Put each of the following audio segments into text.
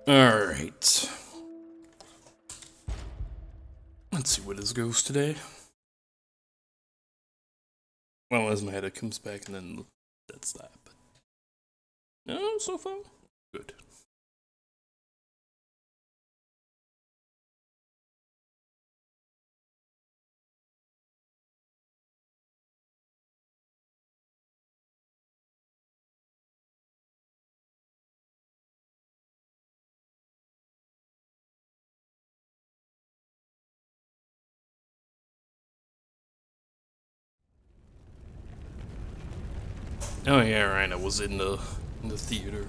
Alright. Let's see where this goes today. Well, as my head comes back, and then that's that. But no, so far, good. Oh yeah, right. I was in the theater,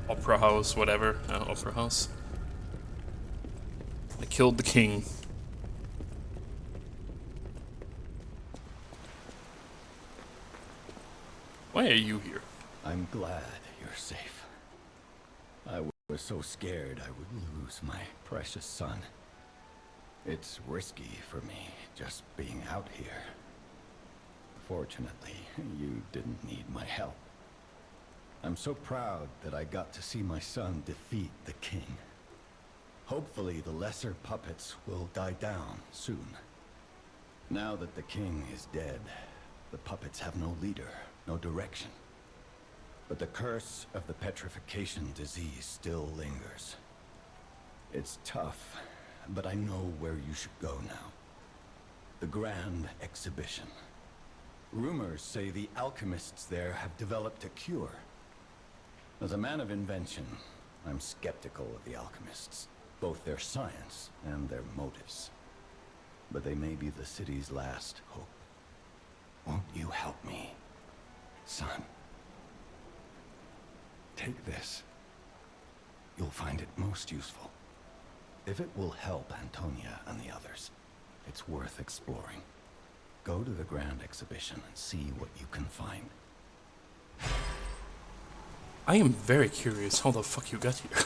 opera house, whatever. Opera house. I killed the king. Why are you here? I'm glad you're safe. I was so scared I would lose my precious son. It's risky for me just being out here. Fortunately, you didn't need my help. I'm so proud that I got to see my son defeat the king. Hopefully the lesser puppets will die down soon. Now that the king is dead, the puppets have no leader, no direction. But the curse of the petrification disease still lingers. It's tough, but I know where you should go now. The Grand Exhibition. Rumors say the alchemists there have developed a cure. As a man of invention, I'm skeptical of the alchemists, both their science and their motives. But they may be the city's last hope. Won't you help me, son? Take this. You'll find it most useful. If it will help Antonia and the others, it's worth exploring. Go to the Grand Exhibition and see what you can find. I am very curious how the fuck you got here.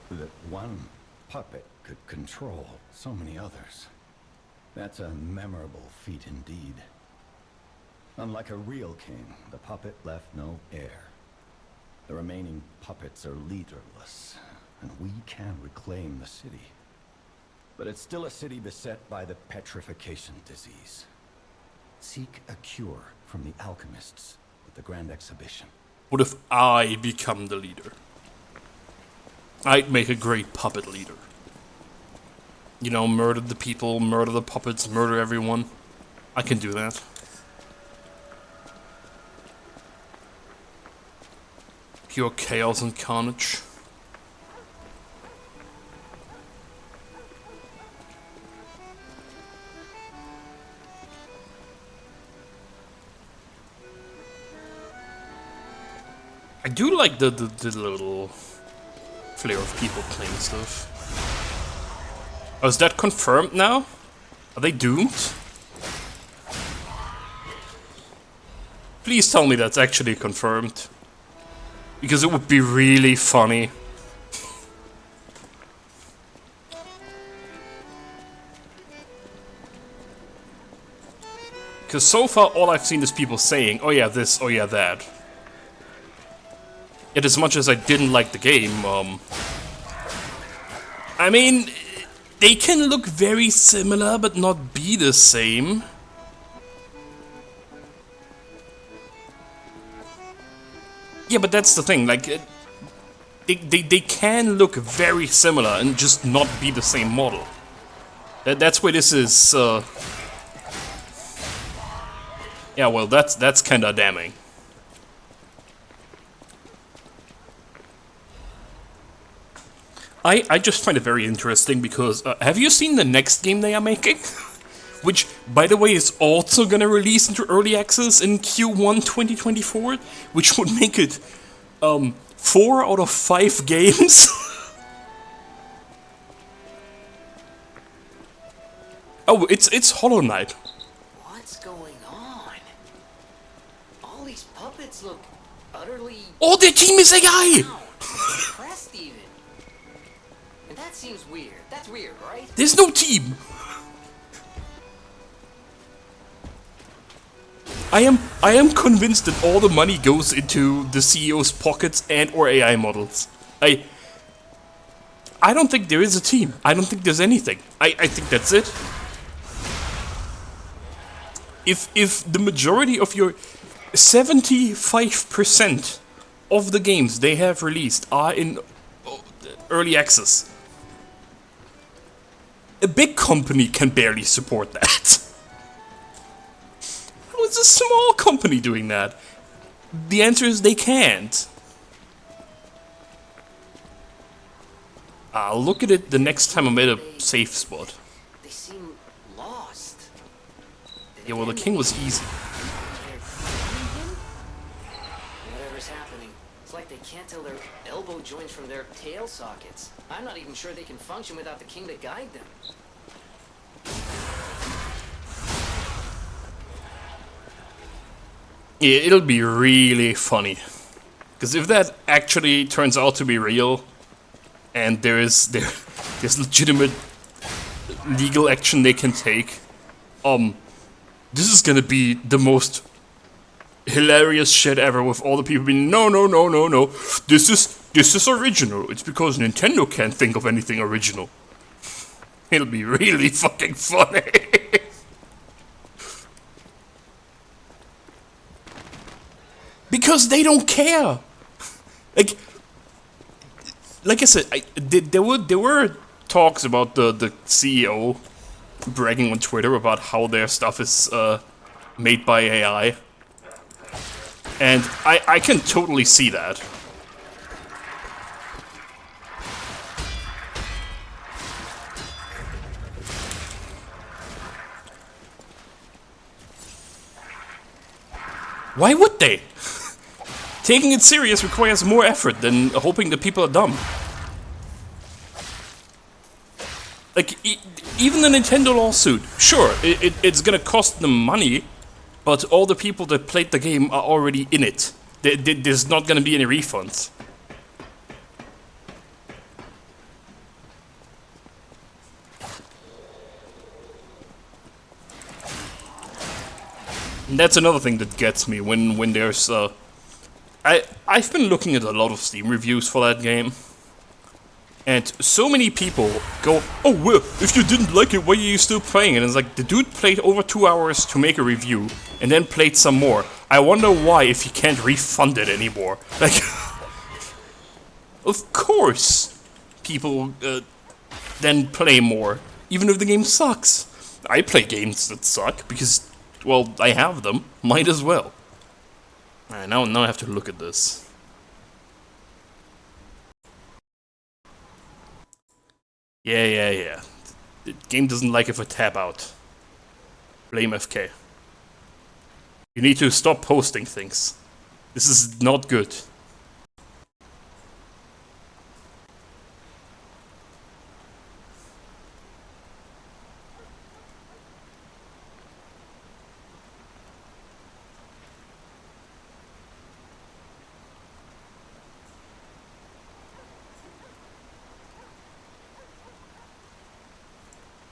That one puppet could control so many others. That's a memorable feat indeed. Unlike a real king, the puppet left no heir. The remaining puppets are leaderless, and we can reclaim the city. But it's still a city beset by the petrification disease. Seek a cure from the alchemists at the Grand Exhibition. What if I become the leader? I'd make a great puppet leader. You know, murder the people, murder the puppets, murder everyone. I can do that. Pure chaos and carnage. I do like the little flair of people playing stuff. Oh, is that confirmed now? Are they doomed? Please tell me that's actually confirmed. Because it would be really funny. Because so far all I've seen is people saying, oh yeah this, oh yeah that. Yet as much as I didn't like the game, I mean, they can look very similar but not be the same. Yeah, but that's the thing, like, they can look very similar and just not be the same model. That's where this is, yeah, well, that's kinda damning. I just find it very interesting because, have you seen the next game they are making? Which, by the way, is also gonna release into Early Access in Q1 2024, which would make it, 4 out of 5 games? Oh, it's Hollow Knight. What's going on? All these puppets look utterly Oh, their team is AI! down, depressed even. And that seems weird. That's weird, right? There's no team! I am convinced that all the money goes into the CEO's pockets and or AI models. I don't think there is a team. I don't think there's anything. I think that's it. If the majority of your 75% of the games they have released are in early access, a big company can barely support that. How is a small company doing that? The answer is they can't. I'll look at it the next time I'm at a safe spot. They seem lost. Yeah, well, the king was easy. Whatever's happening, it's like they can't tell their elbow joints from their tail sockets. I'm not even sure they can function without the king to guide them. Yeah, it'll be really funny. Because if that actually turns out to be real, and there's legitimate legal action they can take, this is gonna be the most hilarious shit ever with all the people being, no, this is original. It's because Nintendo can't think of anything original. It'll be really fucking funny. Because they don't care. Like I said, there were talks about the CEO bragging on Twitter about how their stuff is made by AI, and I can totally see that. Why would they? Taking it serious requires more effort than hoping that people are dumb. Like, even the Nintendo lawsuit, sure, it's gonna cost them money, but all the people that played the game are already in it. There's not gonna be any refunds. And that's another thing that gets me when there's I've been looking at a lot of Steam reviews for that game, and so many people go, oh well, if you didn't like it, why are you still playing it? And it's like, the dude played over 2 hours to make a review, and then played some more. I wonder why, if you can't refund it anymore. Like, of course people then play more, even if the game sucks. I play games that suck, because, well, I have them, might as well. Alright, now I have to look at this. Yeah. The game doesn't like if I tab out. Blame FK. You need to stop posting things. This is not good.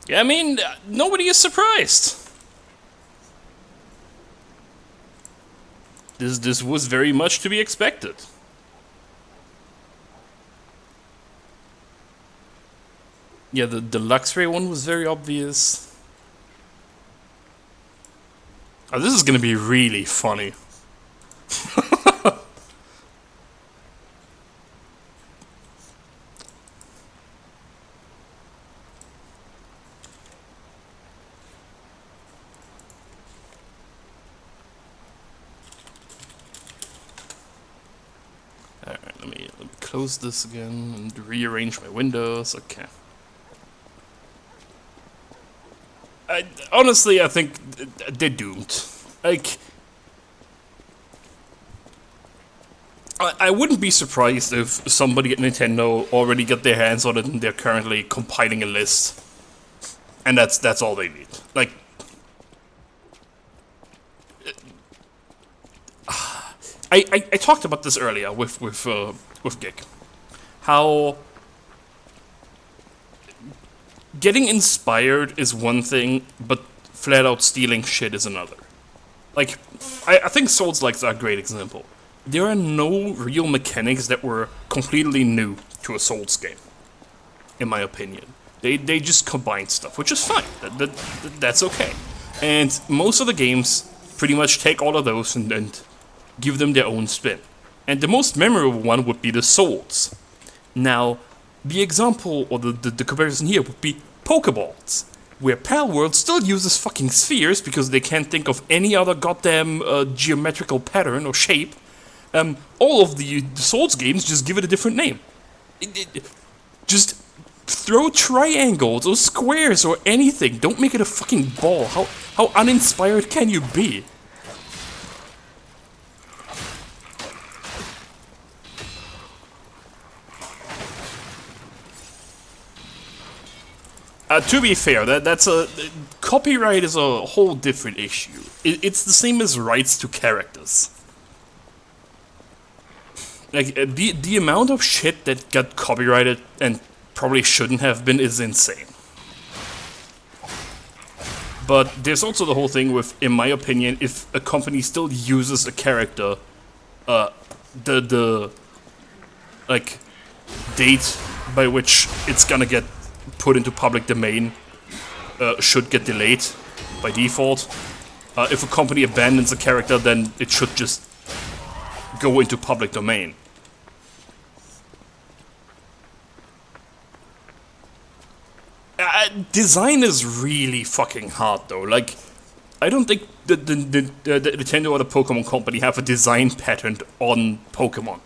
Yeah, I mean, nobody is surprised. This was very much to be expected. Yeah, the Luxray one was very obvious. Oh, this is gonna be really funny. Alright, let me close this again and rearrange my windows. Okay. Honestly, I think they're doomed. Like, I wouldn't be surprised if somebody at Nintendo already got their hands on it and they're currently compiling a list. And that's all they need. Like, I talked about this earlier with Gig. How getting inspired is one thing, but flat out stealing shit is another. Like, I think Souls-likes are a great example. There are no real mechanics that were completely new to a Souls game, in my opinion. They just combine stuff, which is fine. That's okay. And most of the games pretty much take all of those and give them their own spin. And the most memorable one would be the Souls. Now, the example, or the comparison here would be Pokeballs, where Palworld still uses fucking spheres because they can't think of any other goddamn geometrical pattern or shape. All of the Souls games just give it a different name. Just throw triangles or squares or anything. Don't make it a fucking ball. How uninspired can you be? To be fair, that's a copyright is a whole different issue. It's the same as rights to characters. Like the amount of shit that got copyrighted and probably shouldn't have been is insane. But there's also the whole thing with, in my opinion, if a company still uses a character, the like date by which it's gonna get put into public domain should get delayed by default. If a company abandons a character, then it should just go into public domain. Design is really fucking hard though. Like, I don't think the Nintendo or the Pokemon Company have a design pattern on Pokemon.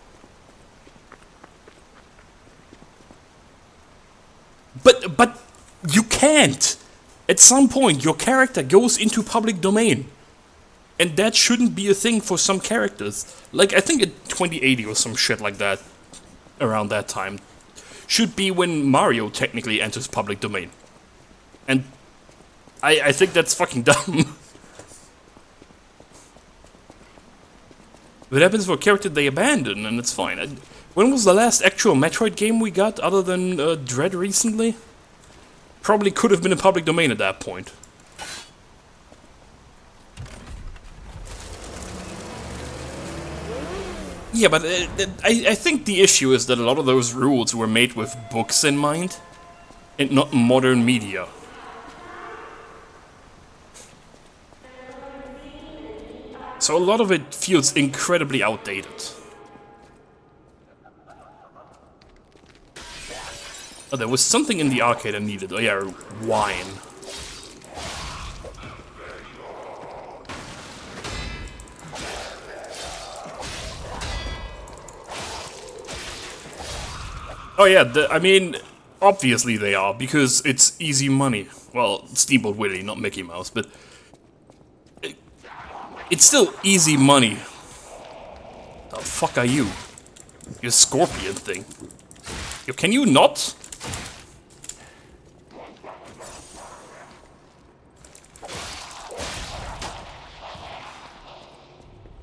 But you can't. At some point, your character goes into public domain. And that shouldn't be a thing for some characters. Like, I think in 2080 or some shit like that, around that time, should be when Mario technically enters public domain. And I think that's fucking dumb. What happens for a character they abandon, and it's fine. When was the last actual Metroid game we got, other than Dread recently? Probably could have been in public domain at that point. Yeah, but I think the issue is that a lot of those rules were made with books in mind, and not modern media. So a lot of it feels incredibly outdated. Oh, there was something in the arcade I needed. Oh yeah, wine. Oh yeah, I mean, obviously they are, because it's easy money. Well, Steamboat Willie, not Mickey Mouse, but... It's still easy money. The fuck are you? You scorpion thing. Yo, can you not?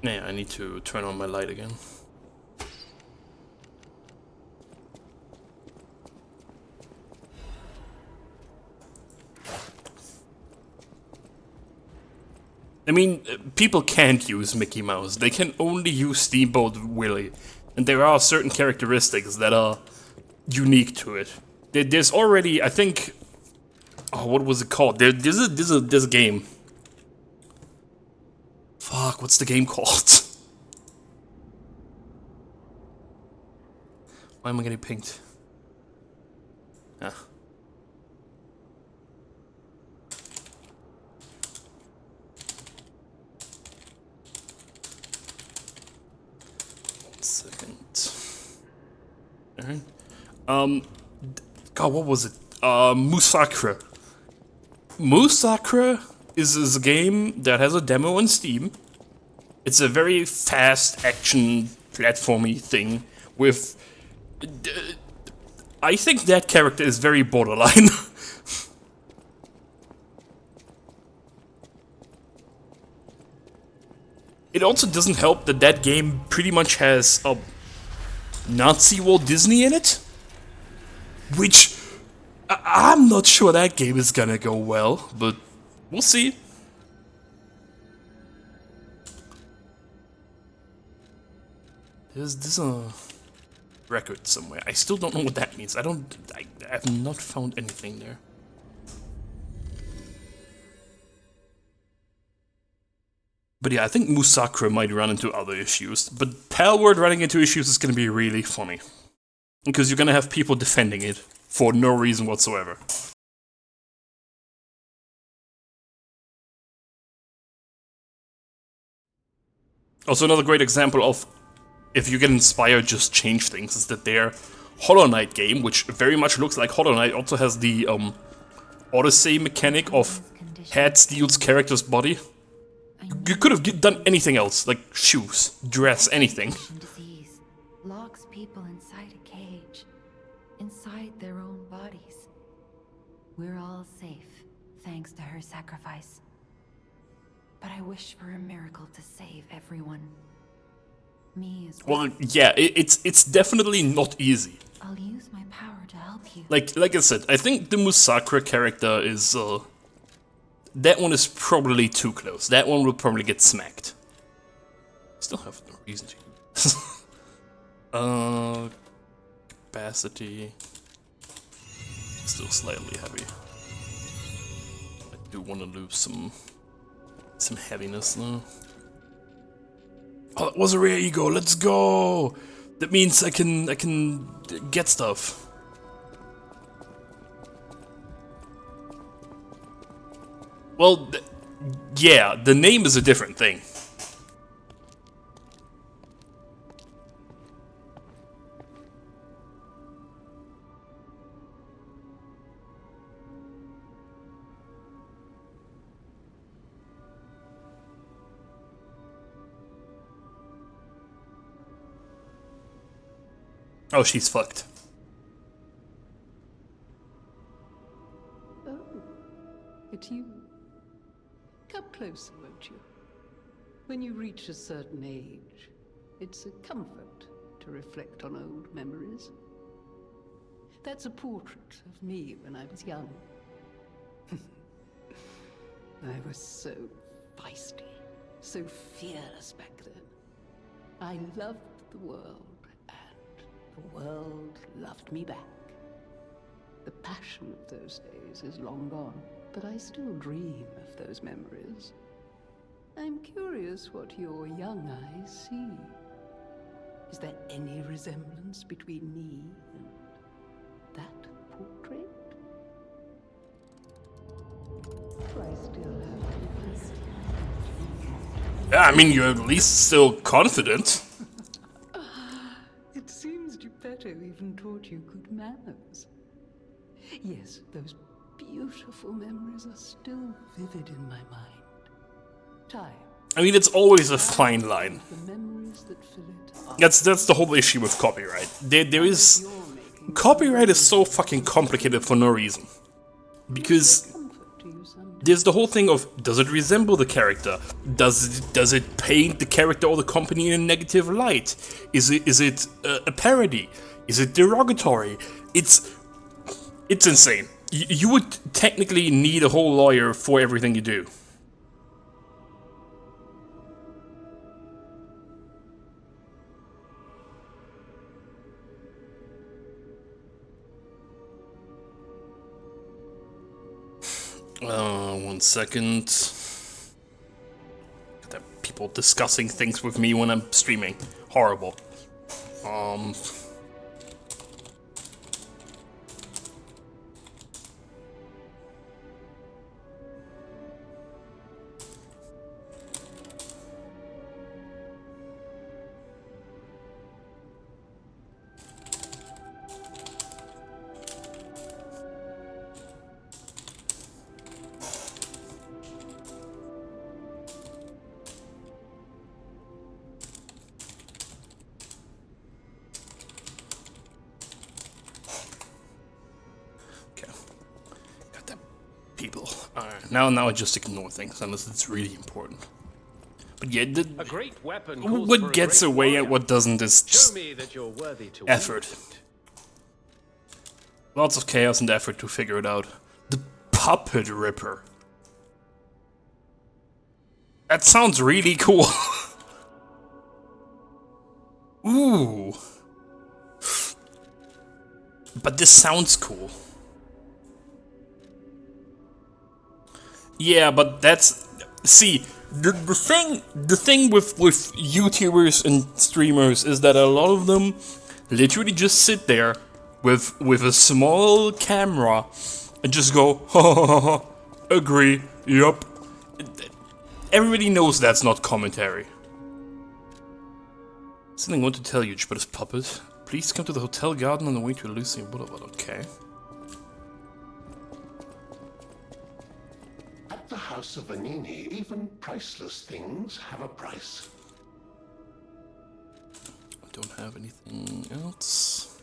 Yeah, I need to turn on my light again. I mean, people can't use Mickey Mouse. They can only use Steamboat Willie. And there are certain characteristics that are unique to it. There's already, I think... Oh, what was it called? There's a game. Fuck, what's the game called? Why am I getting pinged? Ah. Second. Alright. God, what was it? Musakra. Musakra is a game that has a demo on Steam. It's a very fast action platformy thing with... I think that character is very borderline. It also doesn't help that that game pretty much has a Nazi Walt Disney in it, which I'm not sure that game is gonna go well, but we'll see. There's a record somewhere. I still don't know what that means. I have not found anything there. But yeah, I think Musakra might run into other issues, but Palworld running into issues is gonna be really funny. Because you're gonna have people defending it for no reason whatsoever. Also, another great example of if you get inspired, just change things, is that their Hollow Knight game, which very much looks like Hollow Knight, also has the Odyssey mechanic of head steals character's body. You could have done anything else, like shoes, dress, anything. Disease locks people inside a cage, inside their own bodies. We're all safe, thanks to her sacrifice. But I wish for a miracle to save everyone. Me as well. Well, yeah, it's definitely not easy. I'll use my power to help you. Like I said, I think the Musakra character is that one is probably too close. That one will probably get smacked. Still have no reason to. Capacity. Still slightly heavy. I do want to lose some heaviness though. Oh, that was a rare ego. Let's go. That means I can get stuff. Well, yeah, the name is a different thing. Oh, she's fucked. Oh, it's you. Come closer, won't you? When you reach a certain age, it's a comfort to reflect on old memories. That's a portrait of me when I was young. I was so feisty, so fearless back then. I loved the world, and the world loved me back. The passion of those days is long gone, but I still dream of those memories. I'm curious what your young eyes see. Is there any resemblance between me and that portrait? Do I still have Yeah, I mean, you're at least still confident. It seems Geppetto even taught you good manners. Yes, those beautiful memories are still vivid in my mind. Time. I mean, it's always a fine line. The memories that fill it. That's the whole issue with copyright. There is... Copyright is so fucking complicated for no reason. Because Comfort to you someday. there's the whole thing of, does it resemble the character? Does it paint the character or the company in a negative light? Is it a parody? Is it derogatory? It's insane. You would technically need a whole lawyer for everything you do. 1 second. There are people discussing things with me when I'm streaming. Horrible. People. Alright, now I just ignore things unless it's really important. But yeah, A great weapon calls for what a gets great away warrior. and what doesn't is Show just me that you're worthy to effort. Lots of chaos and effort to figure it out. The Puppet Ripper. That sounds really cool. Ooh. But this sounds cool. Yeah, but that's... See, the thing with YouTubers and streamers is that a lot of them literally just sit there with a small camera and just go, ha ha ha ha, agree, yup. Everybody knows that's not commentary. Something I want to tell you, Jupiter's puppet. Please come to the hotel garden on the way to Elysium Boulevard, okay? At the House of Vanini, even priceless things have a price. I don't have anything else.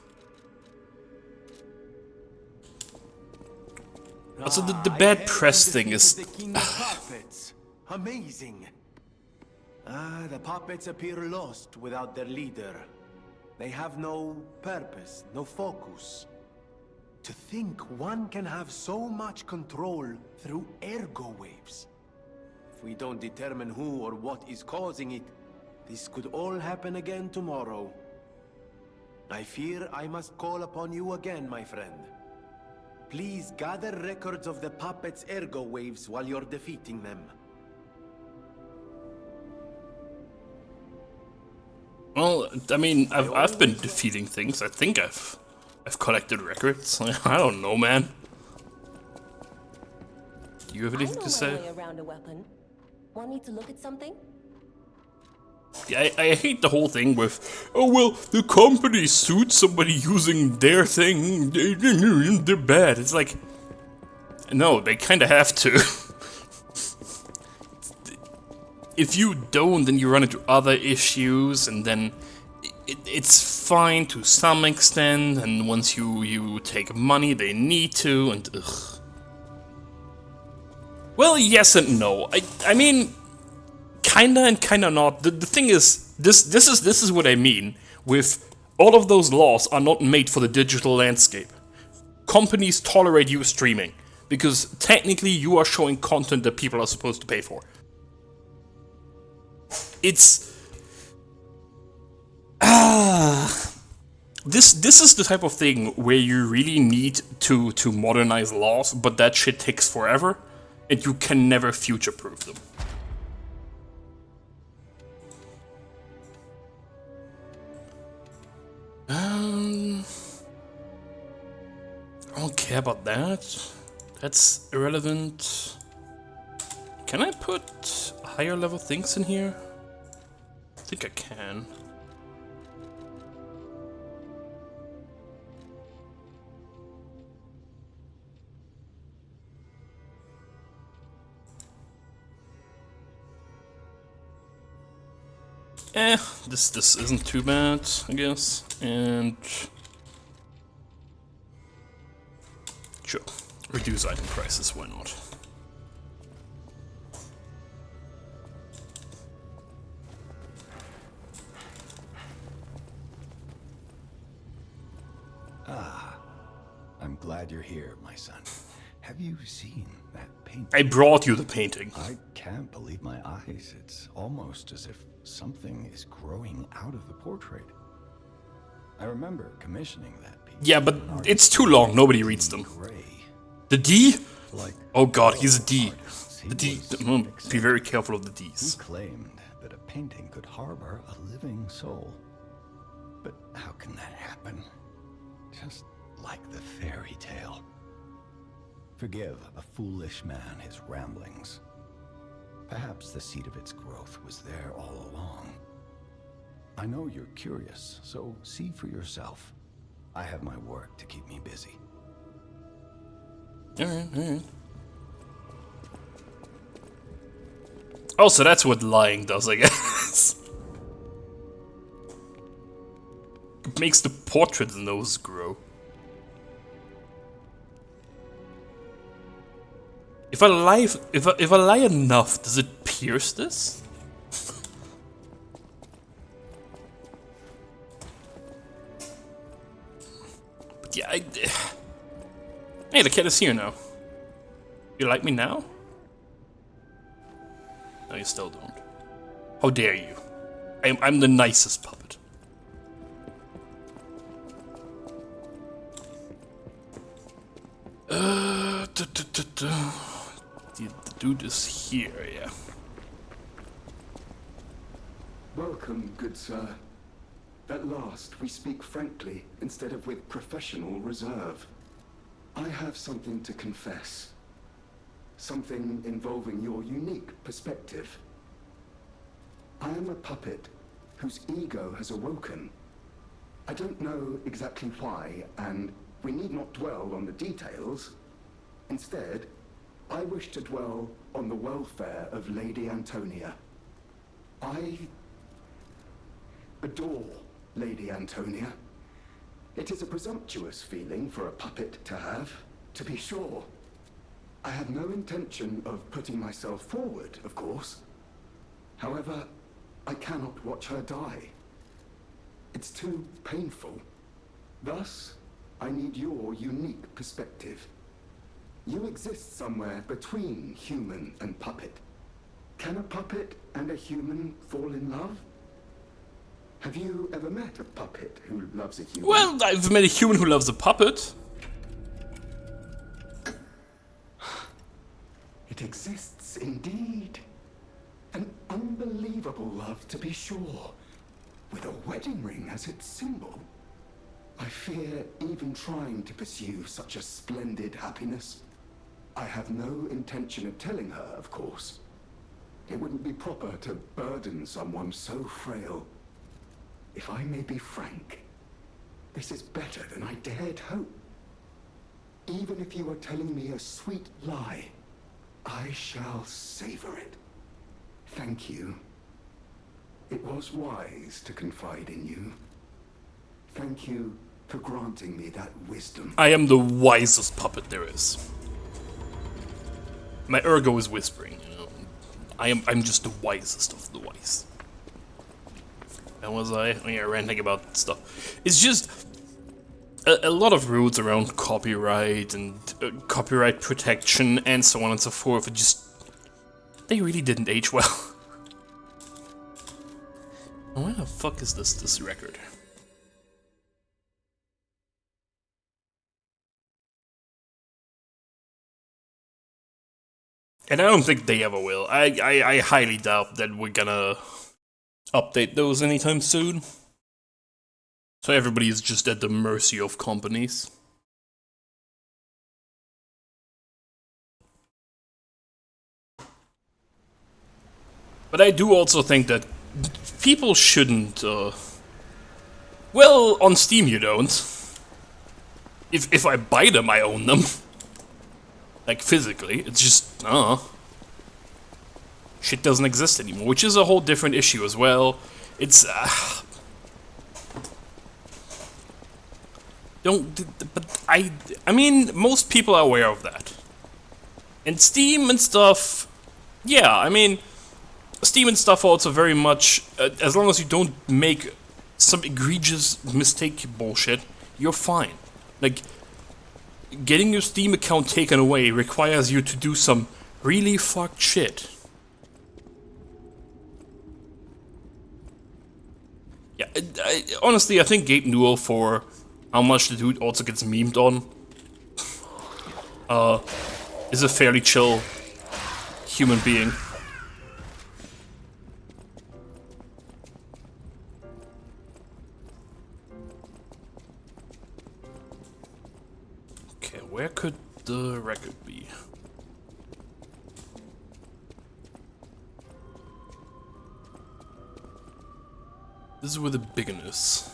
Also, the bad press thing is... The king of puppets. Amazing. The puppets appear lost without their leader. They have no purpose, no focus. To think one can have so much control through ergo waves. If we don't determine who or what is causing it, this could all happen again tomorrow. I fear I must call upon you again, my friend. Please gather records of the puppets' ergo waves while you're defeating them. Well, I mean, I've been defeating things. I think I've collected records. I don't know, man. Do you have anything to say? Around a weapon. Want me to look at something? Yeah, I hate the whole thing with, oh well, the company sued somebody using their thing, they're bad. It's like, no, they kind of have to. If you don't, then you run into other issues, and then it's fine to some extent, and once you take money, they need to, and ugh. Well, yes and no. I mean, kinda and kinda not. The thing is, this is what I mean with all of those laws are not made for the digital landscape. Companies tolerate you streaming because technically you are showing content that people are supposed to pay for. It's this is the type of thing where you really need to modernize laws, but that shit takes forever, and you can never future-proof them. I don't care about that. That's irrelevant. Can I put higher level things in here? I think I can. This isn't too bad, I guess. And sure, reduce item prices, why not? I'm glad you're here, my son. Have you seen that painting? I brought you the painting. I can't believe my eyes. It's almost as if something is growing out of the portrait. I remember commissioning that piece. Yeah, but it's too long. Nobody reads them. Gray. The D? like Oh god, he's a D. artists, he The D. was Be very careful of the He Ds. claimed that a painting could harbor a living soul. But how can that happen? Just like the fairy tale. Forgive a foolish man his ramblings. Perhaps the seed of its growth was there all along. I know you're curious, so see for yourself. I have my work to keep me busy. Alright. Oh, so that's what lying does, I guess. It makes the portrait's nose grow. If I lie enough, does it pierce this? But yeah, hey, the cat is here now. You like me now? No, you still don't. How dare you? I'm the nicest puppet. The dude is here, yeah. Welcome, good sir. At last, we speak frankly instead of with professional reserve. I have something to confess. Something involving your unique perspective. I am a puppet whose ego has awoken. I don't know exactly why, and we need not dwell on the details. Instead, I wish to dwell on the welfare of Lady Antonia. I adore Lady Antonia. It is a presumptuous feeling for a puppet to have, to be sure. I have no intention of putting myself forward, of course. However, I cannot watch her die. It's too painful. Thus, I need your unique perspective. You exist somewhere between human and puppet. Can a puppet and a human fall in love? Have you ever met a puppet who loves a human? Well, I've met a human who loves a puppet. It exists indeed. An unbelievable love, to be sure, with a wedding ring as its symbol. I fear even trying to pursue such a splendid happiness. I have no intention of telling her, of course. It wouldn't be proper to burden someone so frail. If I may be frank, this is better than I dared hope. Even if you are telling me a sweet lie, I shall savor it. Thank you. It was wise to confide in you. Thank you for granting me that wisdom. I am the wisest puppet there is. My ergo is whispering, you know. I'm just the wisest of the wise. And was I? Oh yeah, ranting about stuff. It's just a lot of rules around copyright and copyright protection and so on and so forth. It just, they really didn't age well. Where the fuck is this record? And I don't think they ever will. I highly doubt that we're gonna update those anytime soon. So everybody is just at the mercy of companies. But I do also think that people shouldn't, well, on Steam you don't. If I buy them, I own them. Like, physically. It's just, shit doesn't exist anymore, which is a whole different issue as well. It's, but I mean, most people are aware of that. And Steam and stuff, yeah, I mean, Steam and stuff also very much, as long as you don't make some egregious mistake bullshit, you're fine. Like, getting your Steam account taken away requires you to do some really fucked shit. Yeah, honestly, I think Gabe Newell, for how much the dude also gets memed on, is a fairly chill human being. Okay, where could the record be? This is where the bigness.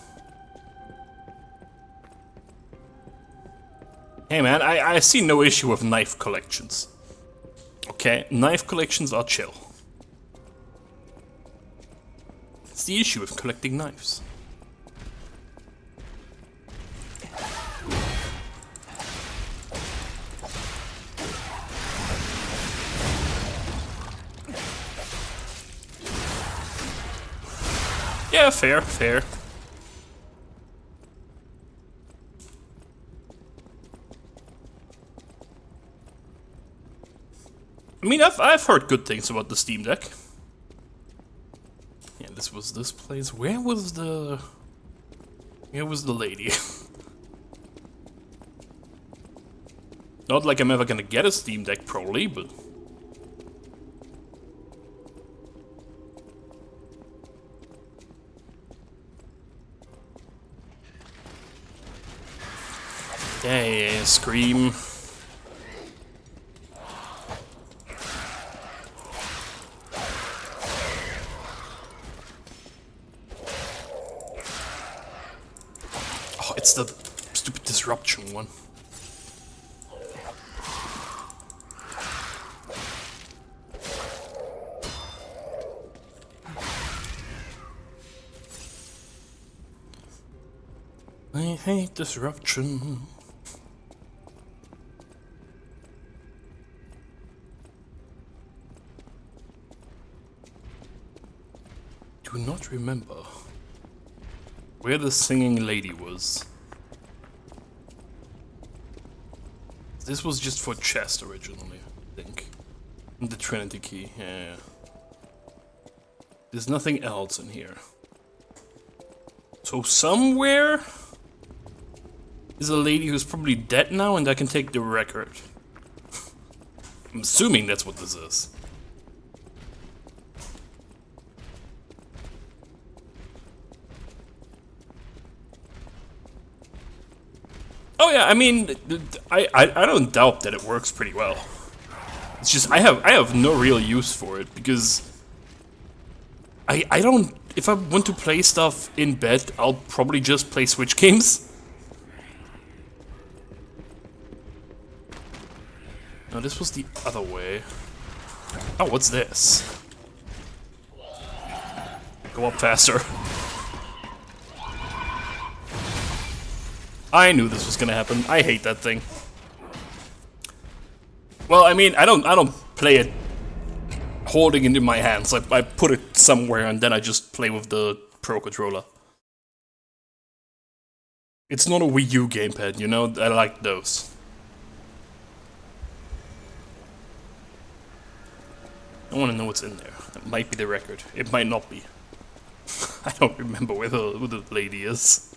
Hey man, I see no issue with knife collections. Okay, knife collections are chill. It's the issue with collecting knives. Yeah, fair, fair. I mean, I've heard good things about the Steam Deck. Yeah, this was this place. Where was the lady? Not like I'm ever gonna get a Steam Deck, probably, but... Yeah, Scream. Oh, it's the stupid disruption one. I hate disruption. Do not remember where the singing lady was. This was just for chest originally, I think. And the Trinity key, yeah. There's nothing else in here. So somewhere is a lady who's probably dead now and I can take the record. I'm assuming that's what this is. Oh yeah, I mean, I don't doubt that it works pretty well. It's just I have no real use for it because I don't. If I want to play stuff in bed, I'll probably just play Switch games. No, this was the other way. Oh, what's this? Go up faster. I knew this was gonna happen. I hate that thing. Well, I mean, I don't play it holding it in my hands. I put it somewhere and then I just play with the Pro Controller. It's not a Wii U gamepad, you know? I like those. I want to know what's in there. It might be the record. It might not be. I don't remember where the lady is.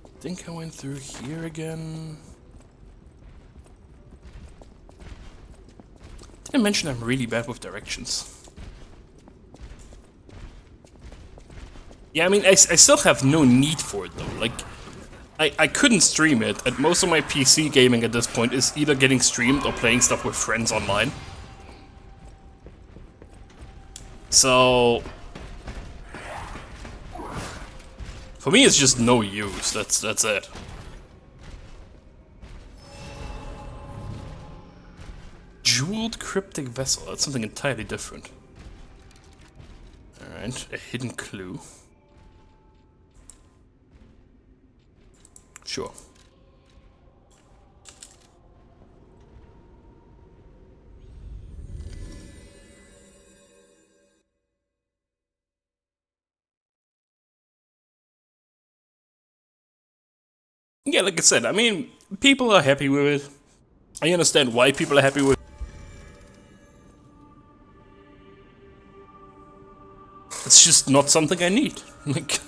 I think I went through here again. Did I mention I'm really bad with directions? Yeah, I mean, I still have no need for it though. Like, I couldn't stream it, and most of my PC gaming at this point is either getting streamed or playing stuff with friends online. So... for me, it's just no use. That's it. Jeweled cryptic vessel. That's something entirely different. Alright, a hidden clue. Sure. Yeah, like I said, I mean, people are happy with it. I understand why people are happy with it. It's just not something I need. Like,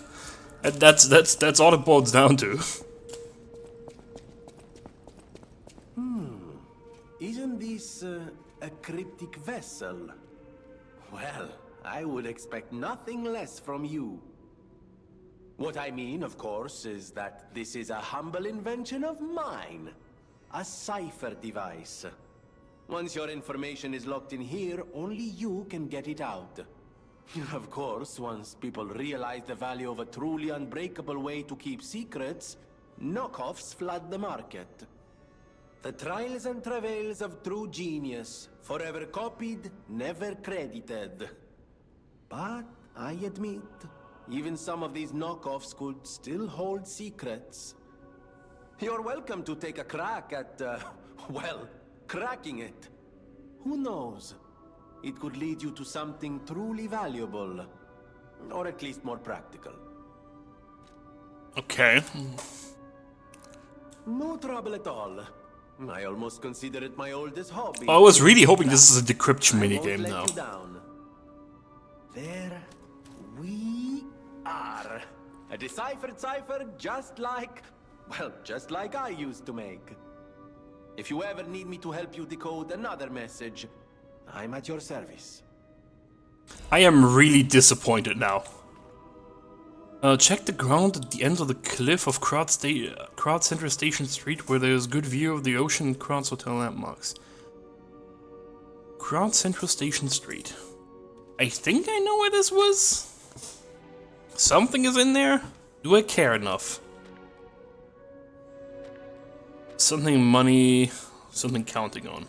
and that's all it boils down to. Isn't this a cryptic vessel? Well, I would expect nothing less from you. What I mean, of course, is that this is a humble invention of mine. A cipher device. Once your information is locked in here, only you can get it out. Of course, once people realize the value of a truly unbreakable way to keep secrets, knockoffs flood the market. The trials and travails of true genius, forever copied, never credited. But I admit, even some of these knockoffs could still hold secrets. You're welcome to take a crack at, well, cracking it. Who knows? It could lead you to something truly valuable. Or at least more practical. Okay. No trouble at all. I almost consider it my oldest hobby. I was really hoping this is a decryption minigame now. There we are. A deciphered cipher just like, well, just like I used to make. If you ever need me to help you decode another message, I'm at your service. I am really disappointed now. Check the ground at the end of the cliff of Krat Central Station Street, where there is good view of the ocean and Krat's hotel landmarks. Krat Central Station Street. I think I know where this was. Something is in there. Do I care enough? Something money, something counting on.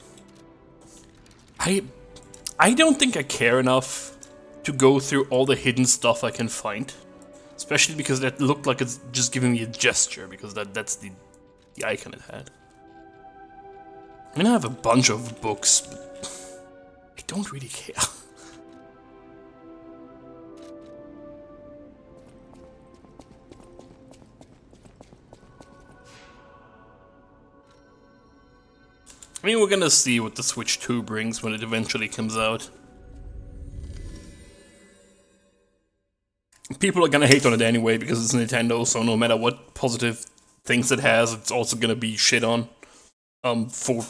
I don't think I care enough to go through all the hidden stuff I can find. Especially because that looked like it's just giving me a gesture, because that's the icon it had. I mean, I have a bunch of books, but I don't really care. I mean, we're gonna see what the Switch 2 brings when it eventually comes out. People are gonna hate on it anyway because it's Nintendo, so no matter what positive things it has, it's also gonna be shit on. For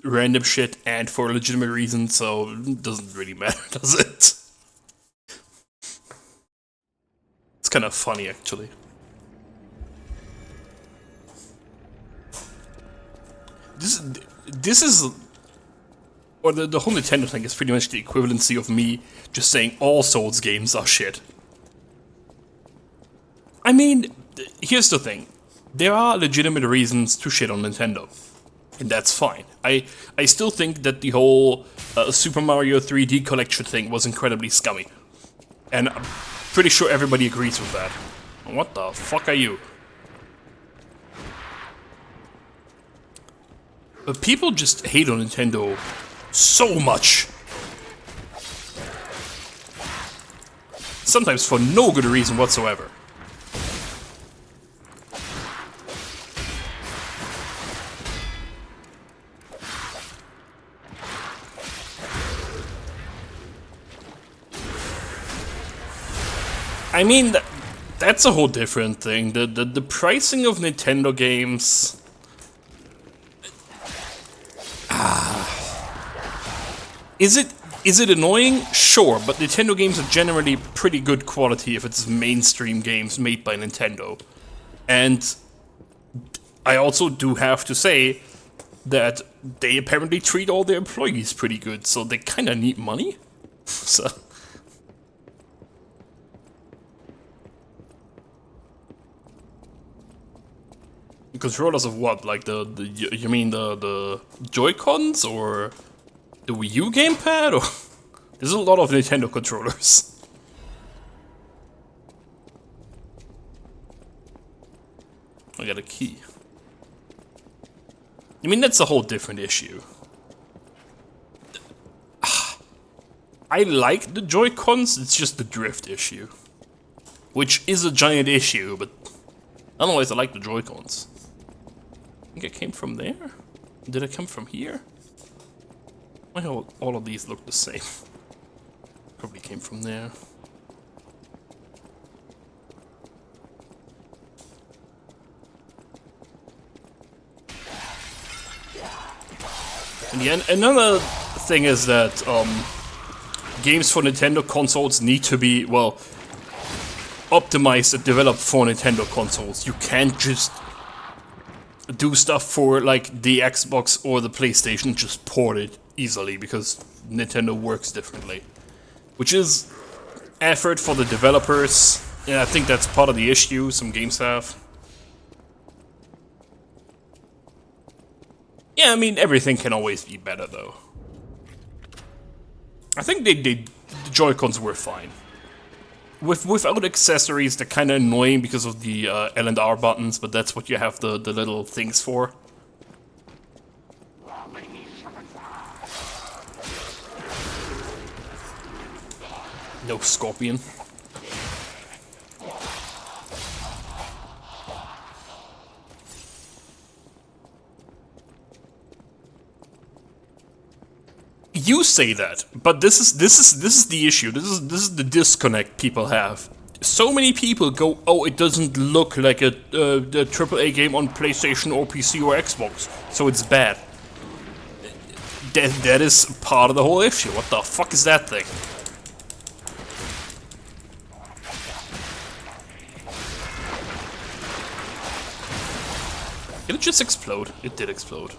random shit and for legitimate reasons, so it doesn't really matter, does it? It's kind of funny, actually. This is... Or the whole Nintendo thing is pretty much the equivalency of me just saying all Souls games are shit. I mean, here's the thing. There are legitimate reasons to shit on Nintendo. And that's fine. I still think that the whole Super Mario 3D collection thing was incredibly scummy. And I'm pretty sure everybody agrees with that. What the fuck are you? But people just hate on Nintendo so much. Sometimes for no good reason whatsoever. I mean, that's a whole different thing. The pricing of Nintendo games... Is it annoying? Sure, but Nintendo games are generally pretty good quality if it's mainstream games made by Nintendo. And I also do have to say that they apparently treat all their employees pretty good, so they kinda need money. So... Controllers of what? Like you mean the Joy-Cons or the Wii U gamepad? Or there's a lot of Nintendo controllers. I got a key. I mean, that's a whole different issue. I like the Joy-Cons, it's just the drift issue. Which is a giant issue, but otherwise I like the Joy-Cons. I think I came from there? Did I come from here? Why do all of these look the same? Probably came from there. And yeah, another thing is that games for Nintendo consoles need to be, well, optimized and developed for Nintendo consoles. You can't just do stuff for like the Xbox or the PlayStation, just port it easily, because Nintendo works differently. Which is effort for the developers, and I think that's part of the issue some games have. Yeah, I mean, everything can always be better, though. I think the Joy-Cons were fine. Without accessories, they're kind of annoying because of the L and R buttons, but that's what you have the little things for. No Scorpion. You say that, but this is the issue. This is the disconnect people have. So many people go, oh, it doesn't look like a AAA game on PlayStation or PC or Xbox, so it's bad. That is part of the whole issue. What the fuck is that thing? Did it just explode? It did explode.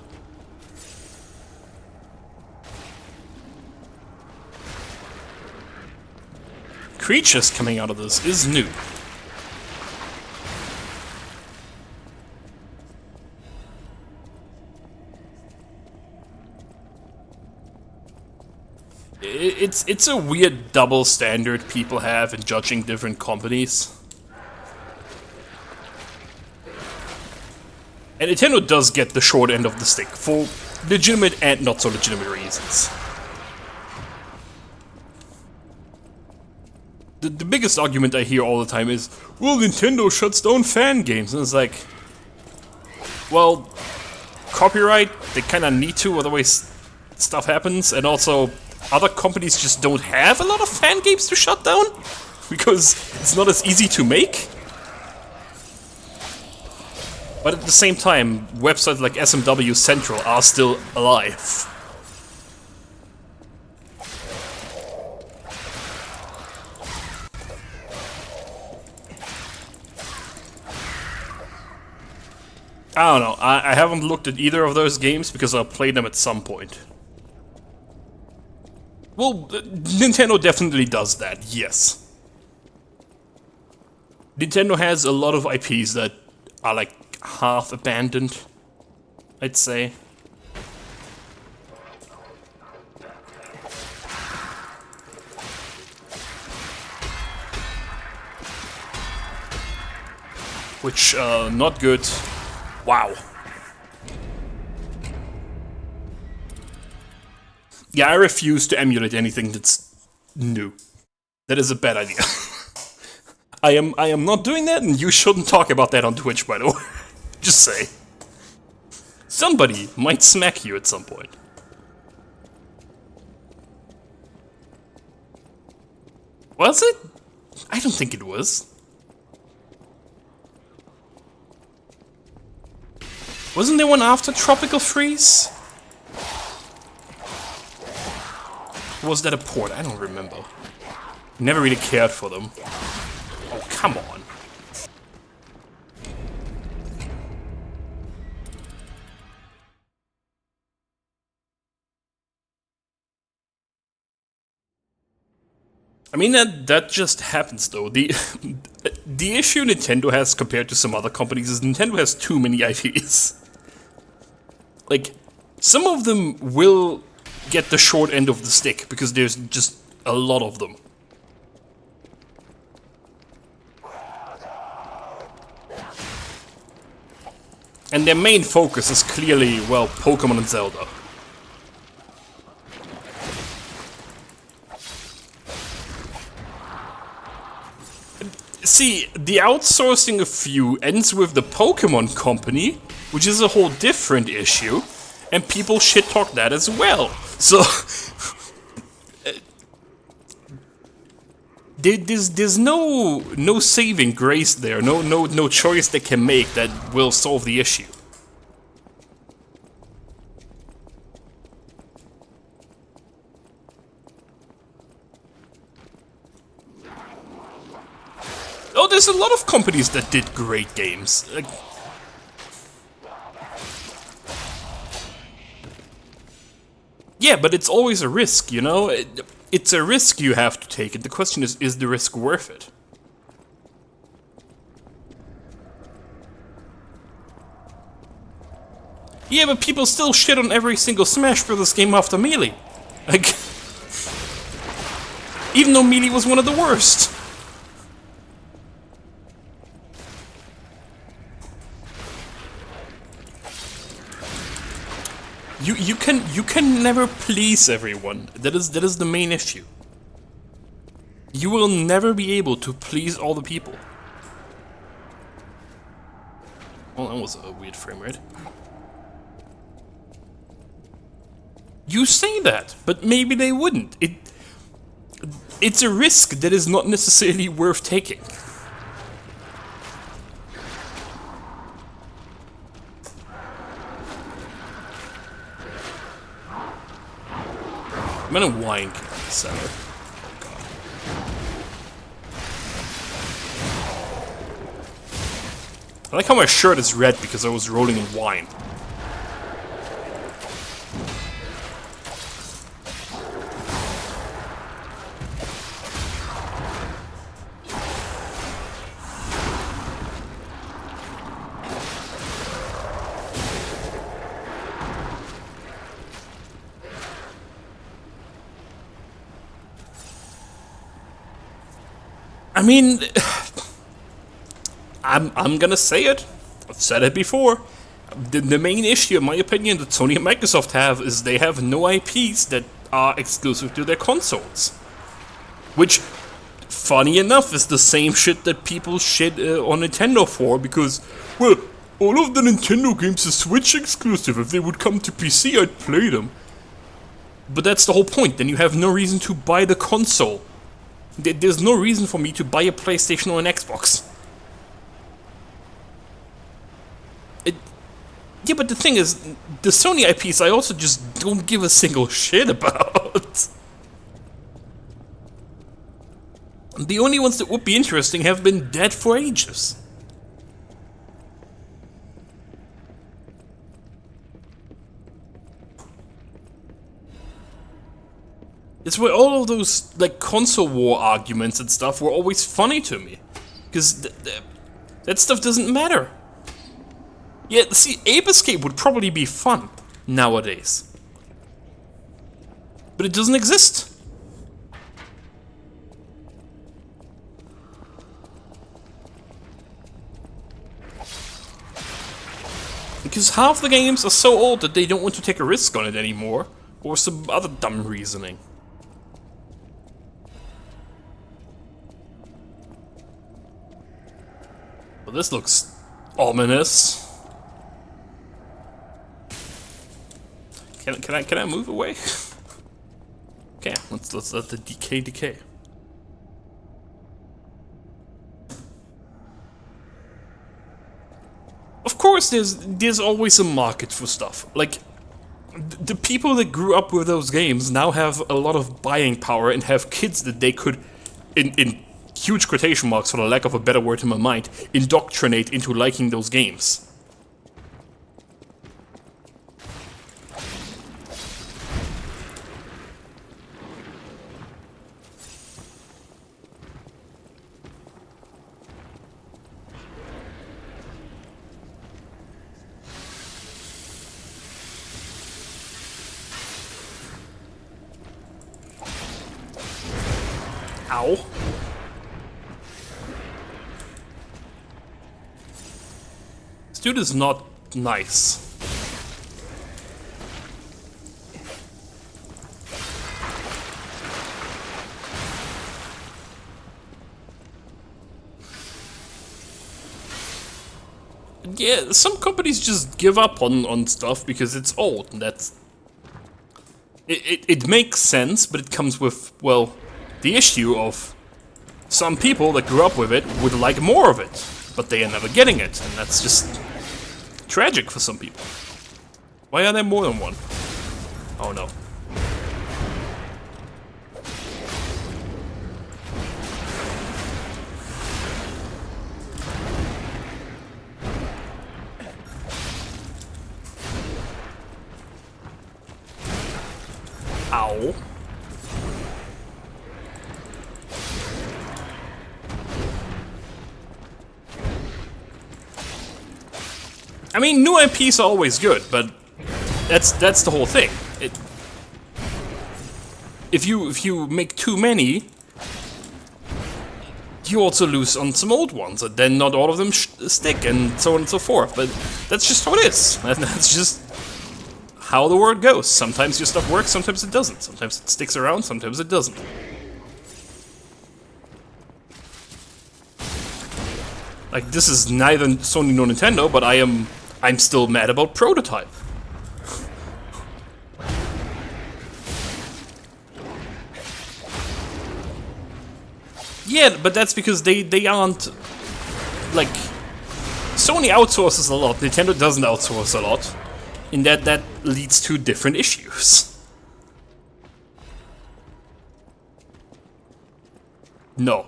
Creatures coming out of this is new. It's a weird double standard people have in judging different companies. And Nintendo does get the short end of the stick for legitimate and not so legitimate reasons. The biggest argument I hear all the time is, well, Nintendo shuts down fan games. And it's like, well, copyright, they kind of need to, otherwise stuff happens. And also, other companies just don't have a lot of fan games to shut down, because it's not as easy to make. But at the same time, websites like SMW Central are still alive. I don't know, I haven't looked at either of those games because I'll play them at some point. Well, Nintendo definitely does that, yes. Nintendo has a lot of IPs that are like half abandoned, I'd say. Which, not good. Wow. Yeah, I refuse to emulate anything that's new. That is a bad idea. I am not doing that, and you shouldn't talk about that on Twitch, by the way. Just say. Somebody might smack you at some point. Was it? I don't think it was. Wasn't there one after Tropical Freeze? Or was that a port? I don't remember. Never really cared for them. Oh, come on. I mean, that just happens, though. The issue Nintendo has compared to some other companies is Nintendo has too many IPs. Like, some of them will get the short end of the stick, because there's just a lot of them. And their main focus is clearly, well, Pokemon and Zelda. See, the outsourcing of few ends with the Pokemon Company, which is a whole different issue, and people shit-talk that as well. So, there's no saving grace there, no choice they can make that will solve the issue. there's a lot of companies that did great games. Like, yeah, but it's always a risk, you know? It's a risk you have to take, and the question is the risk worth it? Yeah, but people still shit on every single Smash Bros. Game after Melee. Like, even though Melee was one of the worst. You can never please everyone. That is the main issue. You will never be able to please all the people. Well, that was a weird frame rate. You say that, but maybe they wouldn't. It's a risk that is not necessarily worth taking. I'm in a wine cellar. I like how my shirt is red because I was rolling in wine. I mean, I'm gonna say it. I've said it before. The main issue, in my opinion, that Sony and Microsoft have is they have no IPs that are exclusive to their consoles. Which, funny enough, is the same shit that people shit on Nintendo for, because, well, all of the Nintendo games are Switch exclusive. If they would come to PC, I'd play them. But that's the whole point. Then you have no reason to buy the console. There's no reason for me to buy a PlayStation or an Xbox. Yeah, but the thing is, the Sony IPs I also just don't give a single shit about. The only ones that would be interesting have been dead for ages. It's where all of those, like, console war arguments and stuff were always funny to me. Because that stuff doesn't matter. Yeah, see, Ape Escape would probably be fun nowadays. But it doesn't exist. Because half the games are so old that they don't want to take a risk on it anymore. Or some other dumb reasoning. Well, this looks ominous. Can I move away? Okay, let's let the decay. Of course, there's always a market for stuff. Like, the people that grew up with those games now have a lot of buying power and have kids that they could, in huge quotation marks for the lack of a better word in my mind, indoctrinate into liking those games. Ow. This dude is not nice. Yeah, some companies just give up on stuff because it's old, and that's... It makes sense, but it comes with, well, the issue of some people that grew up with it would like more of it, but they are never getting it, and that's just tragic for some people. Why are there more than one? Oh no. Ow. I mean, new IPs are always good, but that's the whole thing. If you make too many, you also lose on some old ones, and then not all of them stick, and so on and so forth. But that's just how it is. And that's just how the world goes. Sometimes your stuff works, sometimes it doesn't. Sometimes it sticks around, sometimes it doesn't. Like, this is neither Sony nor Nintendo, but I'm still mad about Prototype. Yeah, but that's because they aren't, like, Sony outsources a lot, Nintendo doesn't outsource a lot, in that leads to different issues. No.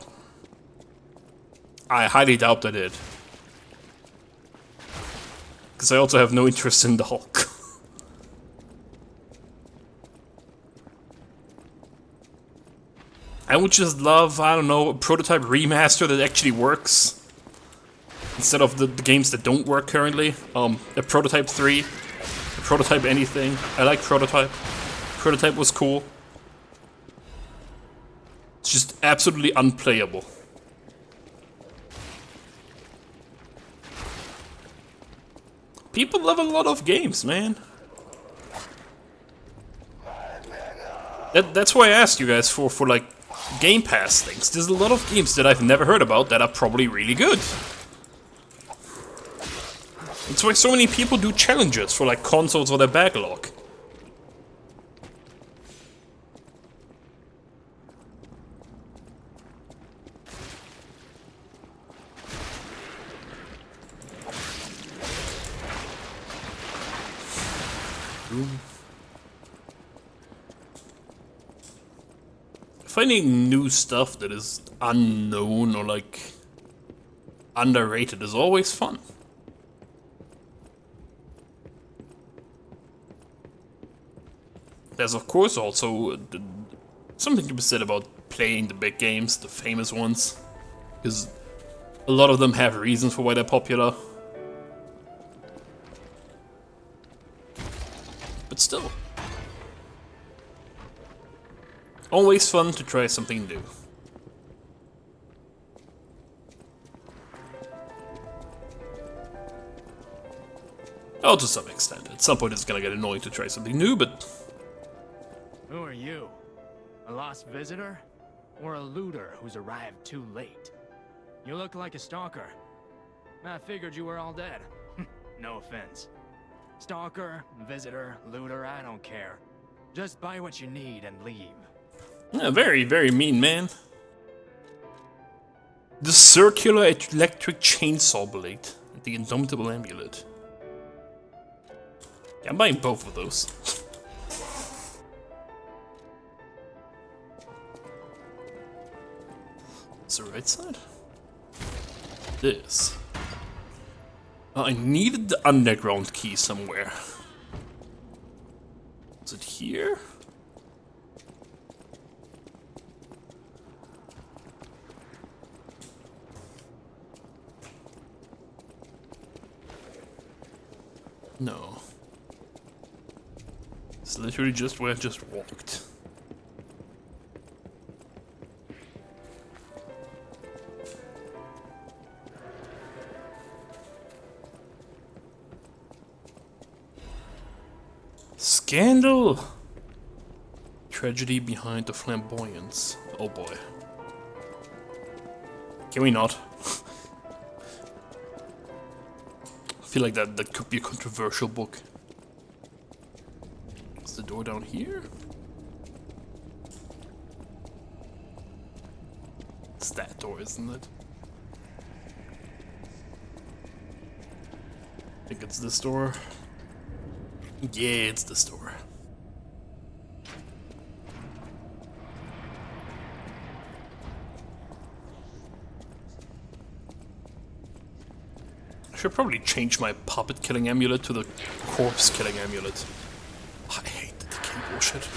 I highly doubt they did. Because I also have no interest in the Hulk. I would just love, I don't know, a Prototype remaster that actually works. Instead of the games that don't work currently. A Prototype 3, a Prototype anything. I like Prototype. Prototype was cool. It's just absolutely unplayable. People love a lot of games, man. That's why I asked you guys for like Game Pass things. There's a lot of games that I've never heard about that are probably really good. That's why so many people do challenges for like consoles or their backlog. Finding new stuff that is unknown or like underrated is always fun. There's of course also something to be said about playing the big games, the famous ones, because a lot of them have reasons for why they're popular. But still. Always fun to try something new. Oh, to some extent. At some point it's gonna get annoying to try something new, but... Who are you? A lost visitor? Or a looter who's arrived too late? You look like a stalker. I figured you were all dead. No offense. Stalker, visitor, looter, I don't care. Just buy what you need and leave. Yeah, very, very mean, man. The circular electric chainsaw blade. The indomitable amulet. Yeah, I'm buying both of those. It's the right side? This. I needed the underground key somewhere. Is it here? No. It's literally just where I just walked. Scandal! Tragedy behind the flamboyance. Oh boy. Can we not? I feel like that could be a controversial book. Is the door down here? It's that door, isn't it? I think it's this door. Yeah, it's this door. I should probably change my puppet killing amulet to the corpse killing amulet. I hate the decay bullshit.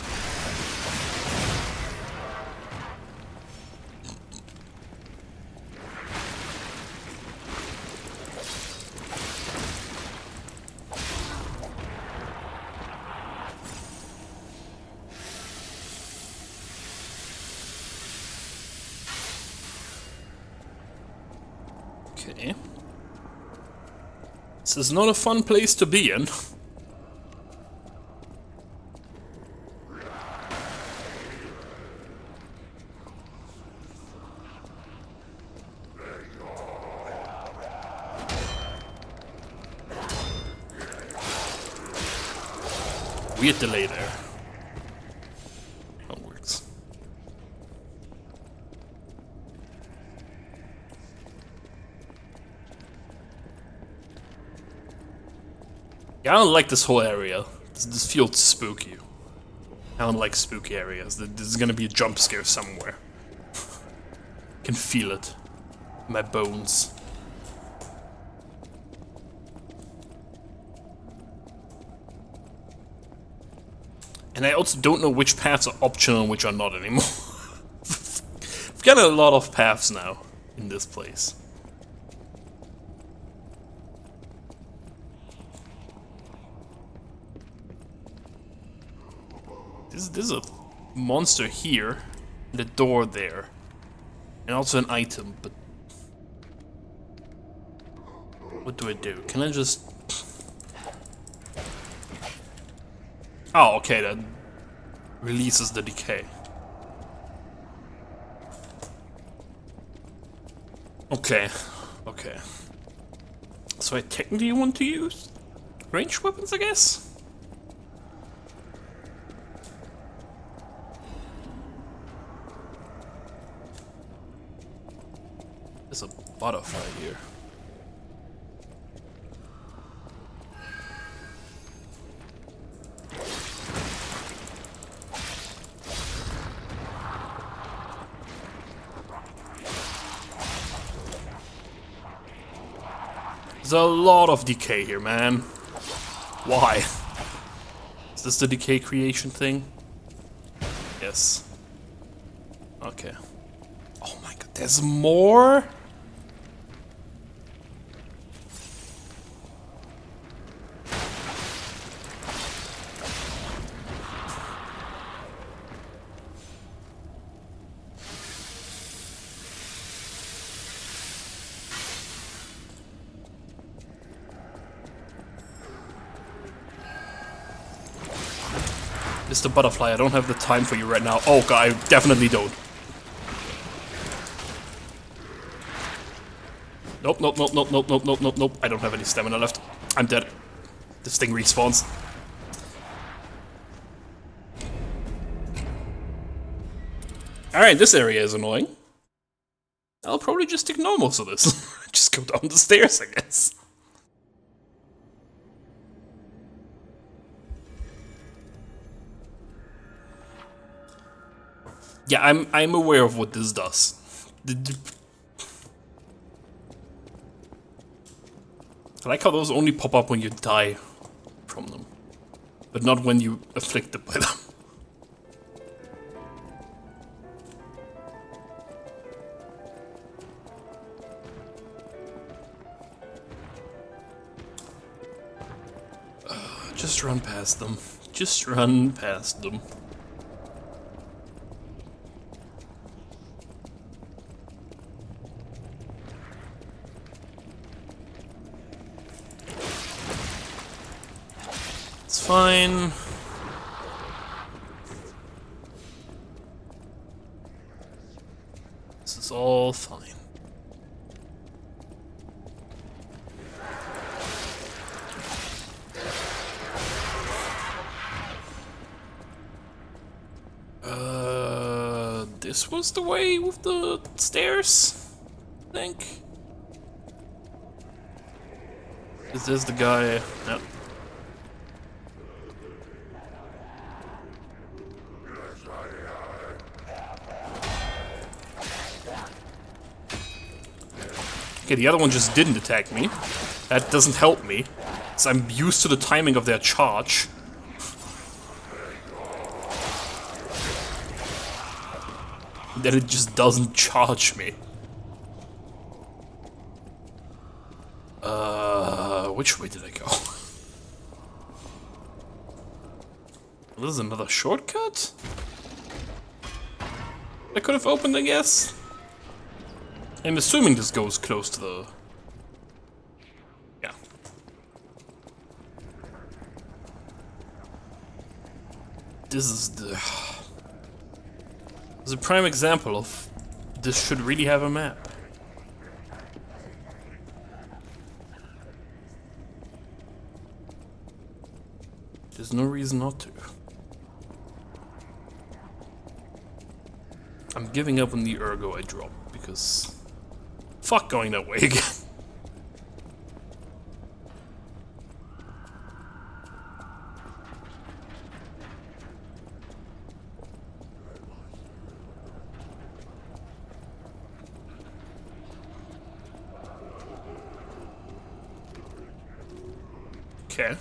Okay. This is not a fun place to be in. Weird delay there. That works. Yeah, I don't like this whole area. This feels spooky. I don't like spooky areas. There's gonna be a jump scare somewhere. Can feel it in my bones. And I also don't know which paths are optional and which are not anymore. I've got a lot of paths now in this place. There's a monster here, and a door there, and also an item, but what do I do? Can I just... Oh, okay, that releases the decay. Okay, okay. So I technically want to use ranged weapons, I guess? There's a butterfly here. There's a lot of decay here, man. Why? Is this the decay creation thing? Yes. Okay. Oh my god, there's more? Mr. Butterfly, I don't have the time for you right now. Oh god, I definitely don't. Nope, nope, nope, nope, nope, nope, nope, nope, nope. I don't have any stamina left. I'm dead. This thing respawns. Alright, this area is annoying. I'll probably just ignore most of this. Just go down the stairs, I guess. Yeah, I'm aware of what this does. I like how those only pop up when you die from them, but not when you afflicted by them. Just run past them. Just run past them. It's fine. This is all fine. This was the way with the stairs, I think. Is this the guy? Yep. Okay, the other one just didn't attack me. That doesn't help me, because I'm used to the timing of their charge. Then it just doesn't charge me. Which way did I go? This is another shortcut? I could have opened, I guess. I'm assuming this goes close to the This is the... This is a prime example of... This should really have a map. There's no reason not to. I'm giving up on the ergo I dropped, because... Fuck going that way again. Okay.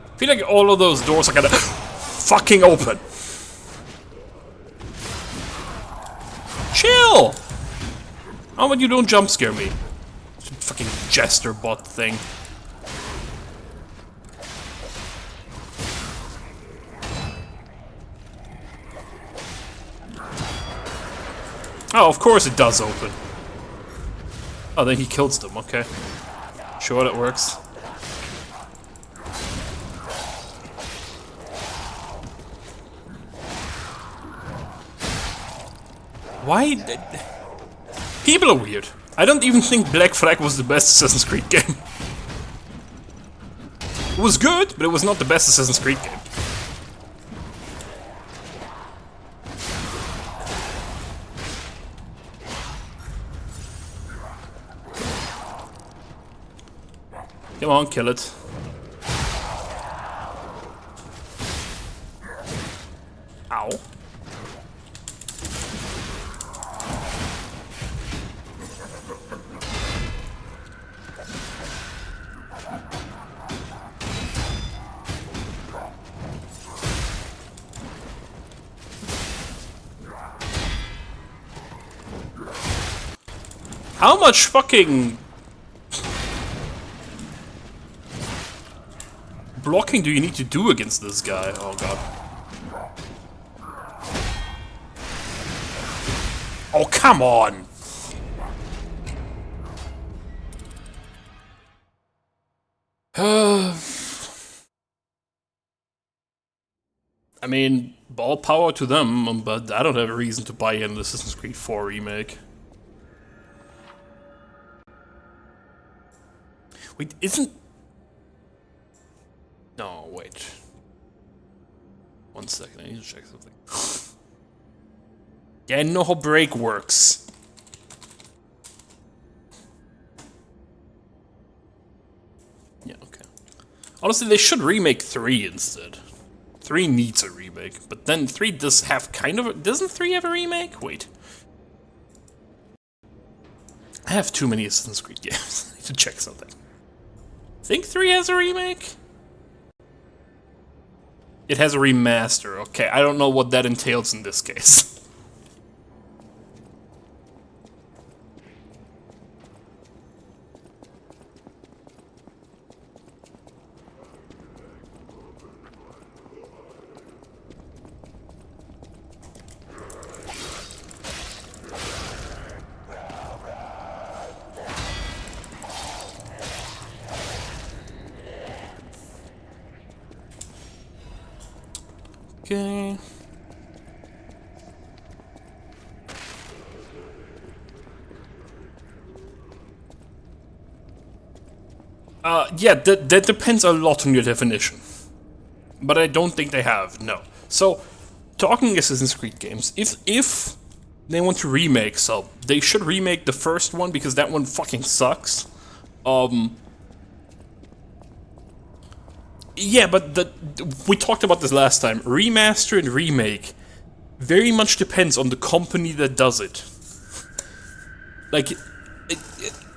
I feel like all of those doors are gonna fucking open. Chill! How about you don't jump scare me? Fucking jester bot thing. Oh, of course it does open. Oh, then he kills them, okay. Sure, that works. Why? People are weird. I don't even think Black Flag was the best Assassin's Creed game. It was good, but it was not the best Assassin's Creed game. Come on, kill it. Ow. How much fucking blocking do you need to do against this guy? Oh god. Oh, come on! I mean, ball power to them, but I don't have a reason to buy in the Assassin's Creed 4 remake. Wait, isn't... No, wait. 1 second, I need to check something. Yeah, I know how break works. Yeah, okay. Honestly, they should remake 3 instead. 3 needs a remake, but then 3 does have kind of a... Doesn't 3 have a remake? Wait. I have too many Assassin's Creed games. I need to check something. I think 3 has a remake? It has a remaster. Okay, I don't know what that entails in this case. Okay. Yeah, that depends a lot on your definition. But I don't think they have, no. So, talking Assassin's Creed games, if they want to remake some, they should remake the first one because that one fucking sucks. Yeah, but we talked about this last time. Remaster and remake very much depends on the company that does it. Like,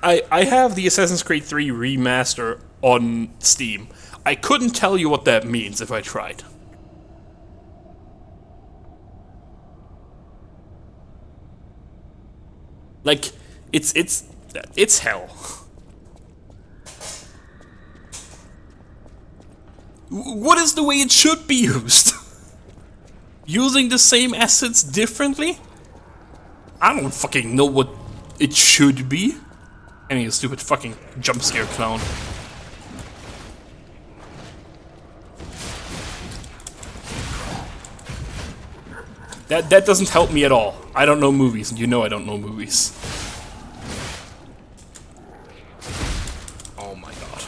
I have the Assassin's Creed 3 remaster on Steam. I couldn't tell you what that means if I tried. Like, it's hell. What is the way it should be used? Using the same assets differently? I don't fucking know what it should be. Any stupid fucking jump scare clown. That doesn't help me at all. I don't know movies, and you know I don't know movies. Oh my god.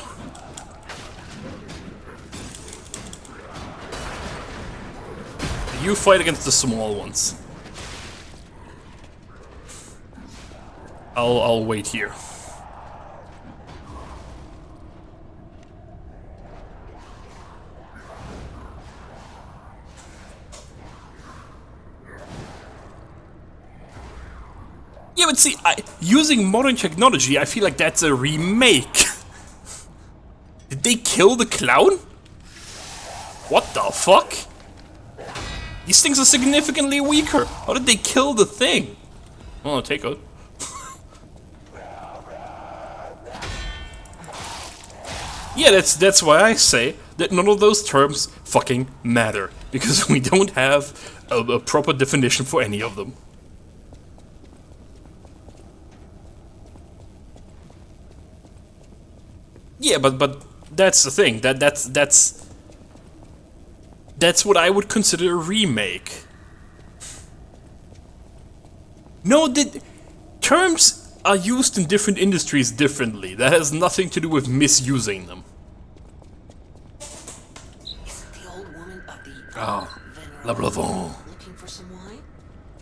You fight against the small ones. I'll wait here. Yeah, but see, using modern technology, I feel like that's a remake. Did they kill the clown? What the fuck? These things are significantly weaker. How did they kill the thing? Oh, take out. Yeah, that's why I say that none of those terms fucking matter. Because we don't have a proper definition for any of them. Yeah, but that's the thing. That's what I would consider a remake. No, the terms are used in different industries differently. That has nothing to do with misusing them. Isn't the old woman of the Oh, La Blavon. looking for some wine?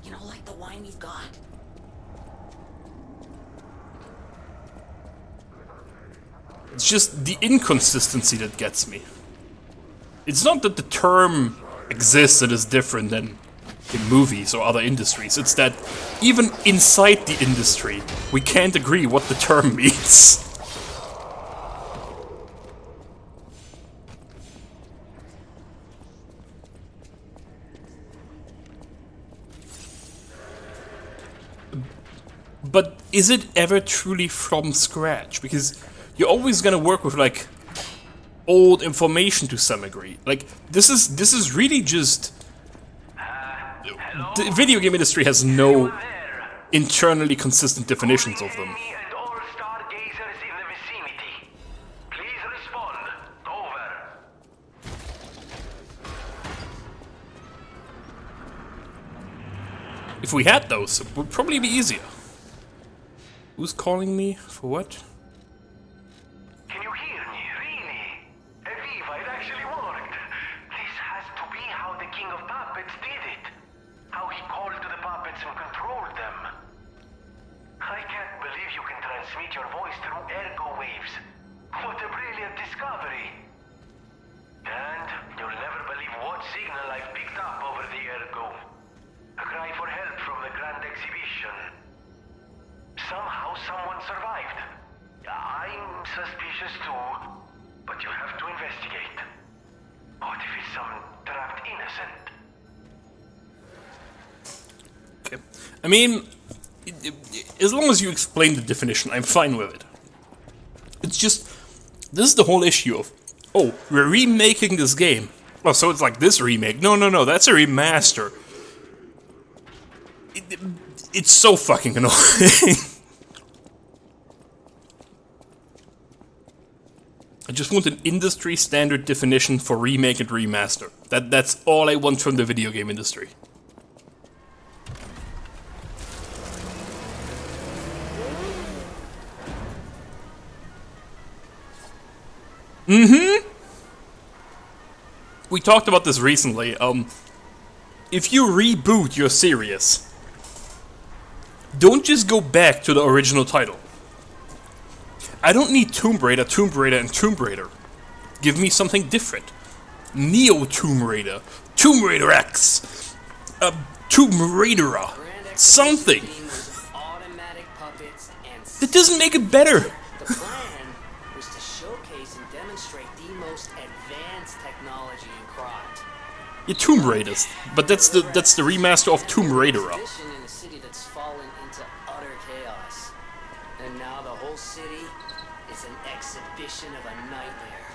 You know, like the wine we've got. It's just the inconsistency that gets me. It's not that the term exists and is different than in movies or other industries. It's that even inside the industry, we can't agree what the term means. But is it ever truly from scratch? Because you're always gonna work with, like, old information to some degree. Like, this is really just... The video game industry has no internally consistent definitions of them. If we had those, it would probably be easier. Who's calling me? For what? Can you hear me? Really? Eviva, it actually worked. This has to be how the King of Puppets did it. How he called to the puppets and controlled them. I can't believe you can transmit your voice through ergo waves. What a brilliant discovery. And you'll never believe what signal I've picked up over the ergo. A cry for help from the Grand Exhibition. Somehow someone survived. I'm suspicious too, but you have to investigate. What if it's some trapped innocent? Okay. I mean, as long as you explain the definition, I'm fine with it. It's just, this is the whole issue of, oh, we're remaking this game. Oh, so it's like this remake. No, that's a remaster. It's so fucking annoying. I just want an industry standard definition for remake and remaster. That's all I want from the video game industry. We talked about this recently. If you reboot your series, don't just go back to the original title. I don't need Tomb Raider, and Tomb Raider. Give me something different. Neo Tomb Raider, Tomb Raider X, Tomb Raider, something. That doesn't make it better. The plan was to showcase and demonstrate the most advanced technology in Krot. Yeah, Tomb Raiders, but that's the remaster of Tomb Raider. In a city that's fallen into utter chaos, and now the whole city is an exhibition of a nightmare.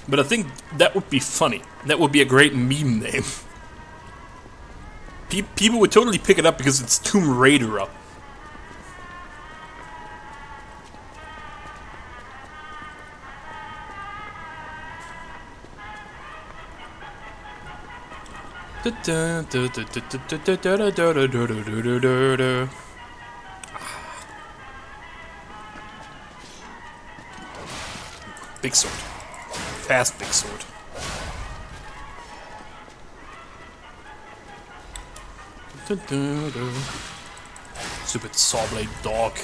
But I think that would be funny. That would be a great meme name. People would totally pick it up because it's Tomb Raider. Big sword. Fast big sword. Stupid saw blade dog.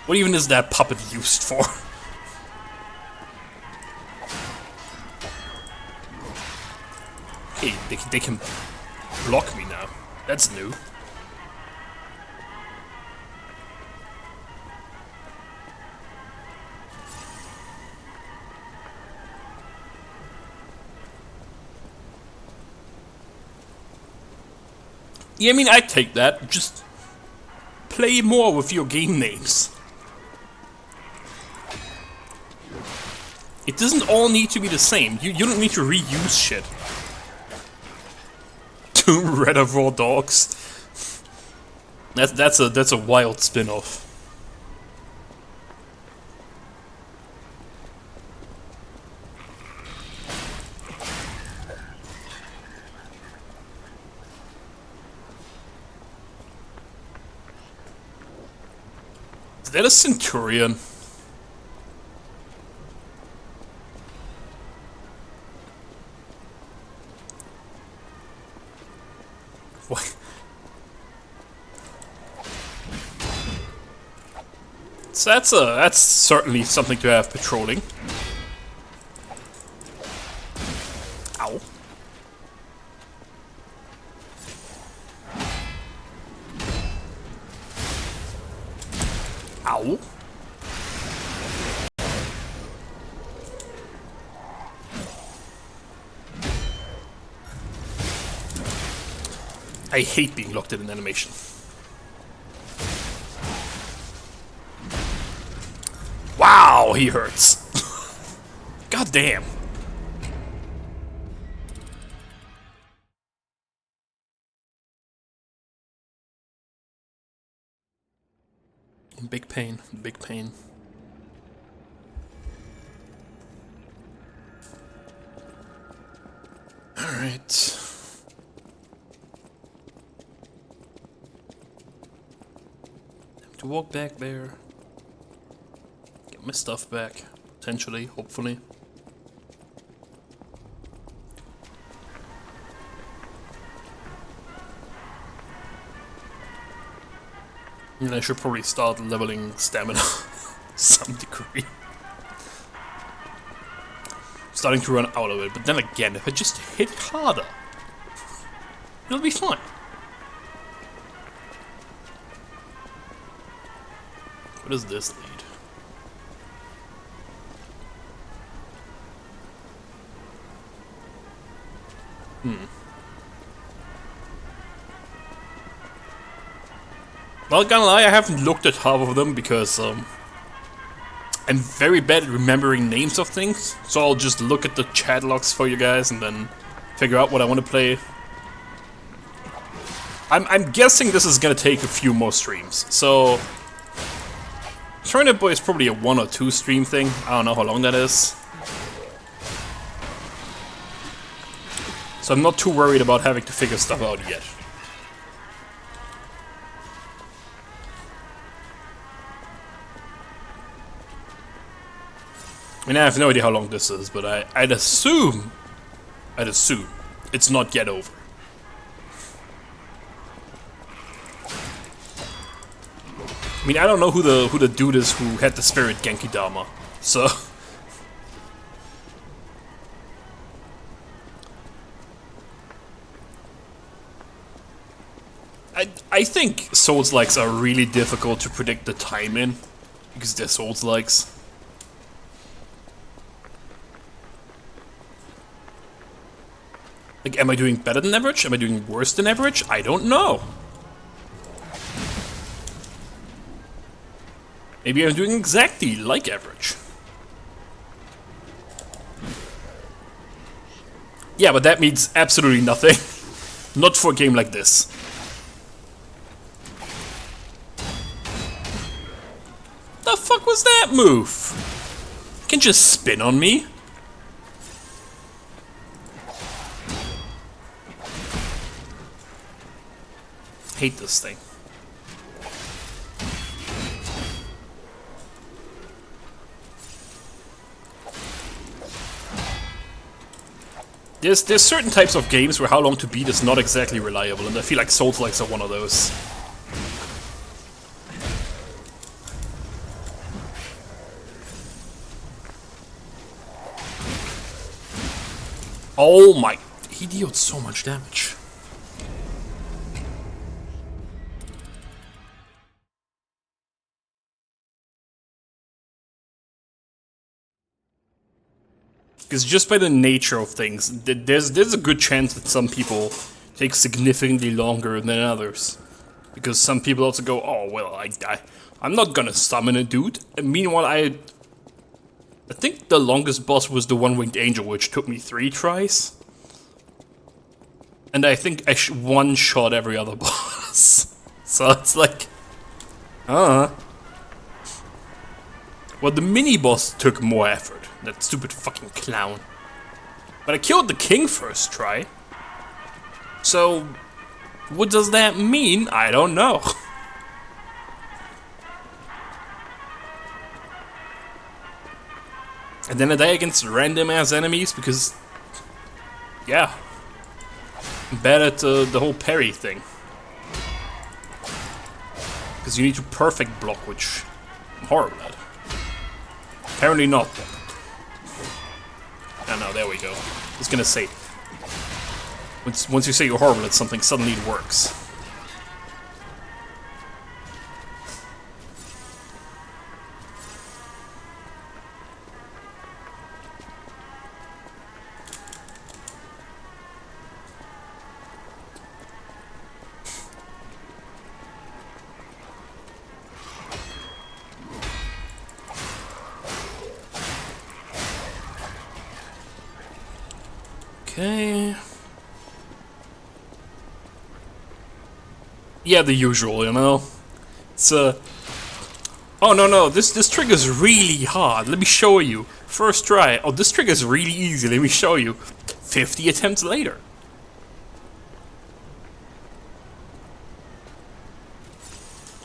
What even is that puppet used for? Hey, they can block me now. That's new. Yeah, I mean, I take that. Just play more with your game names. It doesn't all need to be the same. You don't need to reuse shit. Tomb Raider Raw Dogs. That's a wild spin-off. Is that a Centurion? What? So that's certainly something to have patrolling. Ow. Ow. I hate being locked in an animation. Wow, he hurts. God damn. In big pain, big pain. All right. To walk back there, get my stuff back, potentially, hopefully. And I should probably start leveling stamina to some degree. Starting to run out of it, but then again, if I just hit harder, it'll be fine. What does this lead? Well, gonna lie, I haven't looked at half of them because I'm very bad at remembering names of things. So I'll just look at the chat logs for you guys and then figure out what I want to play. I'm guessing this is gonna take a few more streams. So Turnip Boy is probably a 1 or 2 stream thing. I don't know how long that is. So I'm not too worried about having to figure stuff out yet. I mean, I have no idea how long this is, but I'd assume it's not yet over. I mean, I don't know who the dude is who had the spirit Genki Dama, so I think Souls-likes are really difficult to predict the time in because they're Souls-likes. Like, am I doing better than average? Am I doing worse than average? I don't know. Maybe I'm doing exactly like average. Yeah, but that means absolutely nothing. Not for a game like this. The fuck was that move? You can just spin on me. hate this thing. There's certain types of games where how long to beat is not exactly reliable, and I feel like Souls-likes are one of those. Oh my... He dealt so much damage. Because just by the nature of things, there's a good chance that some people take significantly longer than others. Because some people also go, oh, well, I'm not gonna summon a dude. And meanwhile, I think the longest boss was the One-Winged Angel, which took me 3 tries. And I think I one-shot every other boss. So it's like... Well, the mini-boss took more effort. That stupid fucking clown. But I killed the king first try. So, what does that mean? I don't know. And then I die against random ass enemies because... Yeah. I'm bad at the whole parry thing. Because you need to perfect block, which I'm horrible at. Apparently not. No, there we go. I was gonna say, once you say you're horrible at something, suddenly it works. Okay. Yeah, the usual, you know. It's oh no, this trigger's really hard. Let me show you. First try. Oh, this trigger's really easy. Let me show you. 50 attempts later.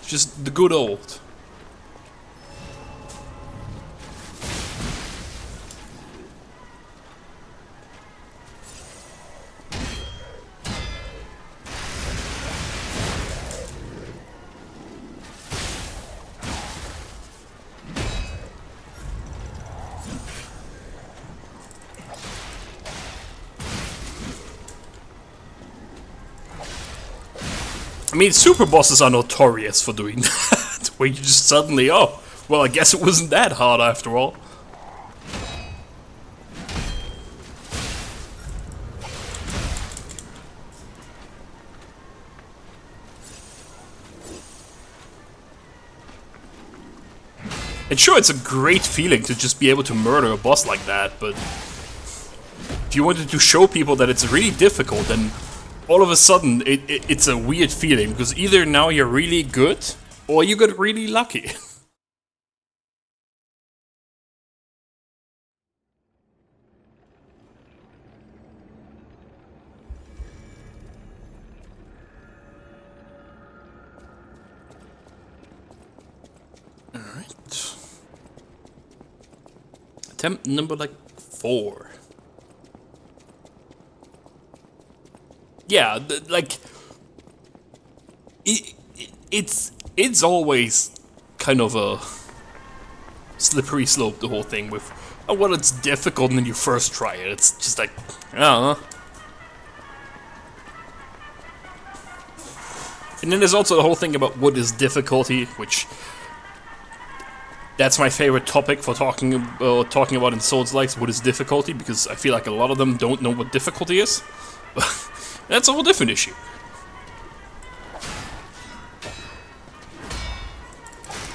Just the good old. I mean, super bosses are notorious for doing that, where you just suddenly, oh, well, I guess it wasn't that hard after all. And sure, it's a great feeling to just be able to murder a boss like that, but if you wanted to show people that it's really difficult, then all of a sudden, it's a weird feeling, because either now you're really good, or you got really lucky. Alright. Attempt number, 4. Yeah, it's always kind of a slippery slope, the whole thing with, oh, well, it's difficult when you first try it. It's just like, I don't know. And then there's also the whole thing about what is difficulty, which that's my favorite topic for talking about in Souls-likes, what is difficulty, because I feel like a lot of them don't know what difficulty is. That's a whole different issue.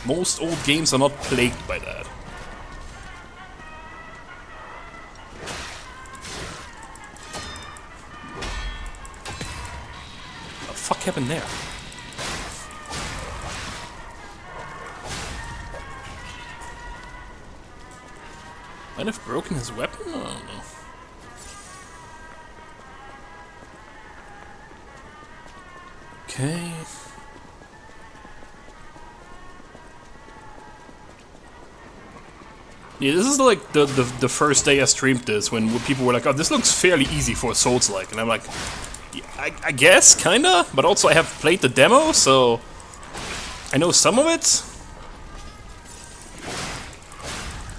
Most old games are not plagued by that. What the fuck happened there? Might have broken his weapon? I don't know. Okay. Yeah, this is like the first day I streamed this, when people were like, oh, this looks fairly easy for a Souls-like. And I'm like, yeah, I guess, kinda? But also I have played the demo, so I know some of it.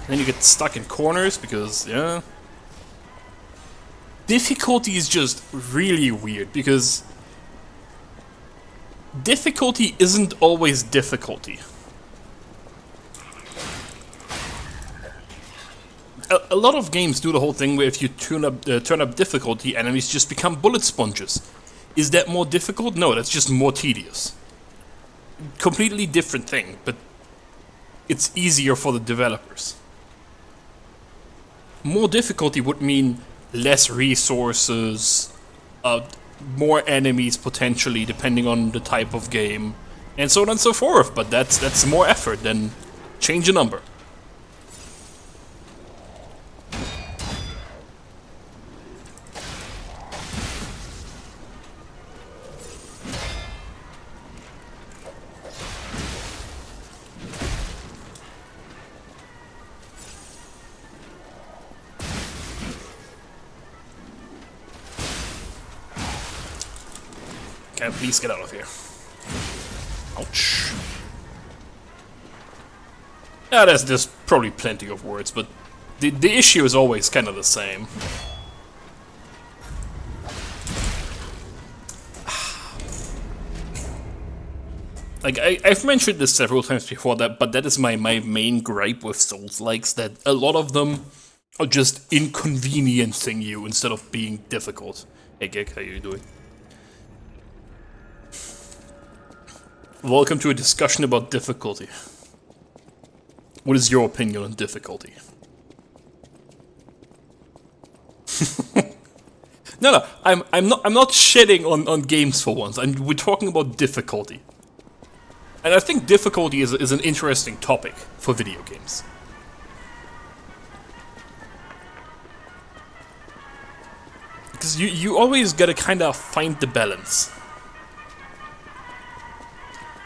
And then you get stuck in corners, because, yeah. Difficulty is just really weird, because difficulty isn't always difficulty. A lot of games do the whole thing where if you turn up difficulty, enemies just become bullet sponges. Is that more difficult? No, that's just more tedious. Completely different thing, but it's easier for the developers. More difficulty would mean less resources, more enemies potentially, depending on the type of game, and so on and so forth. But that's more effort than change a number. Please get out of here. Ouch. Yeah, there's probably plenty of words, but the issue is always kind of the same. Like, I've mentioned this several times before, but that is my main gripe with Souls-likes, that a lot of them are just inconveniencing you instead of being difficult. Hey Gek, how you doing? Welcome to a discussion about difficulty. What is your opinion on difficulty? No, I'm not shitting on games for once. We're talking about difficulty. And I think difficulty is an interesting topic for video games. Because you always gotta kinda find the balance.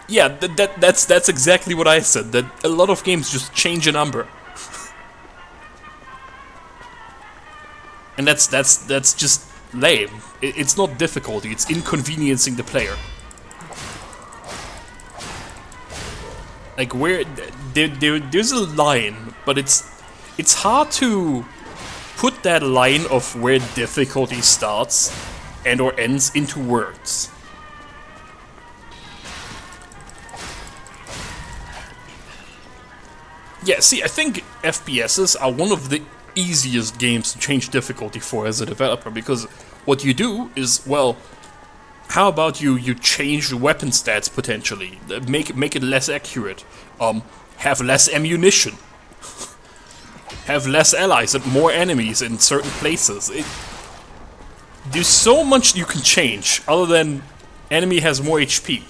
Yeah, that's exactly what I said, that a lot of games just change a number. And that's just lame. It's not difficulty, it's inconveniencing the player. Like, there's a line, but it's hard to put that line of where difficulty starts and or ends into words. Yeah, see, I think FPSs are one of the easiest games to change difficulty for as a developer, because what you do is, well, how about you change the weapon stats potentially, make it less accurate, have less ammunition, have less allies and more enemies in certain places. There's so much you can change other than enemy has more HP.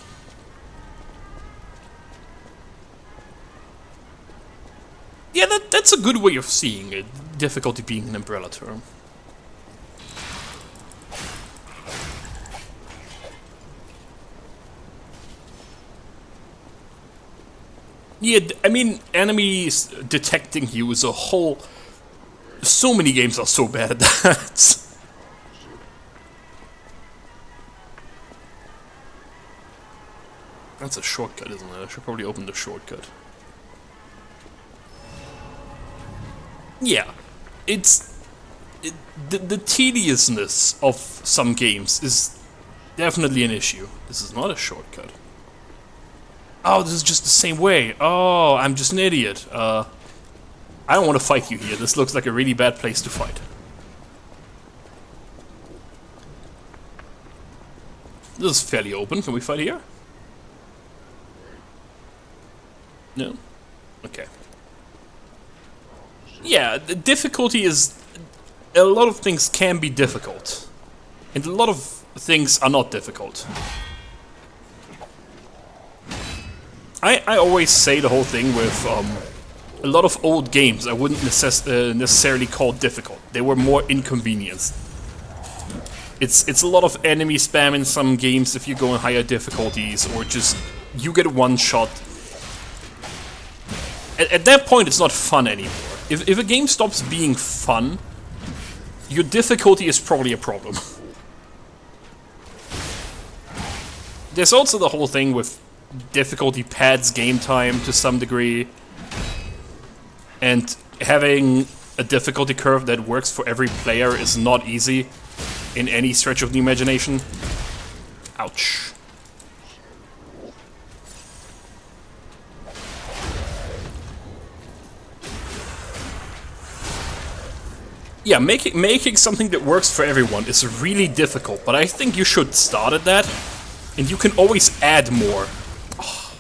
Yeah, that's a good way of seeing it, difficulty being an umbrella term. Yeah, I mean, enemies detecting you is a whole... So many games are so bad at that. That's a shortcut, isn't it? I should probably open the shortcut. Yeah, the tediousness of some games is definitely an issue. This is not a shortcut. Oh, this is just the same way. Oh, I'm just an idiot. I don't want to fight you here. This looks like a really bad place to fight. This is fairly open. Can we fight here? No? Okay. Yeah, the difficulty is... A lot of things can be difficult. And a lot of things are not difficult. I always say the whole thing with a lot of old games I wouldn't necessarily call difficult. They were more inconvenienced. It's a lot of enemy spam in some games if you go in higher difficulties, or just you get one shot. At that point, it's not fun anymore. If a game stops being fun, your difficulty is probably a problem. There's also the whole thing with difficulty pads game time to some degree, and having a difficulty curve that works for every player is not easy in any stretch of the imagination. Ouch. Yeah, making something that works for everyone is really difficult, but I think you should start at that, and you can always add more. Oh.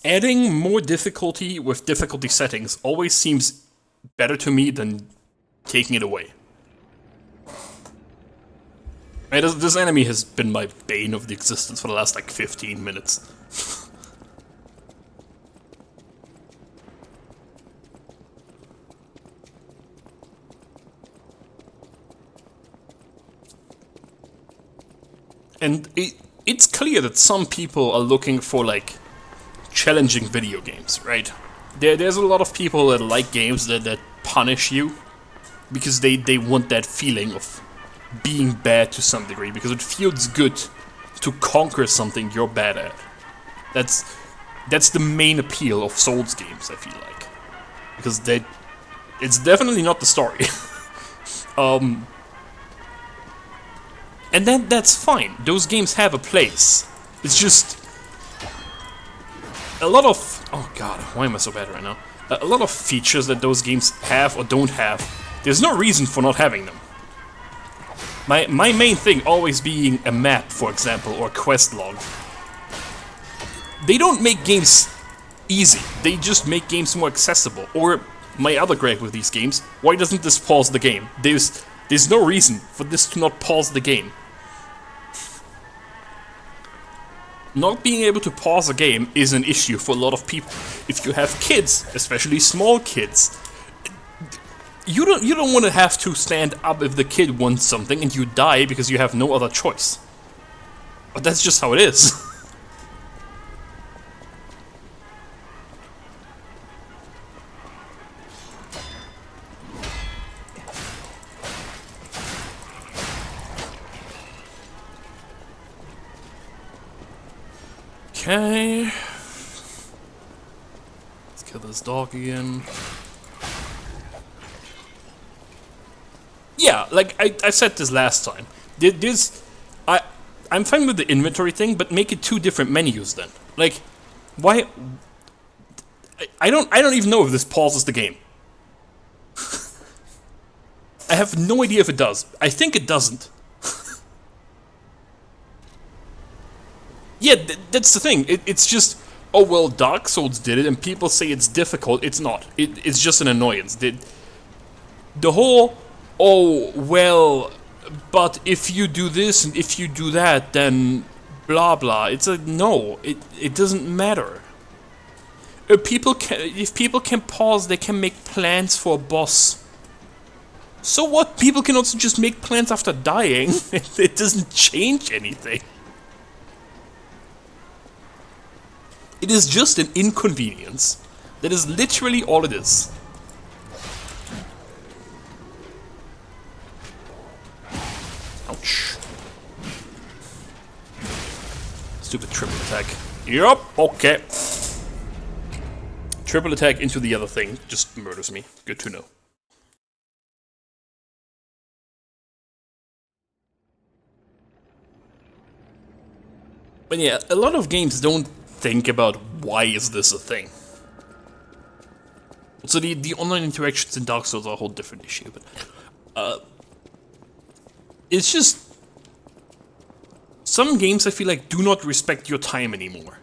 Adding more difficulty with difficulty settings always seems better to me than taking it away. Right, this enemy has been my bane of the existence for the last like 15 minutes. And it's clear that some people are looking for, like, challenging video games, right? There's a lot of people that like games that punish you because they want that feeling of being bad to some degree, because it feels good to conquer something you're bad at. That's the main appeal of Souls games, I feel like. Because it's definitely not the story. And that's fine. Those games have a place. It's just a lot of... Oh god, why am I so bad right now? A lot of features that those games have or don't have, there's no reason for not having them. My main thing always being a map, for example, or a quest log. They don't make games easy. They just make games more accessible. Or, my other gripe with these games, why doesn't this pause the game? There's no reason for this to not pause the game. Not being able to pause a game is an issue for a lot of people. If you have kids, especially small kids, you don't want to have to stand up if the kid wants something and you die because you have no other choice. But that's just how it is. Okay. Let's kill this dog again. Yeah, like I said this last time. I'm fine with the inventory thing, but make it 2 different menus then. Like, why? I don't even know if this pauses the game. I have no idea if it does. I think it doesn't. Yeah, that's the thing. It's just, oh well, Dark Souls did it, and people say it's difficult. It's not. It's just an annoyance. The whole, oh well, but if you do this and if you do that, then blah blah. It's a no. It doesn't matter. If people can pause, they can make plans for a boss. So what? People can also just make plans after dying. It doesn't change anything. It is just an inconvenience. That is literally all it is. Ouch. Stupid triple attack. Yup, okay. Triple attack into the other thing just murders me. Good to know. But yeah, a lot of games don't think about why is this a thing. So the online interactions in Dark Souls are a whole different issue, but it's just some games I feel like do not respect your time anymore.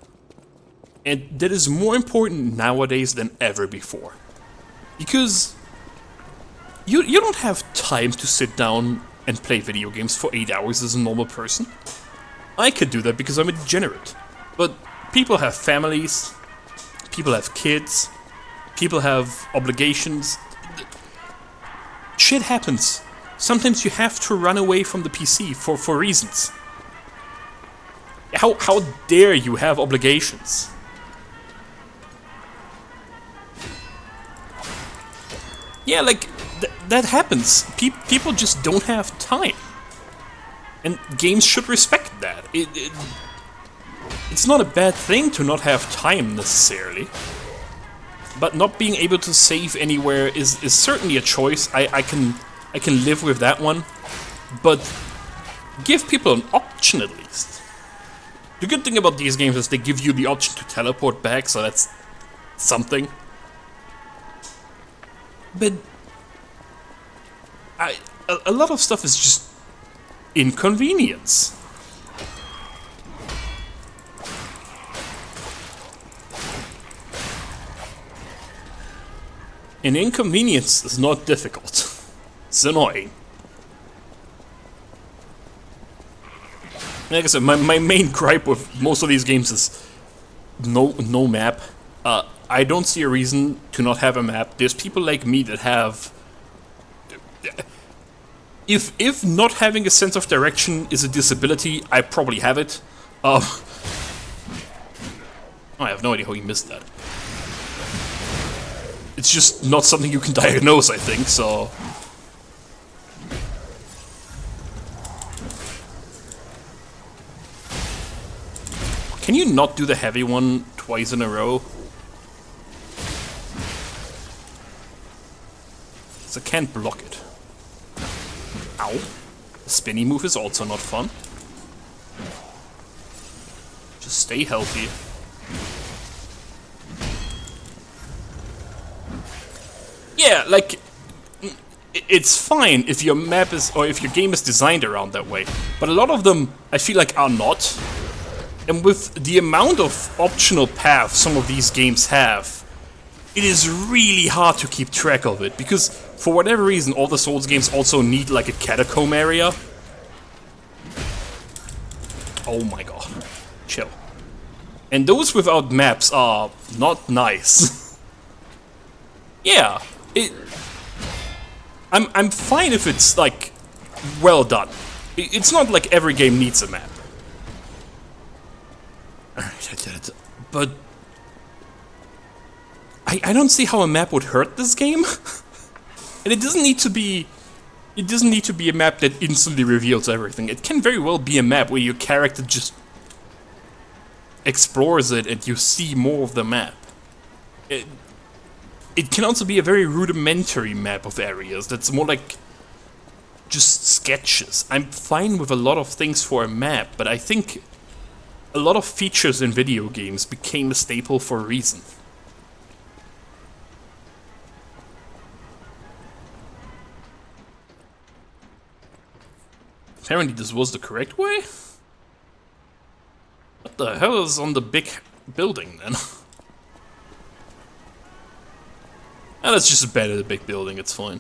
And that is more important nowadays than ever before. Because you don't have time to sit down and play video games for 8 hours as a normal person. I could do that because I'm a degenerate. But people have families, people have kids, people have obligations. shit happens. Sometimes you have to run away from the PC for reasons. How dare you have obligations? Yeah, like, that happens. People just don't have time. And games should respect that. It's not a bad thing to not have time, necessarily. But not being able to save anywhere is certainly a choice. I can live with that one. But give people an option, at least. The good thing about these games is they give you the option to teleport back, so that's something. But a lot of stuff is just inconvenience. An inconvenience is not difficult. It's annoying. Like I said, my main gripe with most of these games is no map. I don't see a reason to not have a map. There's people like me that have... If not having a sense of direction is a disability, I probably have it. I have no idea how you missed that. It's just not something you can diagnose, I think, so... Can you not do the heavy one twice in a row? So I can't block it. Ow. The spinny move is also not fun. Just stay healthy. Yeah, like... It's fine if your map is... or if your game is designed around that way. But a lot of them, I feel like, are not. And with the amount of optional paths some of these games have, it is really hard to keep track of it, because for whatever reason all the Souls games also need like a catacomb area. Oh my god. Chill. And those without maps are not nice. Yeah, I'm fine if it's like well done. It's not like every game needs a map. But I don't see how a map would hurt this game. And it doesn't need to be a map that instantly reveals everything. It can very well be a map where your character just explores it and you see more of the map. It can also be a very rudimentary map of areas that's more like just sketches. I'm fine with a lot of things for a map, but I think a lot of features in video games became a staple for a reason. Apparently this was the correct way? What the hell is on the big building then? Ah, let's just abandon the big building, it's fine.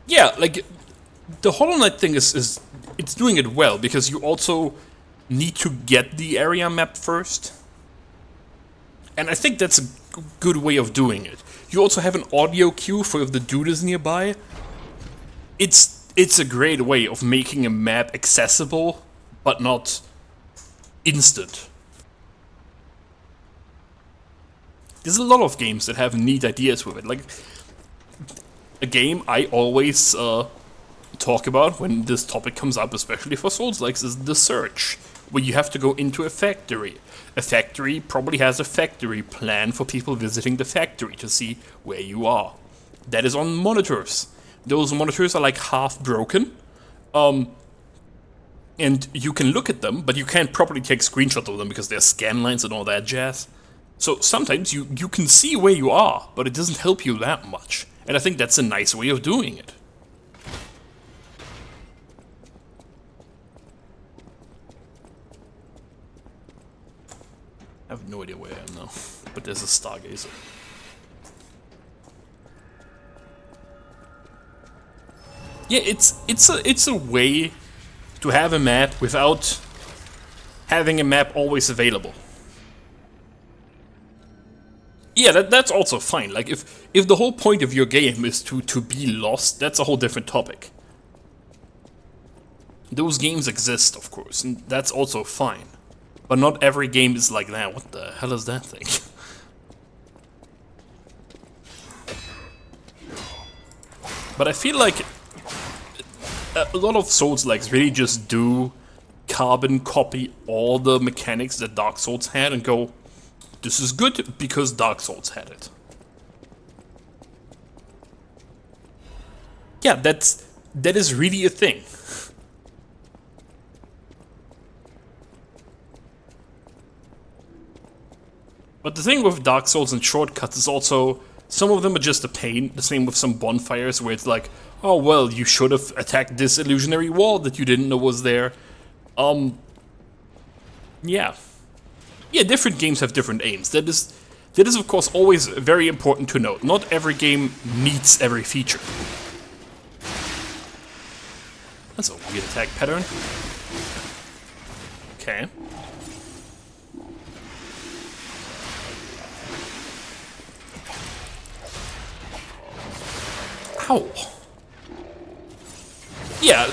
Yeah, like, the Hollow Knight thing is it's doing it well, because you also need to get the area map first. And I think that's a good way of doing it. You also have an audio cue for if the dude is nearby. It's a great way of making a map accessible, but not instant. There's a lot of games that have neat ideas with it, like... A game I always talk about when this topic comes up, especially for Souls-likes, is The Search, where you have to go into a factory. A factory probably has a factory plan for people visiting the factory to see where you are. That is on monitors. Those monitors are like half broken, and you can look at them, but you can't properly take screenshots of them because there's scan lines and all that jazz. So sometimes you can see where you are, but it doesn't help you that much. And I think that's a nice way of doing it. I have no idea where I am now, but there's a Stargazer. Yeah, it's a way to have a map without having a map always available. Yeah, that's also fine. Like, if the whole point of your game is to be lost, that's a whole different topic. Those games exist, of course, and that's also fine. But not every game is like that. What the hell is that thing? But I feel like a lot of Souls-likes really just do carbon copy all the mechanics that Dark Souls had and go, this is good because Dark Souls had it. Yeah, that is really a thing. But the thing with Dark Souls and shortcuts is also, some of them are just a pain. The same with some bonfires where it's like, oh well, you should have attacked this illusionary wall that you didn't know was there. Yeah. Yeah, different games have different aims. That is of course always very important to note. Not every game meets every feature. That's a weird attack pattern. Okay. Ow. Yeah,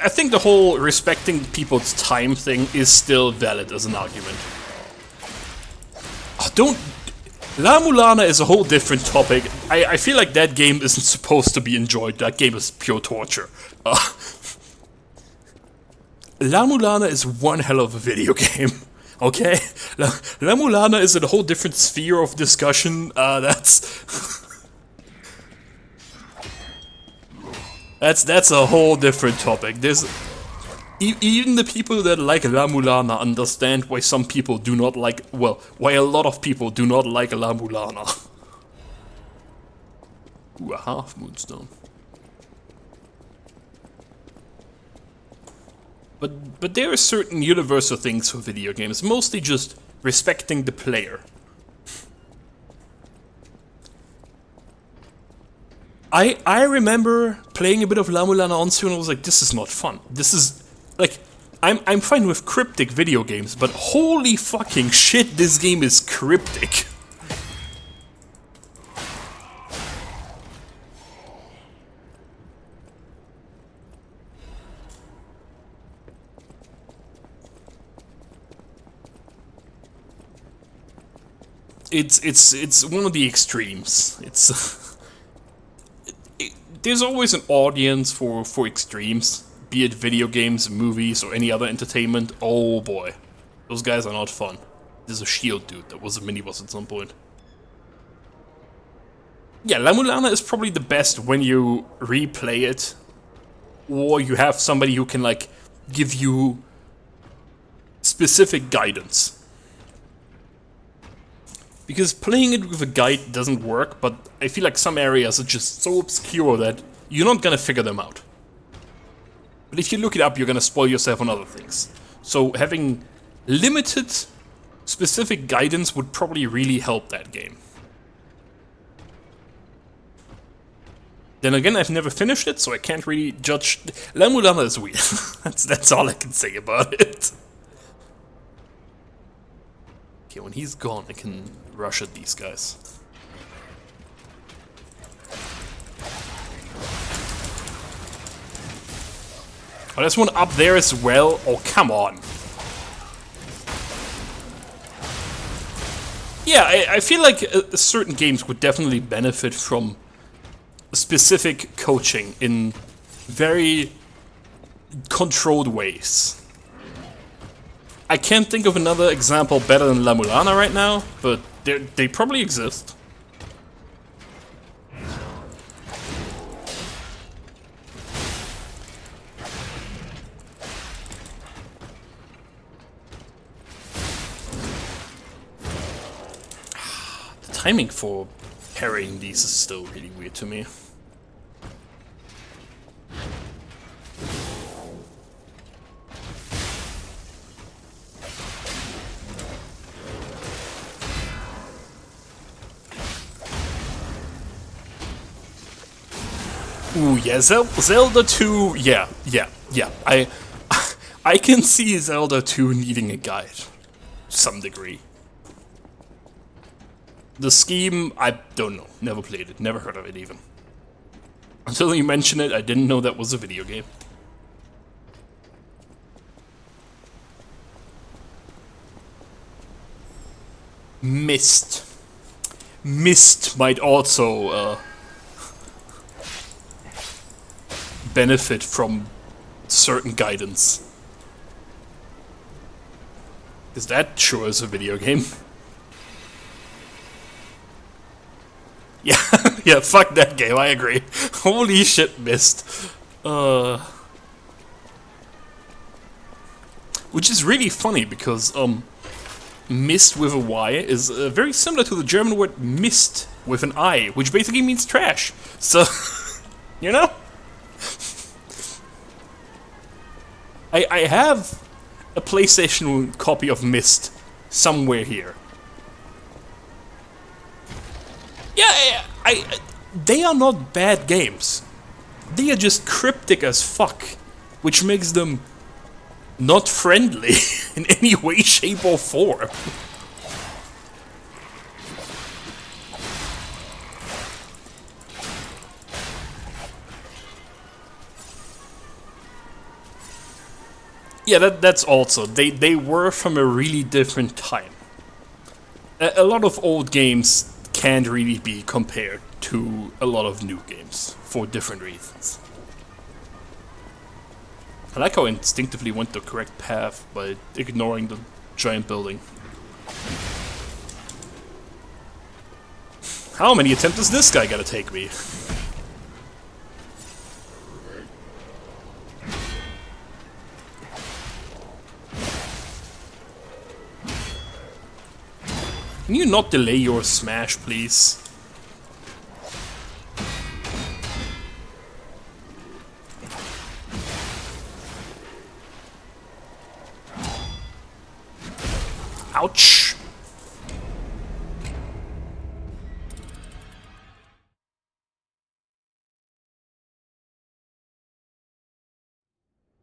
I think the whole respecting people's time thing is still valid as an argument. Oh, don't... La Mulana is a whole different topic. I feel like that game isn't supposed to be enjoyed. That game is pure torture. La Mulana is one hell of a video game. Okay? La Mulana is in a whole different sphere of discussion. That's a whole different topic. There's even the people that like La Mulana understand why some people do not like, well, why a lot of people do not like La Mulana. Ooh, a half moonstone. But there are certain universal things for video games, mostly just respecting the player. I remember playing a bit of La Mulana on Steam and I was like, this is not fun. This is, like, I'm fine with cryptic video games, but holy fucking shit, this game is cryptic. It's one of the extremes. There's always an audience for extremes, be it video games, movies, or any other entertainment. Oh boy, those guys are not fun. There's a shield dude that was a mini-boss at some point. Yeah, La Mulana is probably the best when you replay it, or you have somebody who can, like, give you specific guidance. Because playing it with a guide doesn't work, but I feel like some areas are just so obscure that you're not gonna figure them out. But if you look it up, you're gonna spoil yourself on other things. So having limited, specific guidance would probably really help that game. Then again, I've never finished it, so I can't really judge. La Mulana is weird. that's all I can say about it. Okay, when he's gone, I can rush at these guys. Oh, there's one up there as well. Oh, come on. Yeah, I feel like certain games would definitely benefit from specific coaching in very controlled ways. I can't think of another example better than La Mulana right now, but they probably exist. The timing for parrying these is still really weird to me. Ooh, yeah, Zelda 2, yeah. I can see Zelda 2 needing a guide, to some degree. The Scheme, I don't know. Never played it. Never heard of it even. Until you mentioned it, I didn't know that was a video game. Myst. Myst might also benefit from certain guidance. Because that sure is a video game. Yeah, yeah, fuck that game, I agree. Holy shit, Myst. Which is really funny because, Mist with a Y is very similar to the German word Mist with an I, which basically means trash. So, you know? I have a PlayStation copy of Myst somewhere here. Yeah, they are not bad games. They are just cryptic as fuck, which makes them not friendly in any way, shape, or form. Yeah, that's also, they were from a really different time. A lot of old games can't really be compared to a lot of new games, for different reasons. I like how I instinctively went the correct path by ignoring the giant building. How many attempts is this guy gonna take me? Can you not delay your smash, please? Ouch!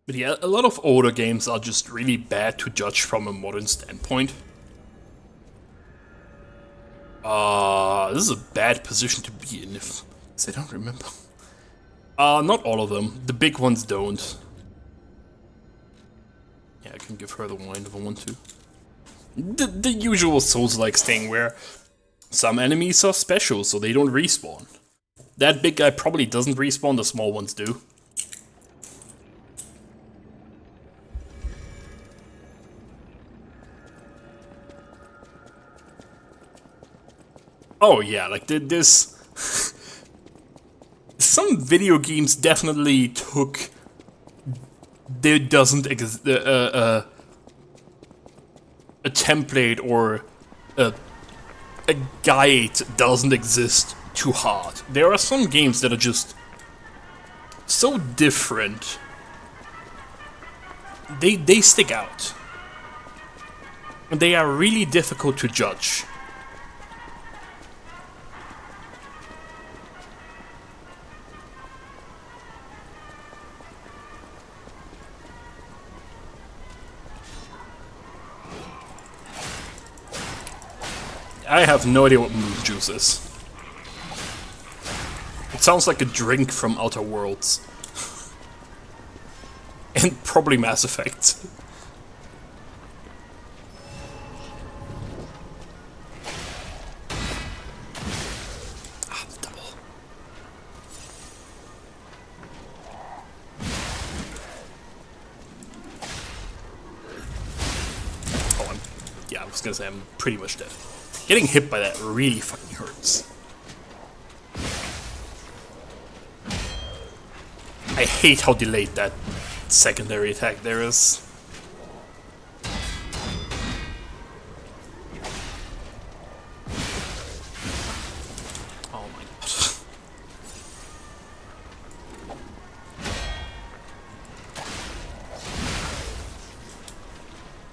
But yeah, a lot of older games are just really bad to judge from a modern standpoint. This is a bad position to be in if I don't remember. Not all of them. The big ones don't. Yeah, I can give her the wine if I want to. The usual Souls-like thing where some enemies are special, so they don't respawn. That big guy probably doesn't respawn, the small ones do. Oh yeah, like this... Some video games definitely took... There doesn't exist... a template or a guide doesn't exist too hard. There are some games that are just so different. They stick out. And they are really difficult to judge. I have no idea what Moon Juice is. It sounds like a drink from Outer Worlds. And probably Mass Effect. Ah, the double. Oh, yeah, I was gonna say I'm pretty much dead. Getting hit by that really fucking hurts. I hate how delayed that secondary attack there is. Oh my god.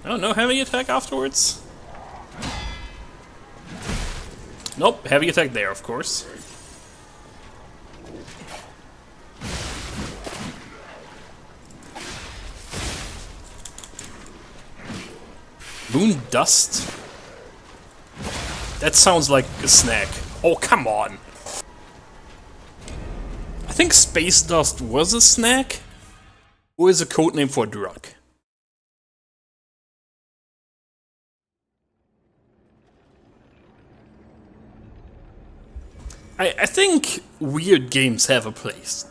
Oh, no heavy attack afterwards? Nope, heavy attack there, of course. Moon Dust? That sounds like a snack. Oh, come on. I think Space Dust was a snack? Or is a codename for a drug? I think weird games have a place.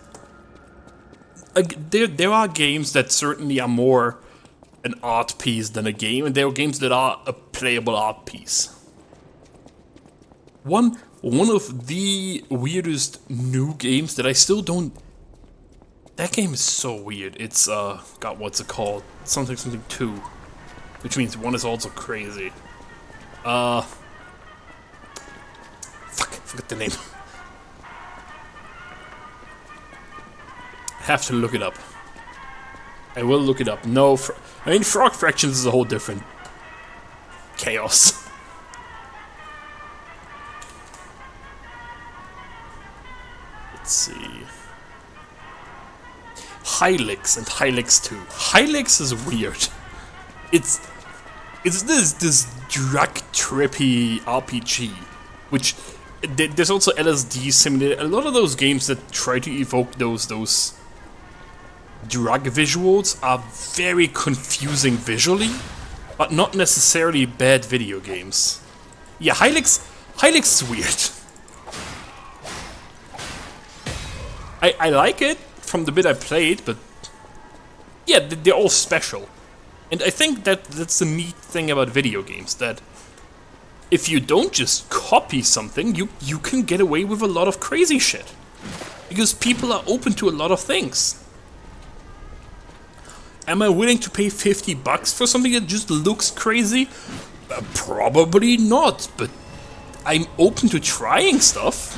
There are games that certainly are more an art piece than a game, and there are games that are a playable art piece. One of the weirdest new games that I still don't... That game is so weird. It's, God, what's it called? Something 2. Which means 1 is also crazy. Fuck, forget the name. Have to look it up. I will look it up. No, I mean, Frog Fractions is a whole different chaos. Let's see. Hylics and Hylics 2. Hylics is weird. It's this drug trippy RPG, which there's also LSD simulator. A lot of those games that try to evoke those drug visuals are very confusing visually, but not necessarily bad video games. Yeah, Hylics is weird. I like it from the bit I played, but yeah, they're all special. And I think that's the neat thing about video games, that if you don't just copy something, you can get away with a lot of crazy shit. Because people are open to a lot of things. Am I willing to pay $50 for something that just looks crazy? Probably not, but I'm open to trying stuff.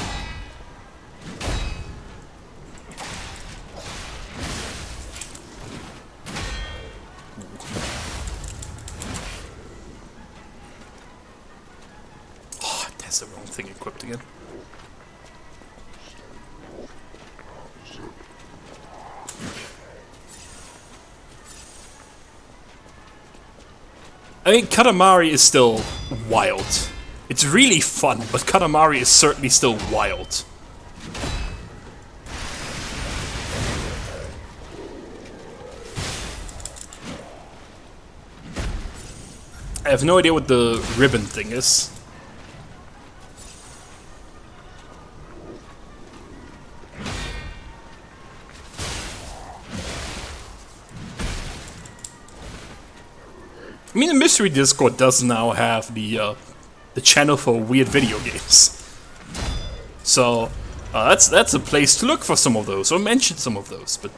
Oh, that's the wrong thing equipped again. I mean, Katamari is still wild. It's really fun, but Katamari is certainly still wild. I have no idea what the ribbon thing is. I mean, the Mystery Discord does now have the channel for weird video games. So, that's a place to look for some of those, or mention some of those, but...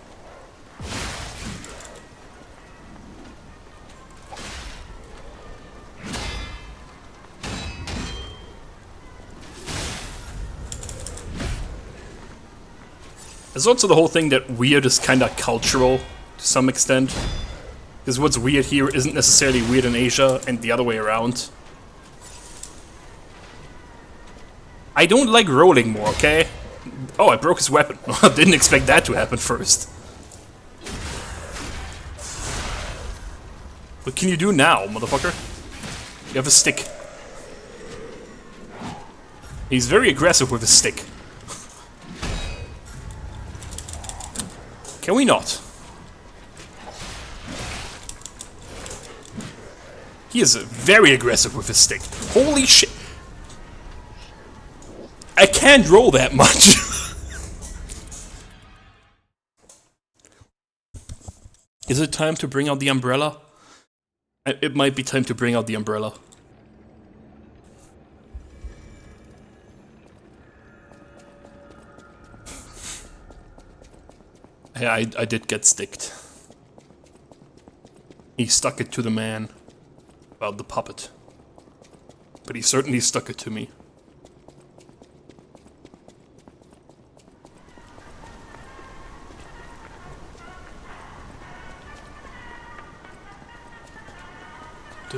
There's also the whole thing that weird is kinda cultural, to some extent. Because what's weird here isn't necessarily weird in Asia, and the other way around. I don't like rolling more, okay? Oh, I broke his weapon. I didn't expect that to happen first. What can you do now, motherfucker? You have a stick. He's very aggressive with his stick. Can we not? He is very aggressive with his stick. Holy shit. I can't roll that much. Is it time to bring out the umbrella? It might be time to bring out the umbrella. Yeah, I did get sticked. He stuck it to the man. About the puppet. But he certainly stuck it to me. I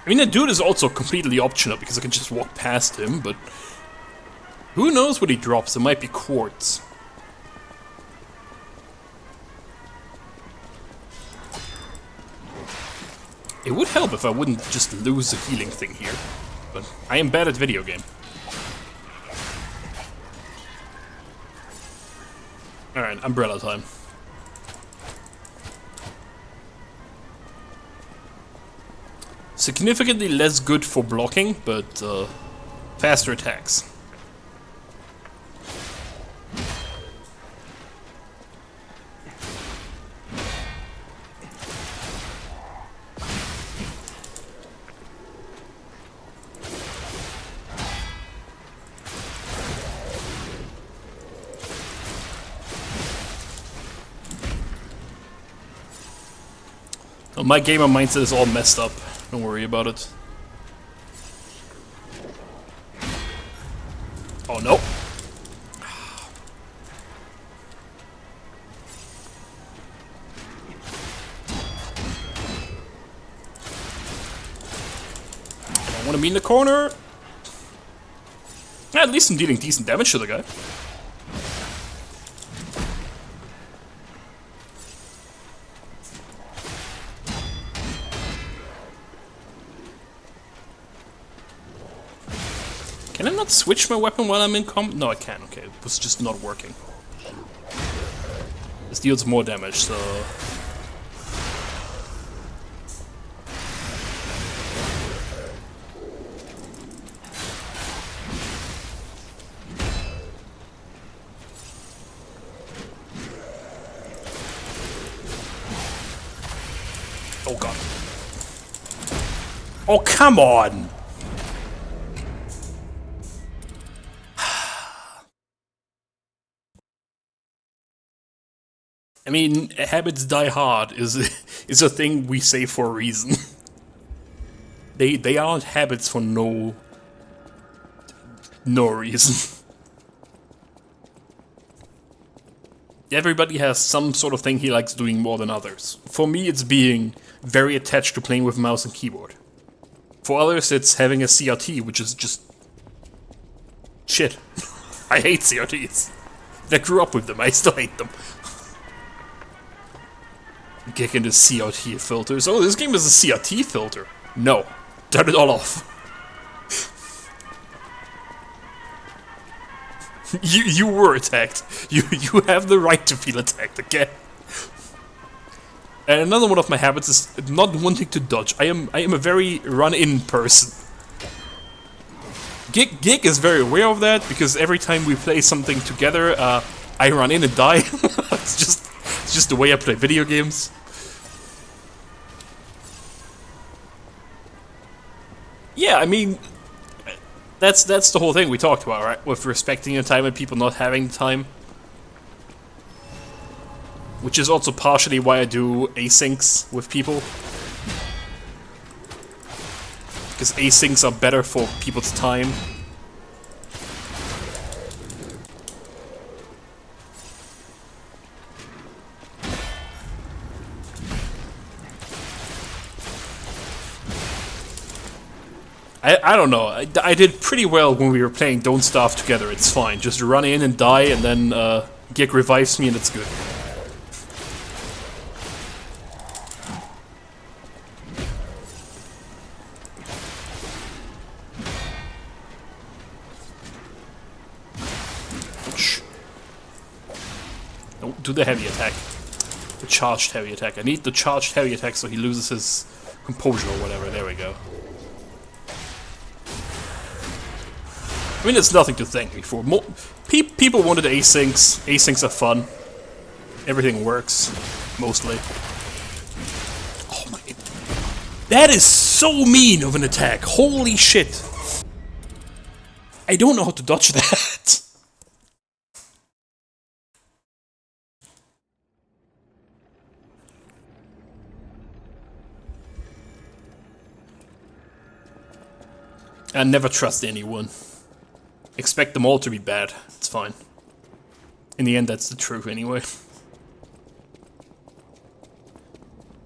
mean, the dude is also completely optional because I can just walk past him, but who knows what he drops? It might be quartz. It would help if I wouldn't just lose the healing thing here. But I am bad at video game. Alright, umbrella time. Significantly less good for blocking, but faster attacks. Oh, my gamer mindset is all messed up. Don't worry about it. Oh no. I don't want to be in the corner. At least I'm dealing decent damage to the guy. Can I not switch my weapon while I'm in combat? No, I can. Okay, it was just not working. This deals more damage, so... Oh god. Oh, come on! I mean, habits die hard is a thing we say for a reason. They aren't habits for no reason. Everybody has some sort of thing he likes doing more than others. For me, it's being very attached to playing with mouse and keyboard. For others, it's having a CRT, which is just shit. I hate CRTs. I grew up with them. I still hate them. Get into CRT filters. Oh, this game is a CRT filter. No. Turn it all off. You were attacked. You have the right to feel attacked again. And another one of my habits is not wanting to dodge. I am a very run-in person. Gig is very aware of that because every time we play something together, I run in and die. It's just the way I play video games. Yeah, I mean, that's the whole thing we talked about, right? With respecting your time and people not having time. Which is also partially why I do asyncs with people. Because asyncs are better for people's time. I don't know, I did pretty well when we were playing Don't Starve together, it's fine. Just run in and die and then Gig revives me and it's good. Don't do the heavy attack. The charged heavy attack. I need the charged heavy attack so he loses his composure or whatever. There we go. I mean, it's nothing to thank me for. People wanted asyncs. Asyncs are fun. Everything works. Mostly. Oh my... That is so mean of an attack. Holy shit. I don't know how to dodge that. I never trust anyone. Expect them all to be bad. It's fine. In the end, that's the truth anyway.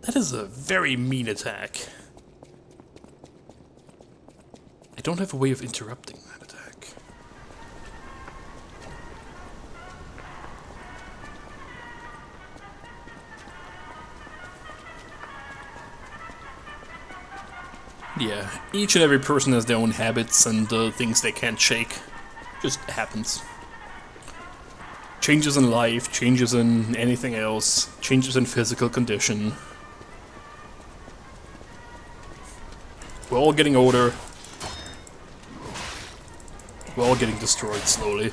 That is a very mean attack. I don't have a way of interrupting that attack. Yeah, each and every person has their own habits and things they can't shake. Just happens. Changes in life, changes in anything else, changes in physical condition. We're all getting older. We're all getting destroyed slowly.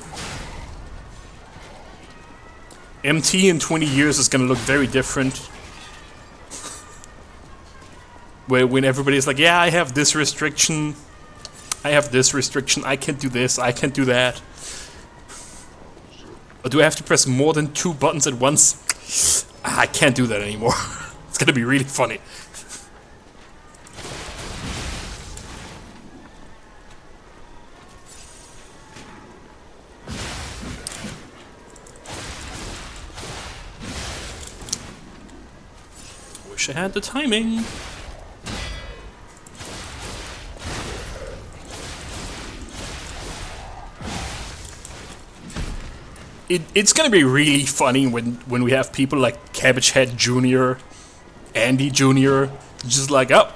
MT in 20 years is gonna look very different. Where when everybody's like, yeah, I have this restriction, I have this restriction, I can't do this, I can't do that. Or do I have to press more than 2 buttons at once? I can't do that anymore. It's gonna be really funny. Wish I had the timing. It's gonna be really funny when we have people like Cabbage Head Jr., Andy Jr., just like, oh,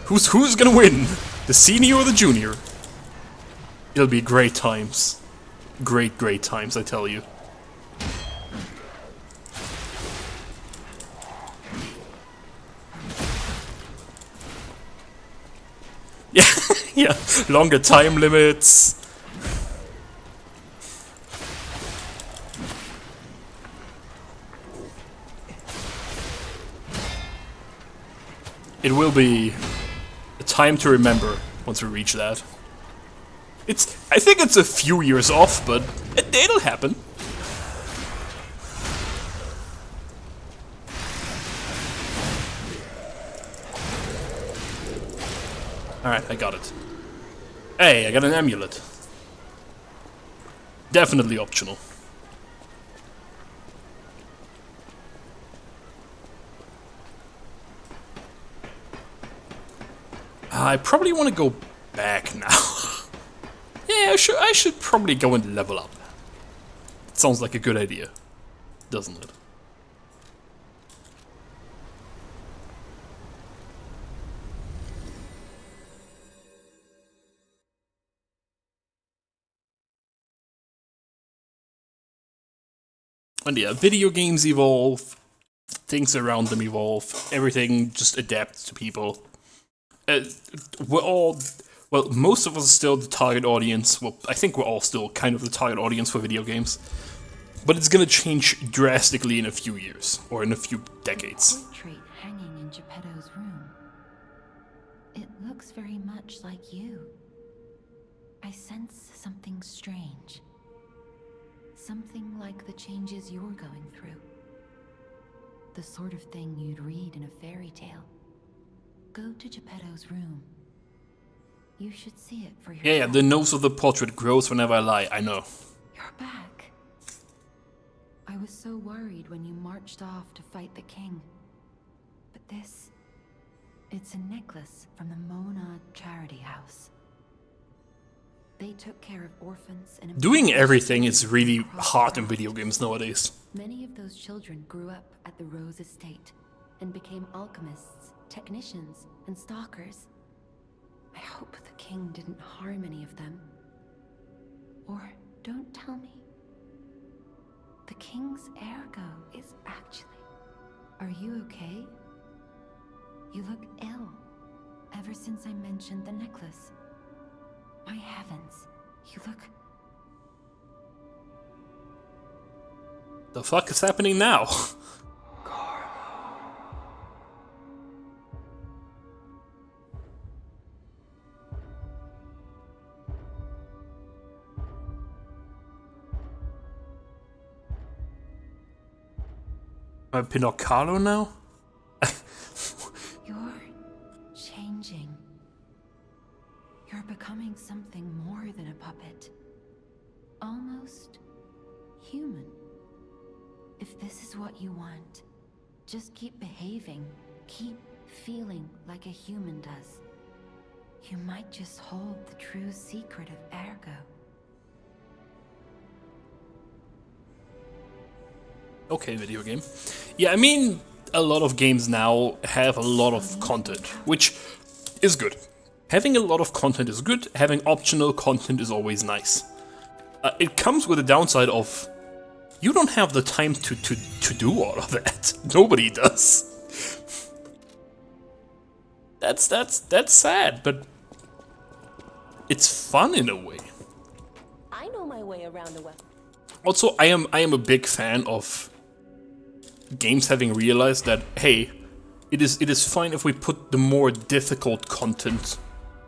who's gonna win? The senior or the junior? It'll be great times. Great times, I tell you. Yeah, yeah, longer time limits. It will be a time to remember once we reach that. I think it's a few years off, but it'll happen. Alright, I got it. Hey, I got an amulet. Definitely optional. I probably want to go back now. Yeah, I should probably go and level up. It sounds like a good idea, doesn't it? And yeah, video games evolve, things around them evolve, everything just adapts to people. We're all, well, most of us are still the target audience. Well, I think we're all still kind of the target audience for video games. But it's gonna change drastically in a few years, or in a few decades. Portrait hanging in Geppetto's room. It looks very much like you. I sense something strange. Something like the changes you're going through. The sort of thing you'd read in a fairy tale. Go to Geppetto's room. You should see it for yourself. Yeah, the nose of the portrait grows whenever I lie, I know. You're back. I was so worried when you marched off to fight the king. But it's a necklace from the Mona Charity House. They took care of orphans and... Doing everything is really hard in video games nowadays. Many of those children grew up at the Rose Estate and became alchemists, technicians, and stalkers. I hope the king didn't harm any of them. Or don't tell me. The king's ergo is actually... Are you okay? You look ill, ever since I mentioned the necklace. My heavens, you look... The fuck is happening now? Am I Pinocchio now? You're changing. You're becoming something more than a puppet. Almost human. If this is what you want, just keep behaving. Keep feeling like a human does. You might just hold the true secret of Ergo. Okay, video game. Yeah, I mean, a lot of games now have a lot of content, which is good. Having a lot of content is good, having optional content is always nice. It comes with a downside of you don't have the time to do all of that. Nobody does. That's sad, but it's fun in a way. I know my way around the web. Also, I am a big fan of games having realized that, hey, it is fine if we put the more difficult content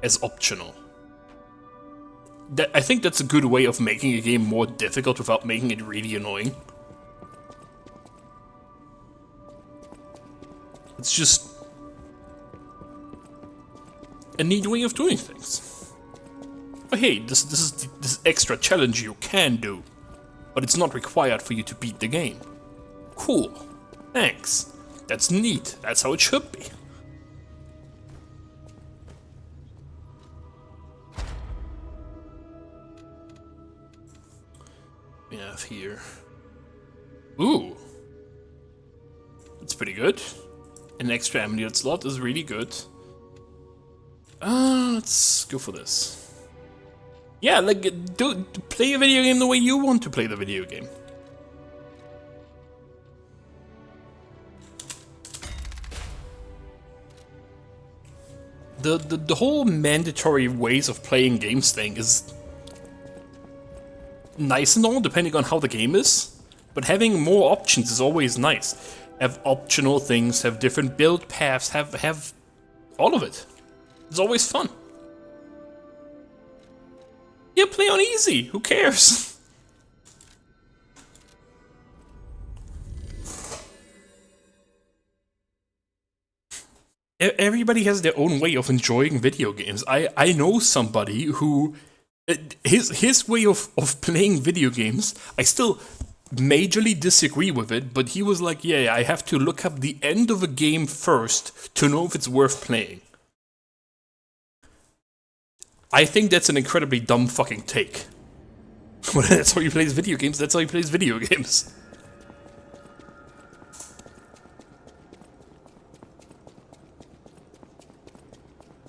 as optional. I think that's a good way of making a game more difficult without making it really annoying. It's just a neat way of doing things. Oh, hey, this is this extra challenge you can do, but it's not required for you to beat the game. Cool. Thanks. That's neat. That's how it should be. We have here. Ooh. That's pretty good. An extra amulet slot is really good. Let's go for this. Yeah, like, play a video game the way you want to play the video game. The whole mandatory ways of playing games thing is nice and all, depending on how the game is, but having more options is always nice. Have optional things, have different build paths, have all of it. It's always fun. Yeah, play on easy, who cares? Everybody has their own way of enjoying video games. I know somebody who his way of playing video games, I still majorly disagree with it, but he was like, yeah, I have to look up the end of a game first to know if it's worth playing. I think that's an incredibly dumb fucking take. But that's how he plays video games, that's how he plays video games.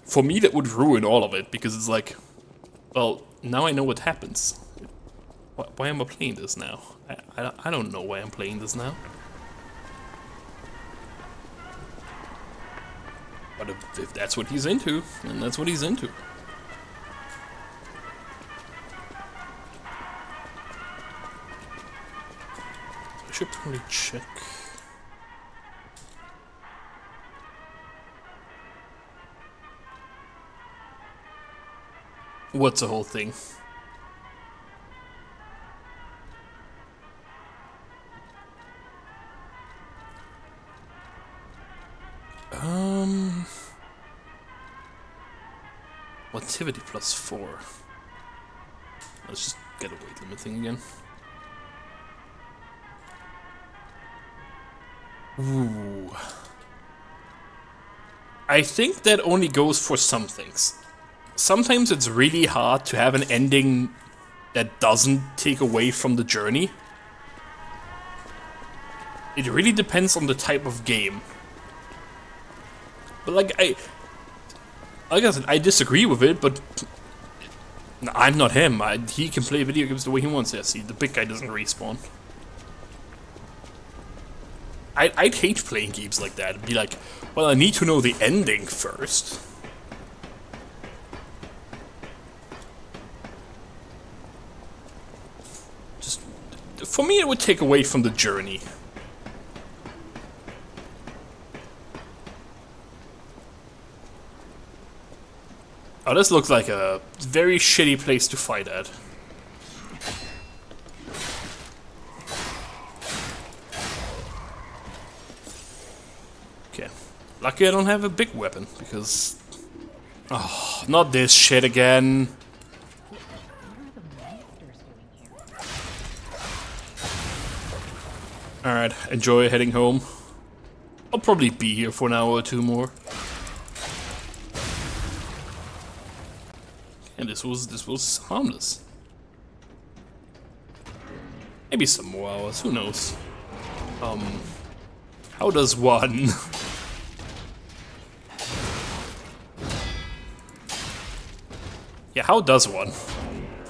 For me, that would ruin all of it, because it's like, well, now I know what happens. Why am I playing this now? I don't know why I'm playing this now. But if that's what he's into, then that's what he's into. I should probably check. What's the whole thing? Activity +4. Let's just get a weight limit thing again. Ooh. I think that only goes for some things. Sometimes it's really hard to have an ending that doesn't take away from the journey. It really depends on the type of game. But like I said, I disagree with it, but I'm not him. He can play video games the way he wants. Yeah, see, the big guy doesn't respawn. I'd hate playing games like that. It'd be like, well, I need to know the ending first. Just, for me, it would take away from the journey. Oh, this looks like a very shitty place to fight at. Okay. Lucky I don't have a big weapon, because... Oh, not this shit again. Alright, enjoy heading home. I'll probably be here for an hour or two more. And this was harmless. Maybe some more hours, who knows? How does one Yeah, how does one?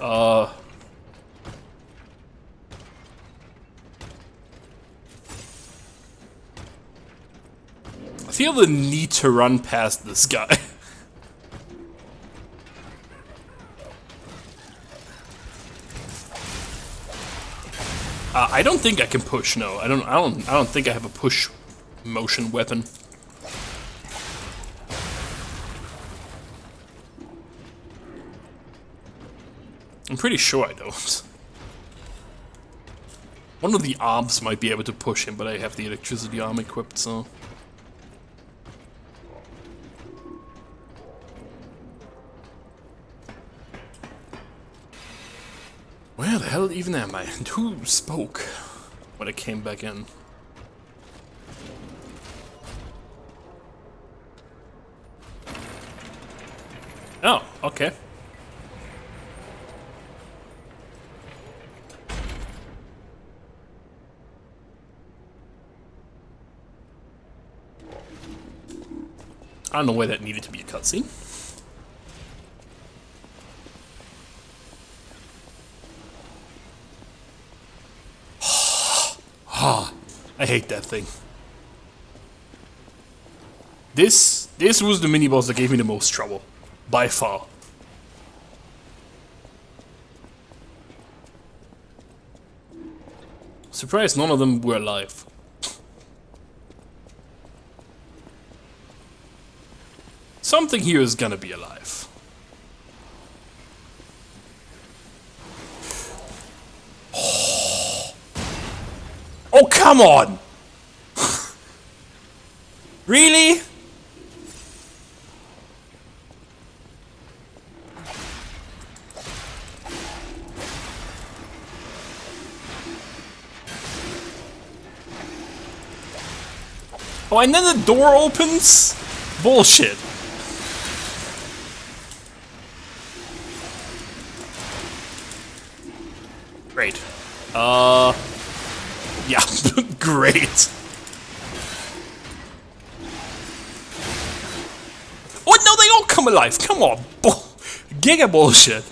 I feel the need to run past this guy. I don't think I can push. No, I don't think I have a push motion weapon. I'm pretty sure I don't. One of the arms might be able to push him, but I have the electricity arm equipped, so. Where the hell even am I? And who spoke when I came back in? Oh, okay. I don't know why that needed to be a cutscene. I hate that thing. This was the mini-boss that gave me the most trouble. By far. Surprised none of them were alive. Something here is gonna be alive. Oh, come on! Really? Oh, and then the door opens? Bullshit. Great. Yeah, great. Oh, no, they all come alive. Come on. Giga bullshit.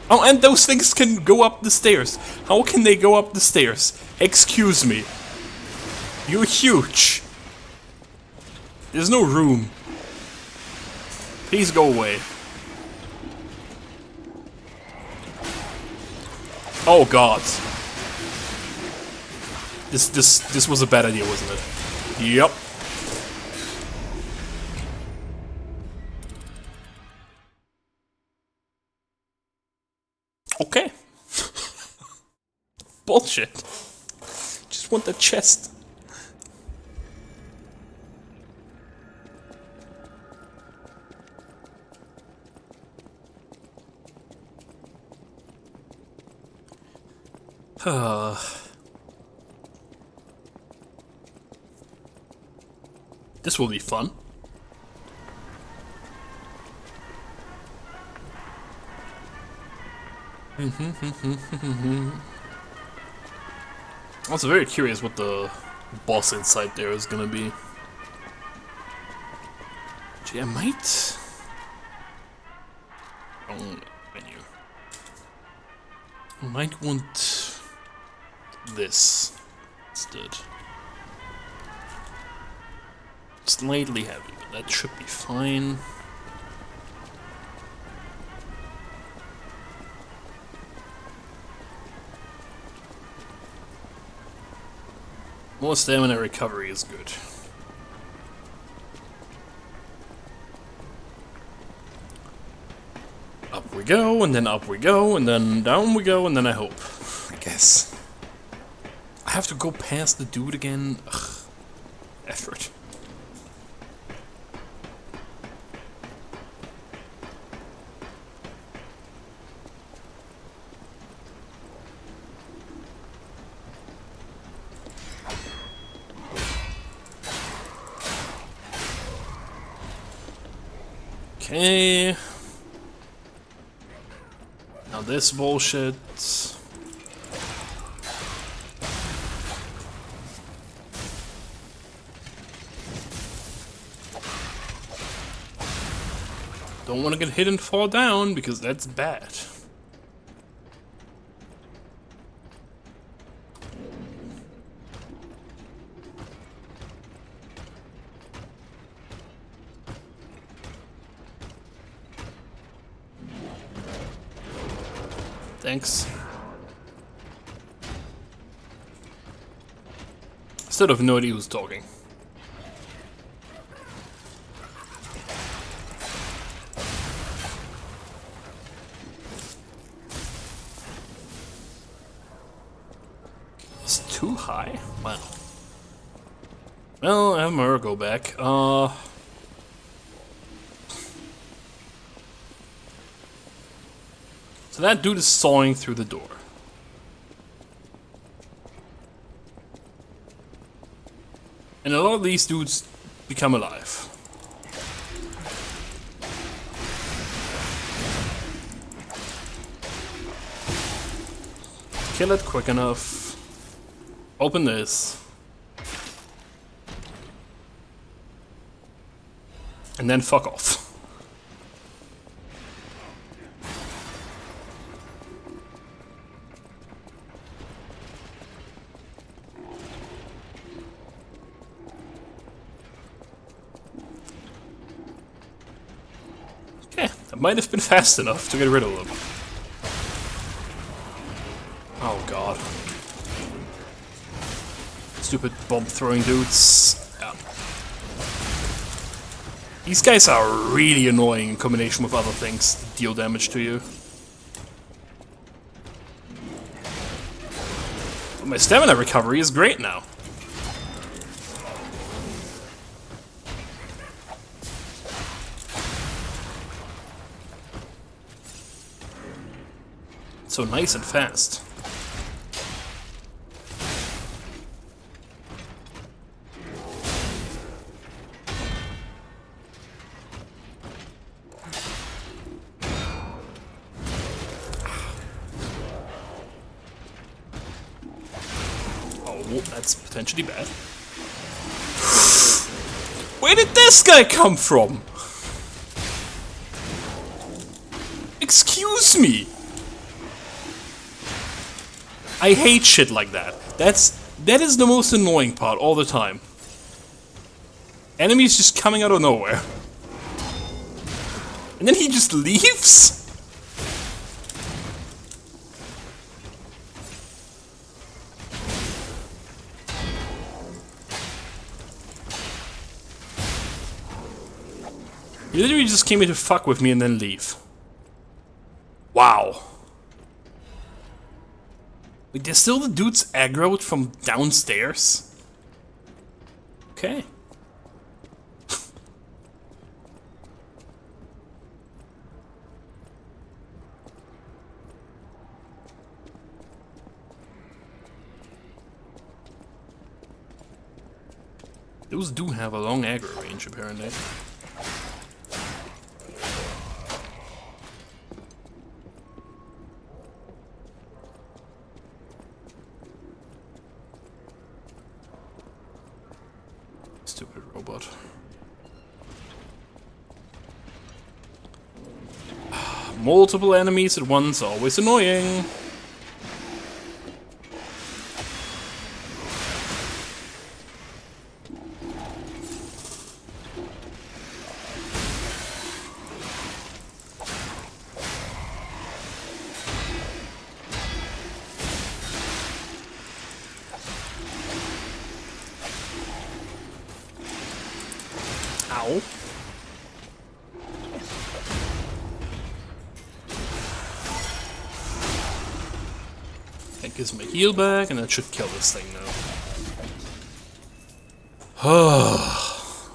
Oh, and those things can go up the stairs. How can they go up the stairs? Excuse me. You're huge. There's no room. Please go away. Oh god. This was a bad idea, wasn't it? Yep. Okay. Bullshit. Just want the chest. This will be fun. I was very curious what the boss inside there is gonna be. Gee, I might... Wrong menu. I might want this instead. Slightly heavy, but that should be fine. More stamina recovery is good. Up we go, and then up we go, and then down we go, and then I hope. I guess. I have to go past the dude again. Ugh. Effort. Okay. Now this bullshit. Don't want to get hit and fall down, because that's bad. Thanks. Still have no idea who's talking. It's too high? Wow. Well, I have my Ergo back. So that dude is sawing through the door. And a lot of these dudes become alive. Kill it quick enough. Open this. And then fuck off. That might have been fast enough to get rid of them. Oh god. Stupid bomb throwing dudes. Yeah. These guys are really annoying in combination with other things that deal damage to you. But my stamina recovery is great now. So nice and fast. Oh, that's potentially bad. Where did this guy come from? Excuse me. I hate shit like that. That is the most annoying part all the time. Enemies just coming out of nowhere. And then he just leaves? You literally just came here to fuck with me and then leave. Wow. Wait, there's still the dudes aggroed from downstairs? Okay. Those do have a long aggro range, apparently. Stupid robot. Multiple enemies at once, always annoying. Ow. That gives me a heal back, and that should kill this thing now.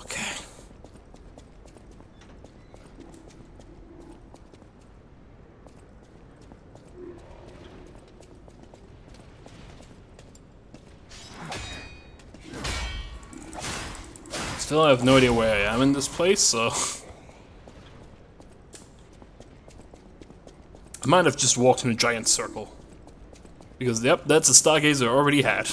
Okay. Still, I have no idea where I am in this place, so... I might have just walked in a giant circle. Because, yep, that's a Stargazer I already had.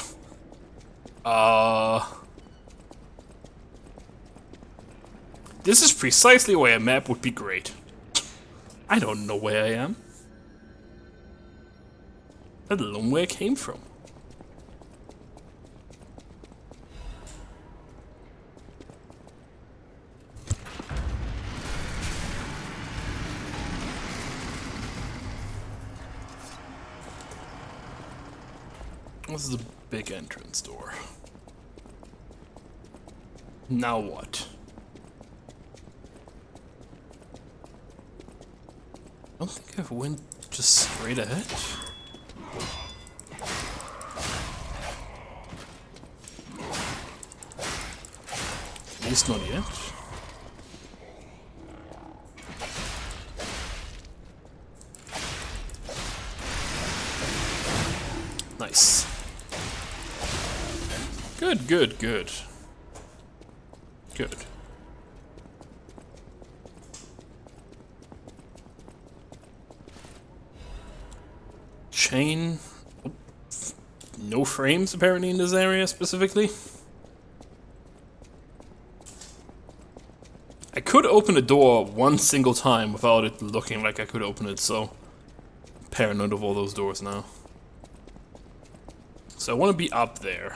This is precisely why a map would be great. I don't know where I am. Let alone where I came from. This is the big entrance door. Now what? I don't think I went just straight ahead. At least not yet. Nice. Good, good, good. Good. Chain. No frames apparently in this area specifically. I could open the door one single time without it looking like I could open it, so I'm paranoid of all those doors now. So I want to be up there.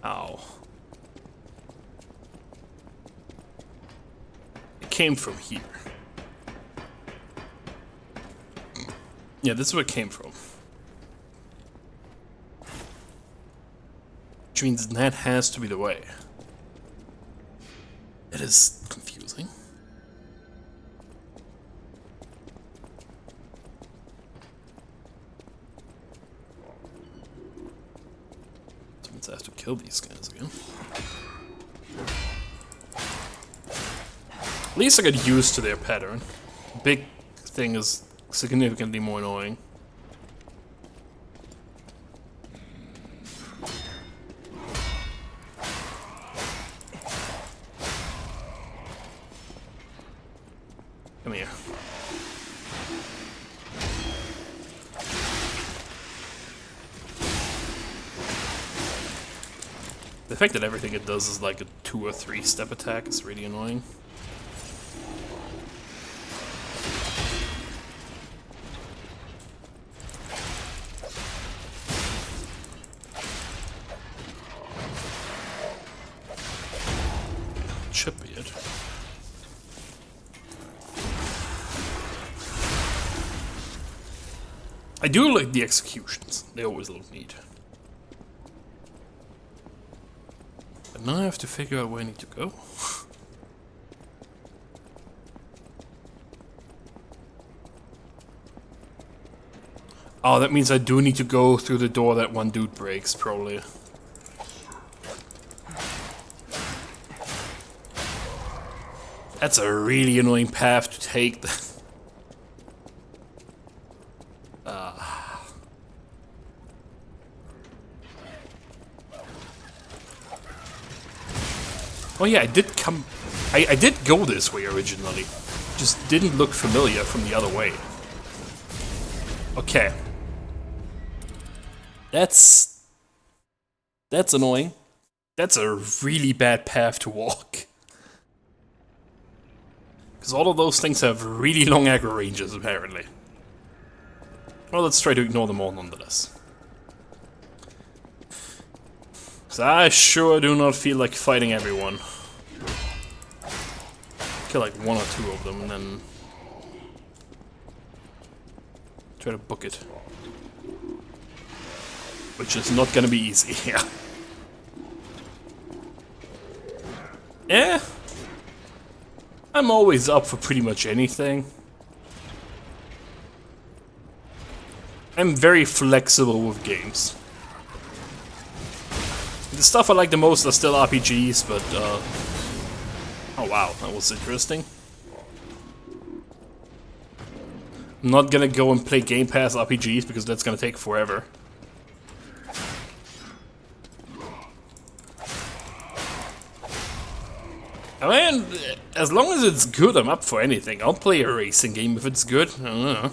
Ow. It came from here. Yeah, this is where it came from. Which means that has to be the way. It is confusing. Means I have to kill these guys again. At least I get used to their pattern. Big thing is significantly more annoying. Come here. The fact that everything it does is like a 2 or 3 step attack is really annoying. Should be it. I do like the executions. They always look neat. But now I have to figure out where I need to go. Oh, that means I do need to go through the door that one dude breaks, probably. That's a really annoying path to take. Oh yeah, I did come... I did go this way originally. Just didn't look familiar from the other way. Okay. That's annoying. That's a really bad path to walk. Because all of those things have really long aggro ranges, apparently. Well, let's try to ignore them all nonetheless. Because I sure do not feel like fighting everyone. Kill like 1 or 2 of them and then try to book it. Which is not gonna be easy, yeah. Yeah. I'm always up for pretty much anything. I'm very flexible with games. The stuff I like the most are still RPGs, but oh wow, that was interesting. I'm not gonna go and play Game Pass RPGs because that's gonna take forever. I mean, as long as it's good, I'm up for anything. I'll play a racing game if it's good. I don't know.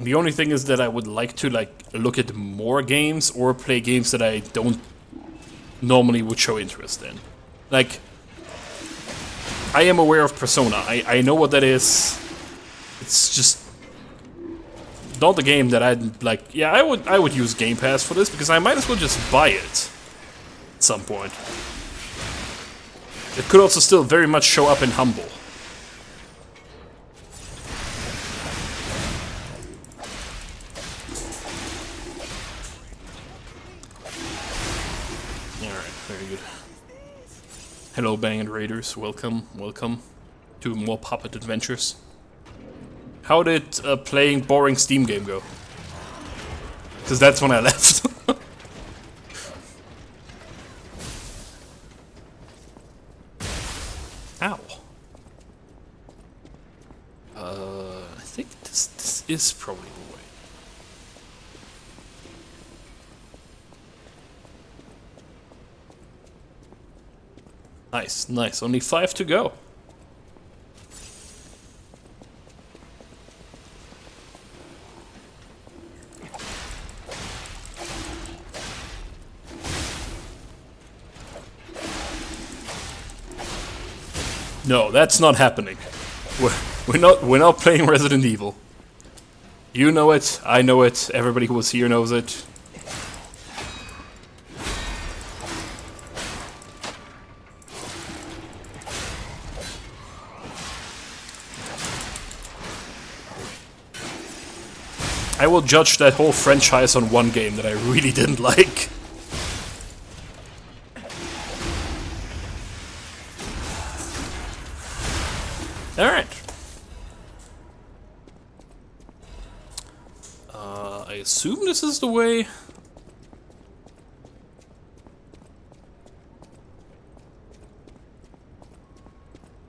The only thing is that I would like to like look at more games or play games that I don't normally would show interest in. Like, I am aware of Persona. I know what that is. It's just not a game that I'd like. Yeah, I would use Game Pass for this because I might as well just buy it at some point. It could also still very much show up in Humble. Alright, very good. Hello, Banged Raiders. Welcome, welcome to more Puppet Adventures. How did playing boring Steam game go? Because that's when I left. Ow. I think this is probably the way. Nice, nice. Only 5 to go. No, that's not happening. We're not playing Resident Evil. You know it, I know it, everybody who was here knows it. I will judge that whole franchise on one game that I really didn't like. Alright. I assume this is the way.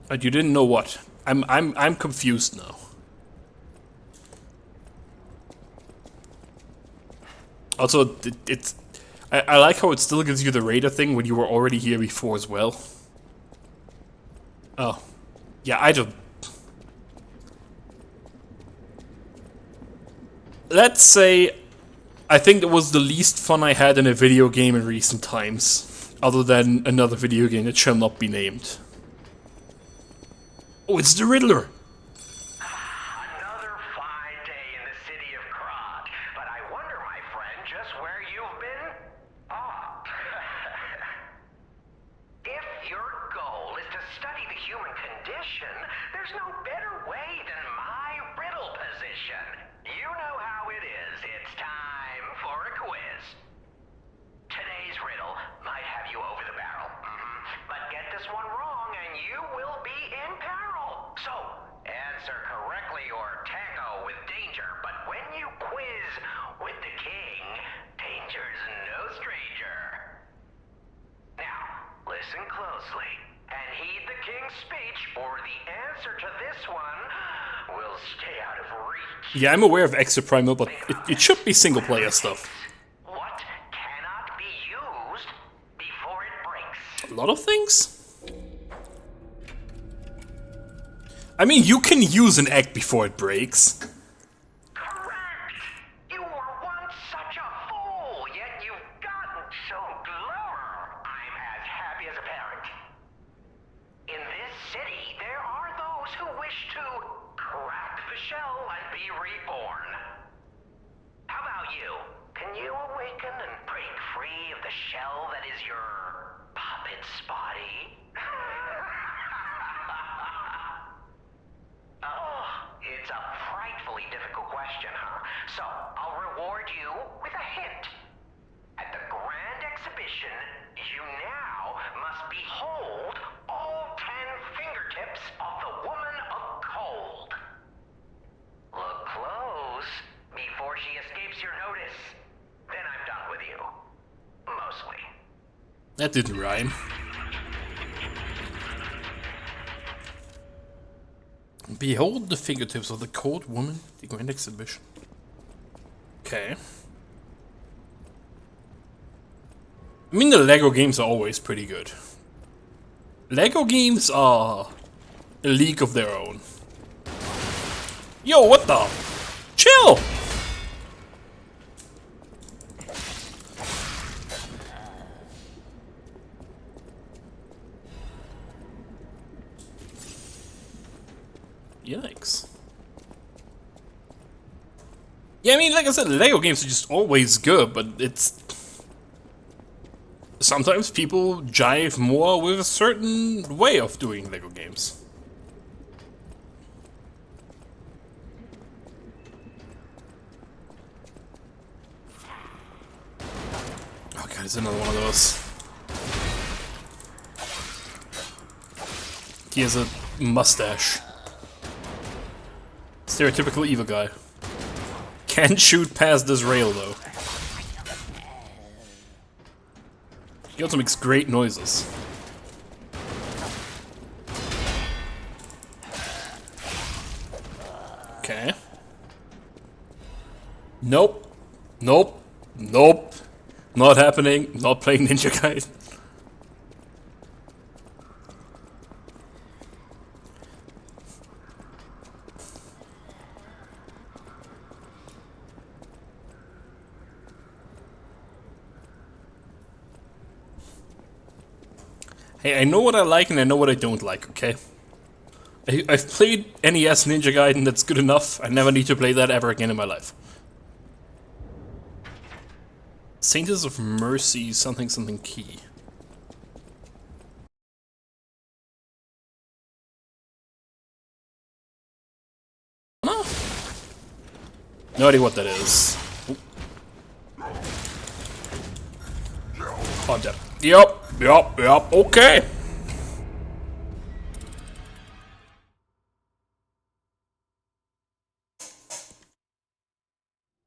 But you didn't know what? I'm confused now. Also, I like how it still gives you the radar thing when you were already here before as well. Oh. Yeah, I don't... Let's say I think that was the least fun I had in a video game in recent times. Other than another video game that shall not be named. Oh, it's the Riddler! Another fine day in the city of Krat, but I wonder, my friend, just where you've been? Ah. If your goal is to study the human condition, there's no better way than my riddle position. You know how it is. It's time for a quiz. Today's riddle might have you over the barrel. But get this one wrong and you will be in peril. So, answer correctly or tango with danger. But when you quiz with the king, danger's no stranger. Now, listen closely and heed the king's speech, or the answer to this one will stay out of reach. Yeah, I'm aware of Exoprimal, but it should be single player stuff. What cannot be used before it breaks? A lot of things? I mean, you can use an egg before it breaks. Correct! You were once such a fool, yet you've gotten so clever. I'm as happy as a parent. In this city, there are those who wish to crack the shell and be reborn. How about you? Can you awaken and break free of the shell that is your puppet's body? Oh, it's a frightfully difficult question, huh? So, I'll reward you with a hint. At the Grand Exhibition, you now must behold all 10 fingertips of the Woman of Cold. Look close before she escapes your notice. Then I'm done with you. Mostly. That didn't rhyme. Behold the fingertips of the cold woman, the Grand Exhibition. Okay. I mean, the Lego games are always pretty good. Lego games are a league of their own. Yo, what the? Chill! Yikes. Yeah, I mean, like I said, Lego games are just always good, but it's... Sometimes people jive more with a certain way of doing Lego games. Oh god, it's another one of those. He has a mustache. Stereotypical evil guy. Can't shoot past this rail though. He also makes great noises. Okay. Nope. Nope. Nope. Not happening. Not playing Ninja Gaiden. Hey, I know what I like and I know what I don't like, okay? I've played NES Ninja Gaiden, that's good enough. I never need to play that ever again in my life. Saints of Mercy, something something key. No? No idea what that is. Ooh. Oh, I'm dead. Yep, okay.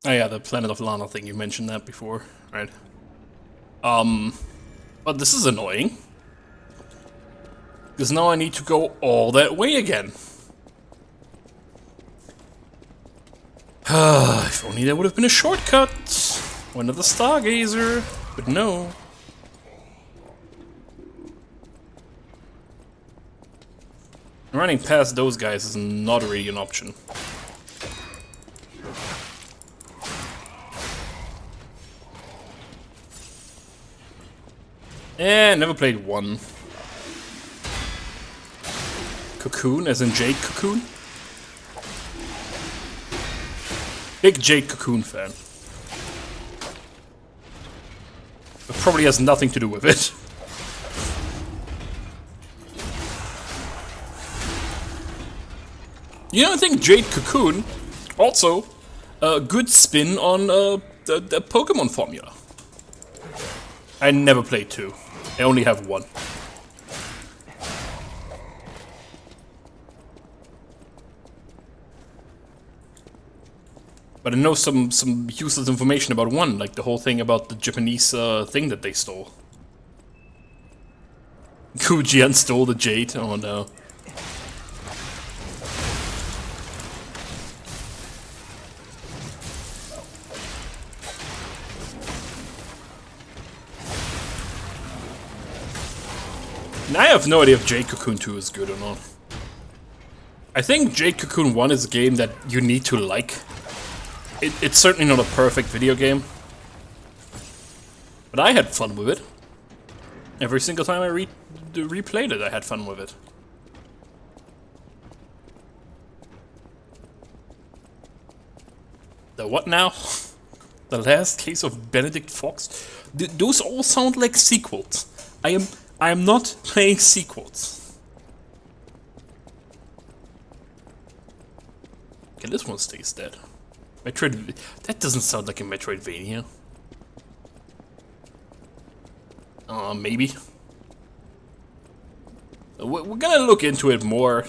Oh yeah, the Planet of Lana thing, you mentioned that before, right? But this is annoying. Because now I need to go all that way again. If only there would have been a shortcut. One of the Stargazer, but no. Running past those guys is not really an option. Never played one. Cocoon, as in Jade Cocoon? Big Jade Cocoon fan. But probably has nothing to do with it. You know, I think Jade Cocoon also a good spin on the Pokemon formula. I never played two. I only have one. But I know some useless information about one, like the whole thing about the Japanese thing that they stole. Kujian stole the jade. Oh no. And I have no idea if Jade Cocoon 2 is good or not. I think Jade Cocoon 1 is a game that you need to like. It's certainly not a perfect video game. But I had fun with it. Every single time I replayed it, I had fun with it. The what now? The Last Case of Benedict Fox? Those all sound like sequels. I am not playing sequels. Okay, this one stays dead. Metroid... That doesn't sound like a Metroidvania. Maybe. We're gonna look into it more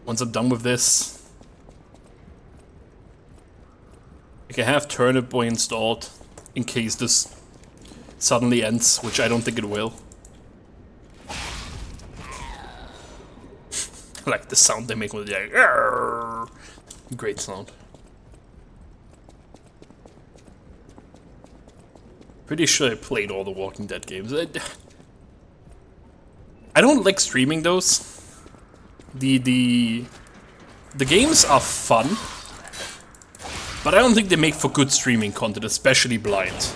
once I'm done with this. I can have Turnip Boy installed in case this suddenly ends, which I don't think it will. I like the sound they make when they're like, "Arr!" Great sound. Pretty sure I played all the Walking Dead games. I don't like streaming those. The games are fun, but I don't think they make for good streaming content, especially blind.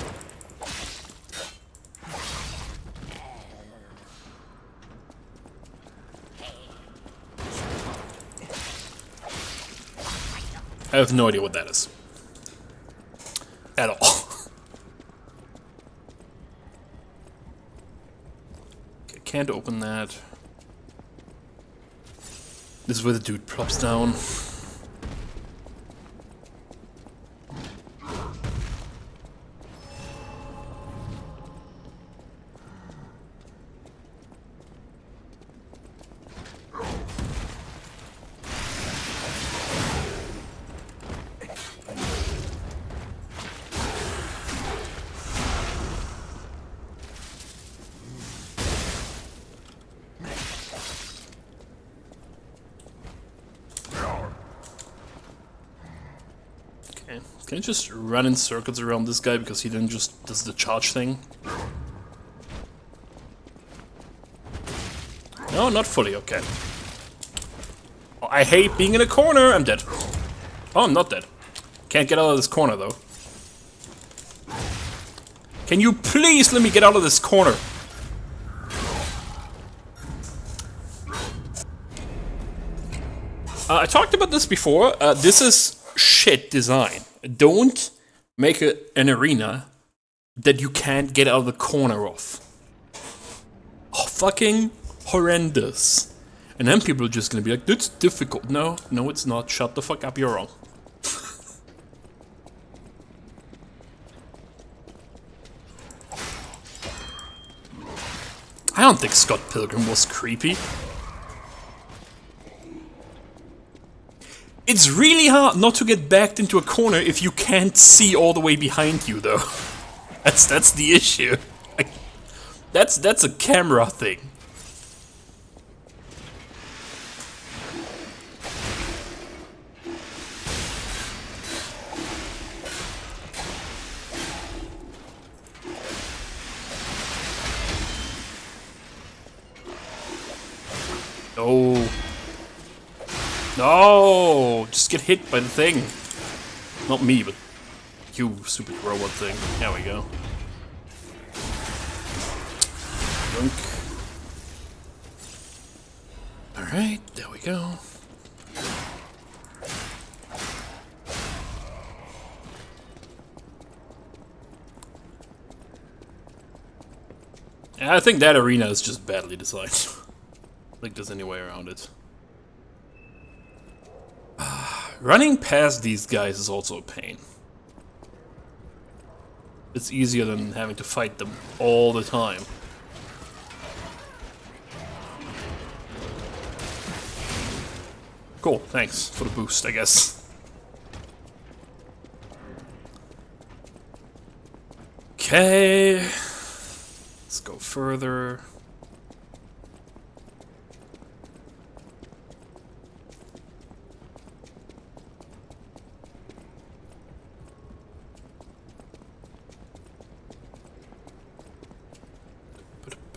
I have no idea what that is. At all. Okay, can't open that. This is where the dude plops down. Can I just run in circles around this guy because he then just does the charge thing? No, not fully, okay. Oh, I hate being in a corner! I'm dead. Oh, I'm not dead. Can't get out of this corner, though. Can you please let me get out of this corner? I talked about this before. This is shit design. Don't make an arena that you can't get out of the corner of. Oh, fucking horrendous. And then people are just gonna be like, that's difficult. No, no it's not. Shut the fuck up, you're wrong. I don't think Scott Pilgrim was creepy. It's really hard not to get backed into a corner if you can't see all the way behind you, though. That's the issue. Like, that's a camera thing. No. No! Just get hit by the thing. Not me, but you, stupid robot thing. There we go. Dunk. Alright, there we go. Yeah, I think that arena is just badly designed. I think there's any way around it. Running past these guys is also a pain. It's easier than having to fight them all the time. Cool, thanks for the boost, I guess. Okay. Let's go further.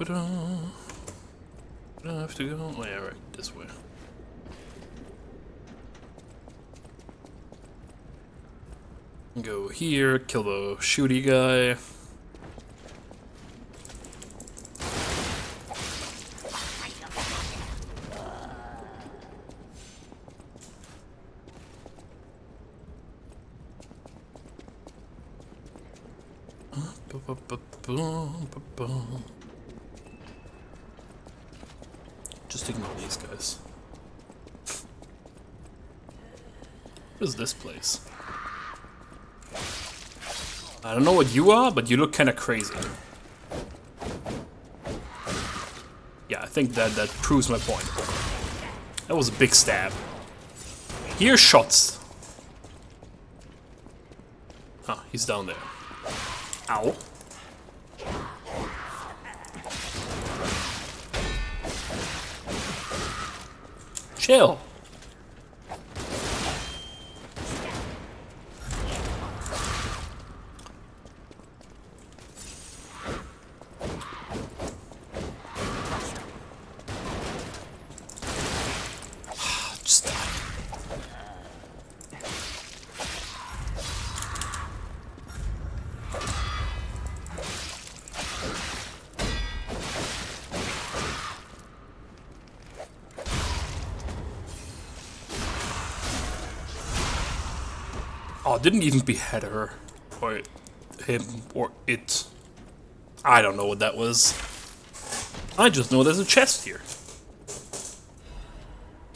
I have to go. Oh, yeah, right, this way. Go here, kill the shooty guy. Just ignore these guys. What is this place? I don't know what you are, but you look kind of crazy. Yeah, I think that proves my point. That was a big stab. Here's shots. Huh, he's down there. Ow. Chill. Just die. Oh, didn't even behead her. Or him, or it. I don't know what that was. I just know there's a chest here.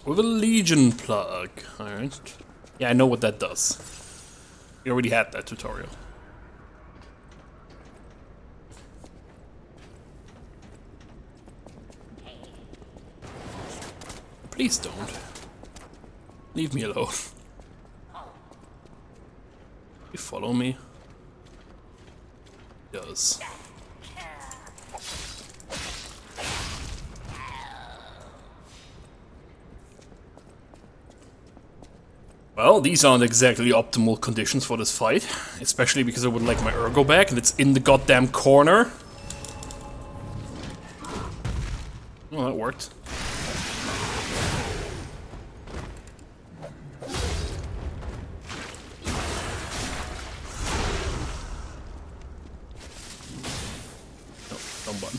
With a Legion plug. Alright. Yeah, I know what that does. We already had that tutorial. Please don't. Leave me alone. You follow me? Does. Well, these aren't exactly optimal conditions for this fight, especially because I would like my Ergo back and it's in the goddamn corner. Oh, that worked. Wrong button.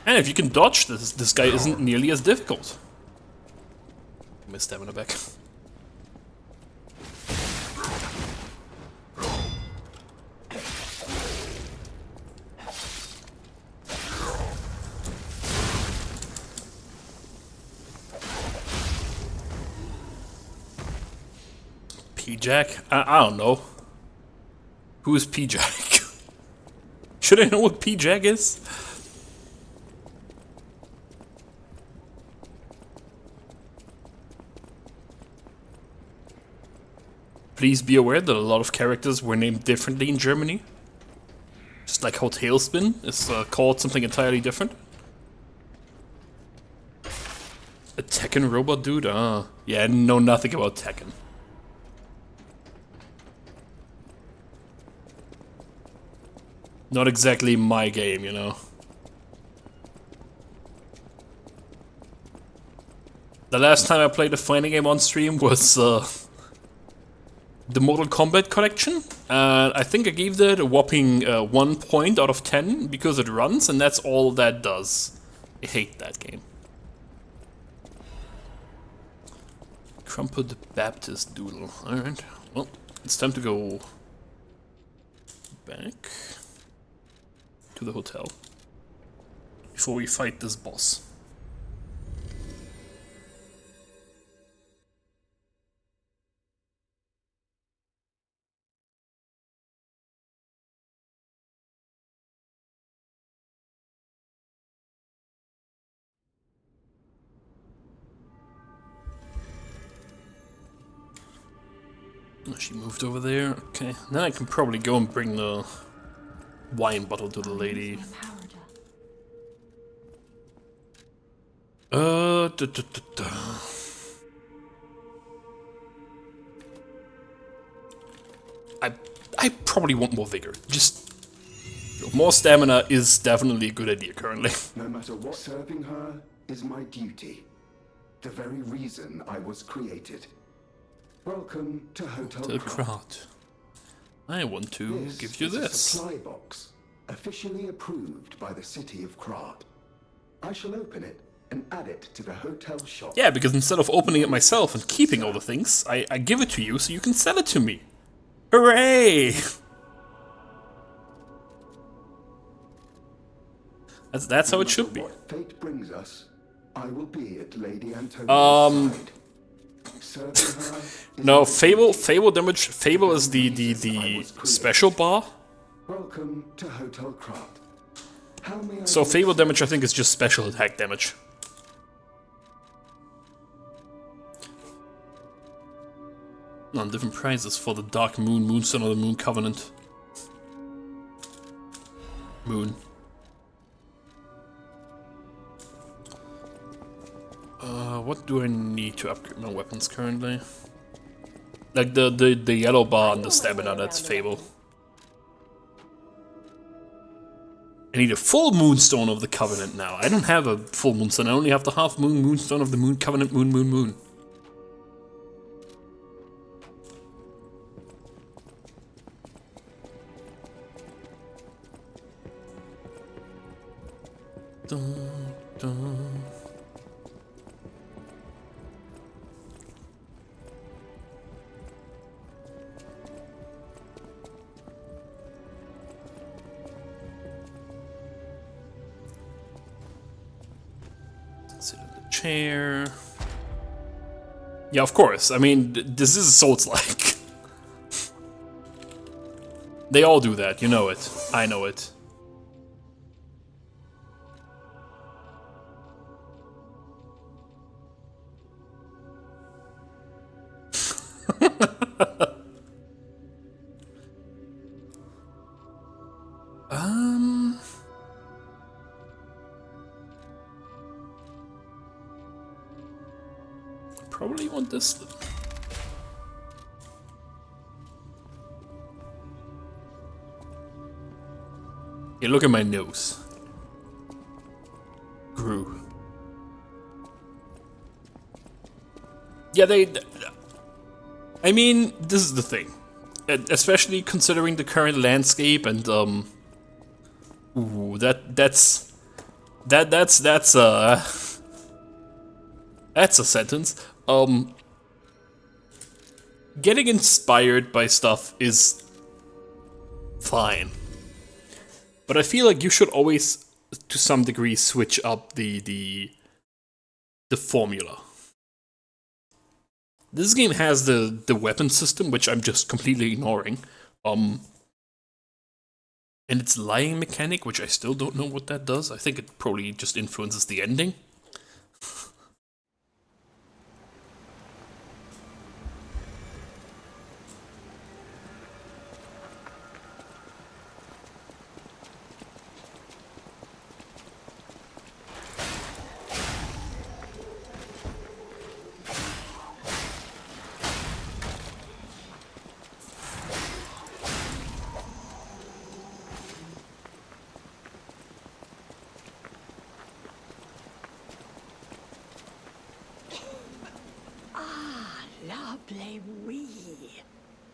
And if you can dodge this guy isn't nearly as difficult. My stamina back. P-Jack? I don't know. Who is P-Jack? Should I know what P-Jack is? Please be aware that a lot of characters were named differently in Germany. Just like how Tailspin is called something entirely different. A Tekken robot dude? Ah, yeah, I know nothing about Tekken. Not exactly my game, you know. The last time I played a fighting game on stream was the Mortal Kombat collection. I think I gave that a whopping 1 point out of 10 because it runs, and that's all that does. I hate that game. Crumpled Baptist Doodle. Alright, well, it's time to go back to the hotel before we fight this boss. She moved over there. Okay, now I can probably go and bring the wine bottle to the lady. I probably want more vigor. Just more stamina is definitely a good idea currently. No matter what, serving her is my duty. The very reason I was created. Welcome to Hotel Krat. I want to give you this. this. Is a supply box, officially approved by the city of Krat. I shall open it and add it to the hotel shop. Yeah, because instead of opening it myself and keeping all the things, I give it to you so you can sell it to me. Hooray! That's how it should be. What fate brings us, I will be at Lady Antonia's side. No, Fable damage. Fable is the special bar. Welcome to Hotel Krat. So Fable damage, I think, is just special attack damage. On different prices for the Dark Moon, Moonstone, or the Moon Covenant. Moon. What do I need to upgrade my weapons currently? Like the yellow bar and the stamina, that's Fable. I need a full moonstone of the Covenant now. I don't have a full moonstone. I only have the half moon moonstone of the moon Covenant moon. Dun, dun. Sit in the chair. Yeah, of course. I mean, this is Souls-like. They all do that, you know it. I know it. Probably want this then. Okay, look at my nose. Grew. Yeah, I mean, this is the thing. Especially considering the current landscape and, ooh, that's a sentence. Getting inspired by stuff is fine. But I feel like you should always, to some degree, switch up the formula. This game has the weapon system, which I'm just completely ignoring. And its lying mechanic, which I still don't know what that does. I think it probably just influences the ending.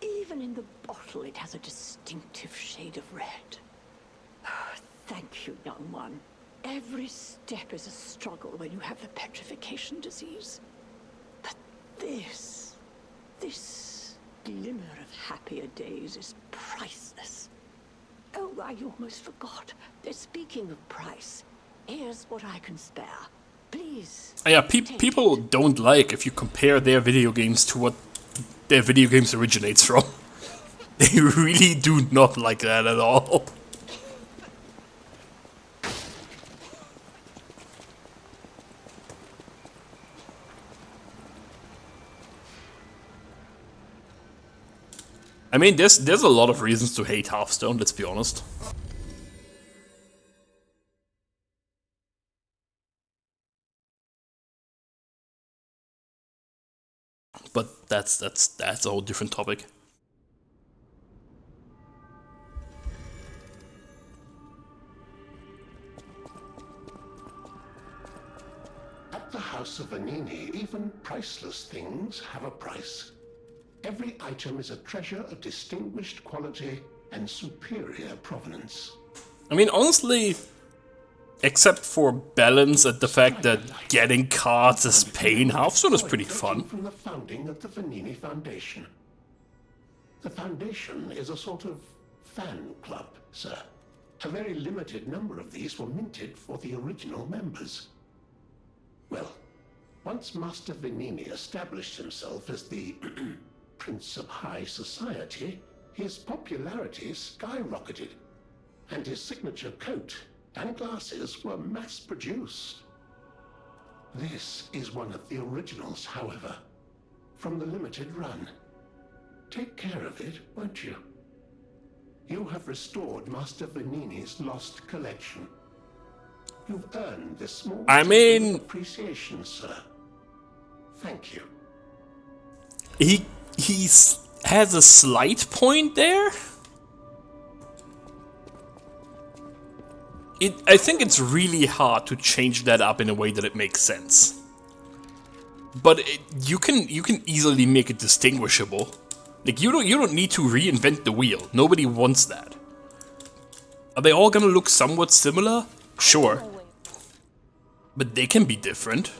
Even in the bottle, it has a distinctive shade of red. Thank you, young one. Every step is a struggle when you have the petrification disease. But this glimmer of happier days is priceless. Oh, I almost forgot. Speaking of price, here's what I can spare. Please. Yeah, people don't like if you compare their video games to what their video games originates from. They really do not like that at all. I mean, there's a lot of reasons to hate Hearthstone, let's be honest. But that's a whole different topic. At the House of Vanini, even priceless things have a price. Every item is a treasure of distinguished quality and superior provenance. I mean, honestly, except for balance and the fact that getting cards is pain, Hearthstone is pretty fun. From the founding of the Vanini Foundation. The Foundation is a sort of fan club, sir. A very limited number of these were minted for the original members. Well, once Master Vanini established himself as the Prince of High Society, his popularity skyrocketed, and his signature coat and glasses were mass-produced. This is one of the originals, however, from the limited run. Take care of it, won't you? You have restored Master Vanini's lost collection. You've earned this small appreciation, sir. Thank you. He has a slight point there. I think it's really hard to change that up in a way that it makes sense. But you can easily make it distinguishable. Like you don't need to reinvent the wheel. Nobody wants that. Are they all gonna look somewhat similar? Sure. But they can be different.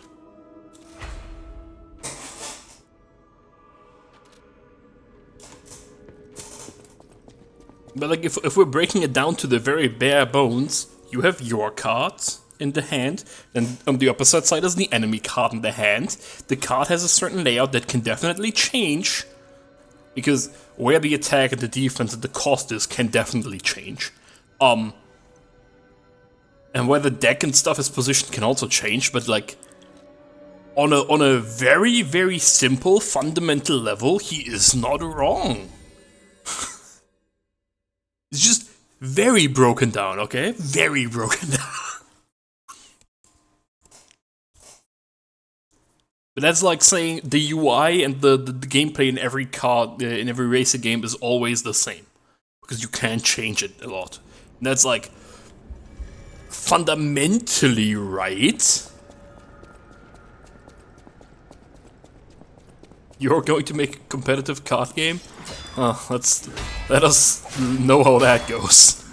But like if we're breaking it down to the very bare bones, you have your cards in the hand, and on the opposite side is the enemy card in the hand. The card has a certain layout that can definitely change, because where the attack and the defense and the cost is can definitely change. And where the deck and stuff is positioned can also change, but like on a very, very simple fundamental level, he is not wrong. It's just very broken down, okay? Very broken down. But that's like saying the UI and the gameplay in every card, in every racer game is always the same. Because you can't change it a lot. And that's like fundamentally right. You're going to make a competitive card game? Let us know how that goes.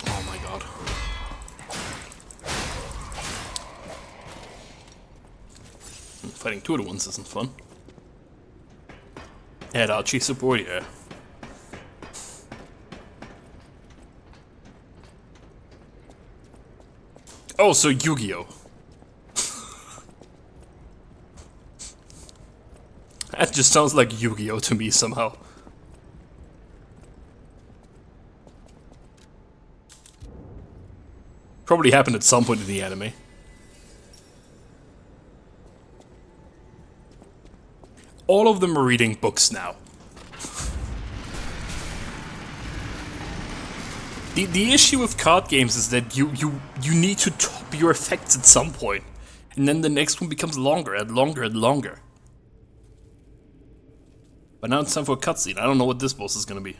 Oh my god. Fighting two at once isn't fun. Head Archie support, yeah. Oh, so Yu-Gi-Oh! That just sounds like Yu-Gi-Oh! To me somehow. Probably happened at some point in the anime. All of them are reading books now. The issue with card games is that you need to top your effects at some point, and then the next one becomes longer and longer and longer. But now it's time for a cutscene. I don't know what this boss is gonna be.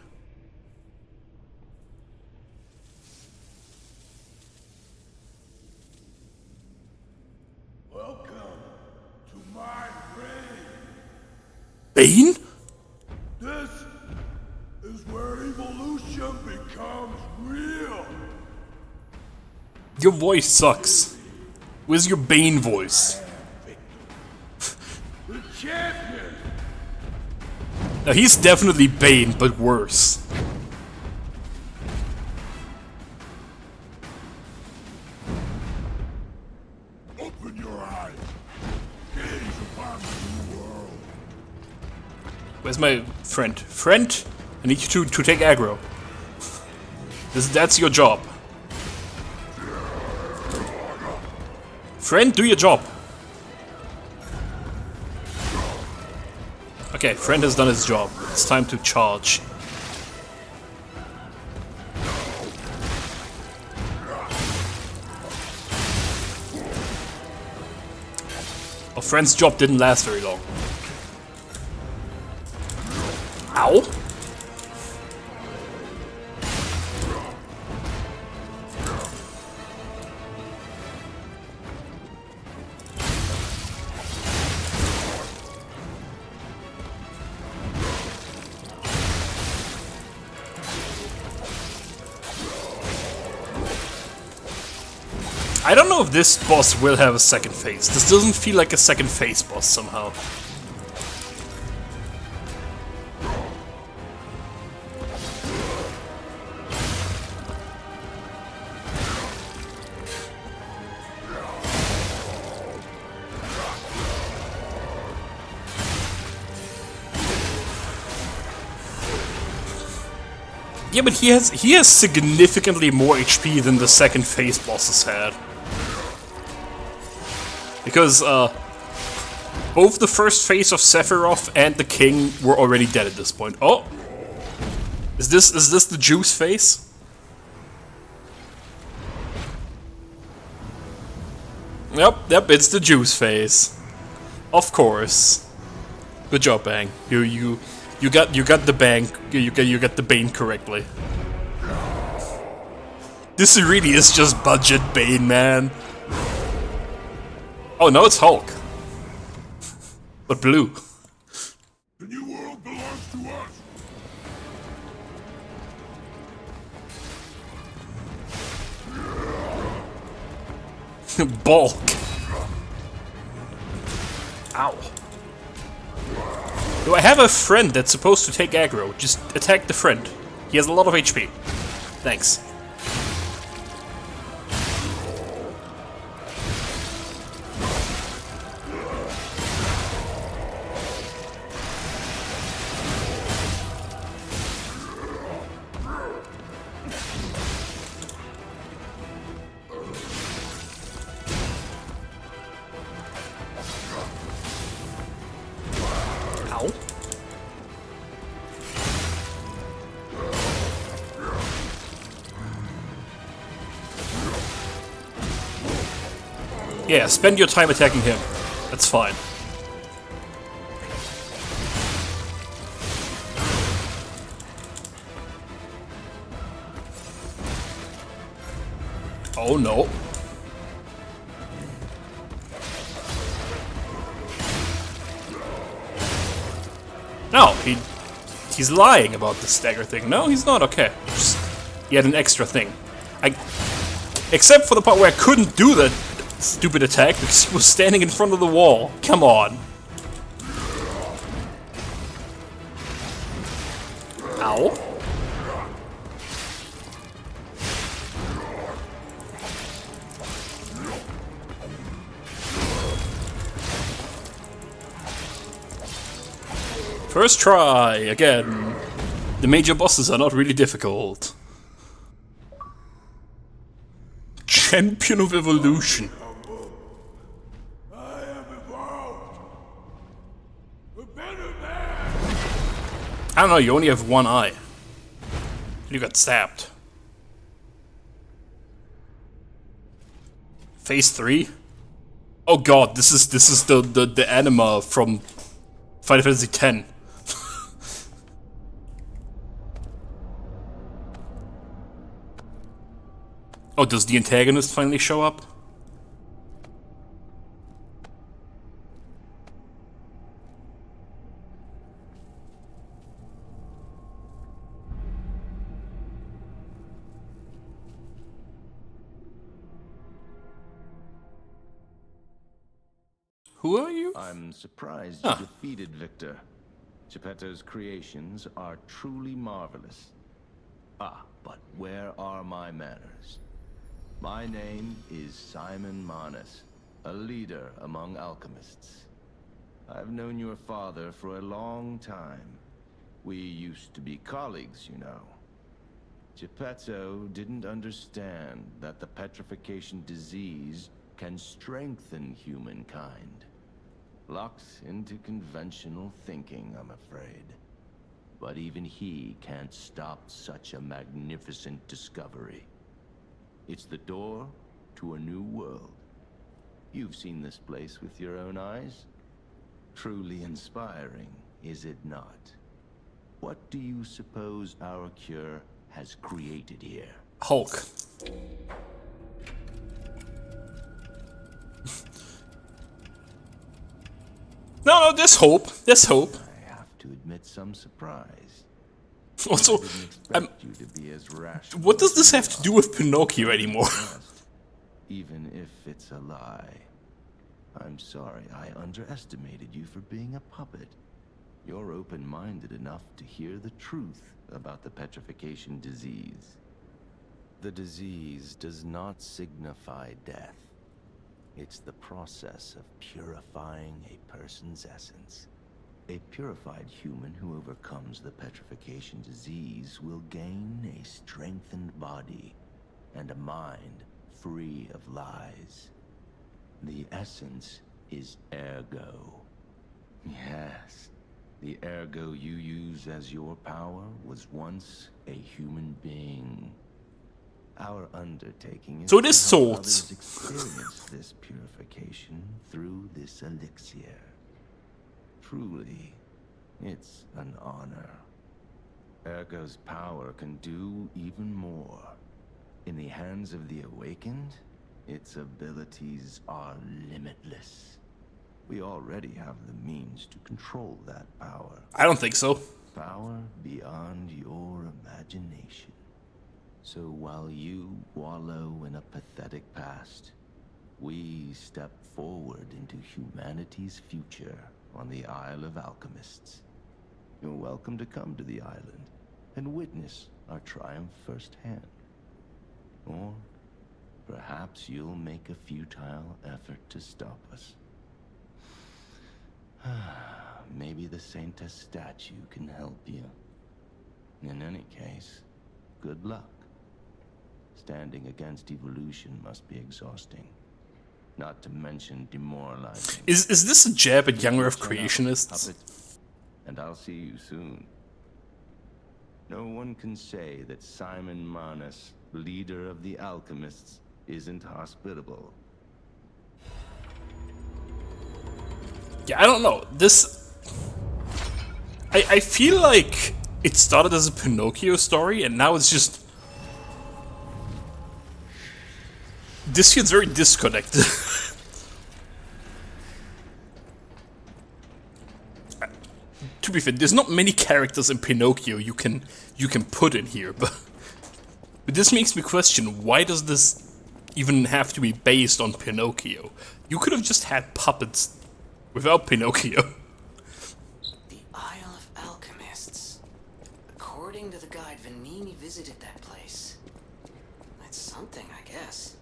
Welcome to my reign. Bane? This is where evolution becomes real. Your voice sucks. Where's your Bane voice? The champion. Now he's definitely Bane, but worse. Open your eyes. Gaze upon the new world. Where's my friend? Friend? I need you to take aggro. That's your job. Friend, do your job. Okay, friend has done his job. It's time to charge. Our friend's job didn't last very long. Ow! I don't know if this boss will have a second phase. This doesn't feel like a second phase boss somehow. Yeah, but he has significantly more HP than the second phase bosses had. Because both the first phase of Sephiroth and the King were already dead at this point. Oh, is this the juice phase? Yep, it's the juice phase. Of course. Good job, Bang. You got the Bane correctly. This really is just budget Bane, man. Oh, no, it's Hulk. But blue. The new world belongs to us. Bulk. Ow. Do I have a friend that's supposed to take aggro? Just attack the friend. He has a lot of HP. Thanks. Ow. Yeah, spend your time attacking him. That's fine. Oh no. No, he's lying about the stagger thing. No, he's not. Okay. Just, he had an extra thing. Except for the part where I couldn't do that stupid attack because he was standing in front of the wall. Come on. Ow. First try, again. The major bosses are not really difficult. Champion of Evolution. I am evolved. A better man. I don't know, you only have one eye. You got stabbed. Phase 3? Oh god, this is the anima from Final Fantasy X. Oh, does the antagonist finally show up? Who are you? I'm surprised you defeated Victor. Geppetto's creations are truly marvelous. Ah, but where are my manners? My name is Simon Manus, a leader among alchemists. I've known your father for a long time. We used to be colleagues, you know. Geppetto didn't understand that the petrification disease can strengthen humankind. Locks into conventional thinking, I'm afraid. But even he can't stop such a magnificent discovery. It's the door to a new world. You've seen this place with your own eyes. Truly inspiring, is it not? What do you suppose our cure has created here? Hulk. No, there's hope. There's hope. I have to admit some surprise. Also, you to be as rash. What does this have to do with Pinocchio anymore? Even if it's a lie. I'm sorry I underestimated you for being a puppet. You're open-minded enough to hear the truth about the petrification disease. The disease does not signify death. It's the process of purifying a person's essence. A purified human who overcomes the petrification disease will gain a strengthened body and a mind free of lies. The essence is ergo. Yes, the ergo you use as your power was once a human being. Our undertaking is so it is to help swords. others experience this purification through this elixir. Truly, it's an honor. Ergo's power can do even more. In the hands of the Awakened, its abilities are limitless. We already have the means to control that power. I don't think so. Power beyond your imagination. So while you wallow in a pathetic past, we step forward into humanity's future on the Isle of Alchemists. You're welcome to come to the island and witness our triumph firsthand. Or perhaps you'll make a futile effort to stop us. Maybe the Saintess statue can help you. In any case, good luck. Standing against evolution must be exhausting. Not to mention demoralizing. Is this a jab at young Earth creationists? And I'll see you soon. No one can say that Simon Manus, leader of the Alchemists, isn't hospitable. Yeah, I don't know. This... I feel like it started as a Pinocchio story, and now it's just... This feels very disconnected. To be fair, there's not many characters in Pinocchio you can put in here, but this makes me question, why does this even have to be based on Pinocchio? You could have just had puppets without Pinocchio. The Isle of Alchemists. According to the guide, Vanini visited that place. That's something, I guess.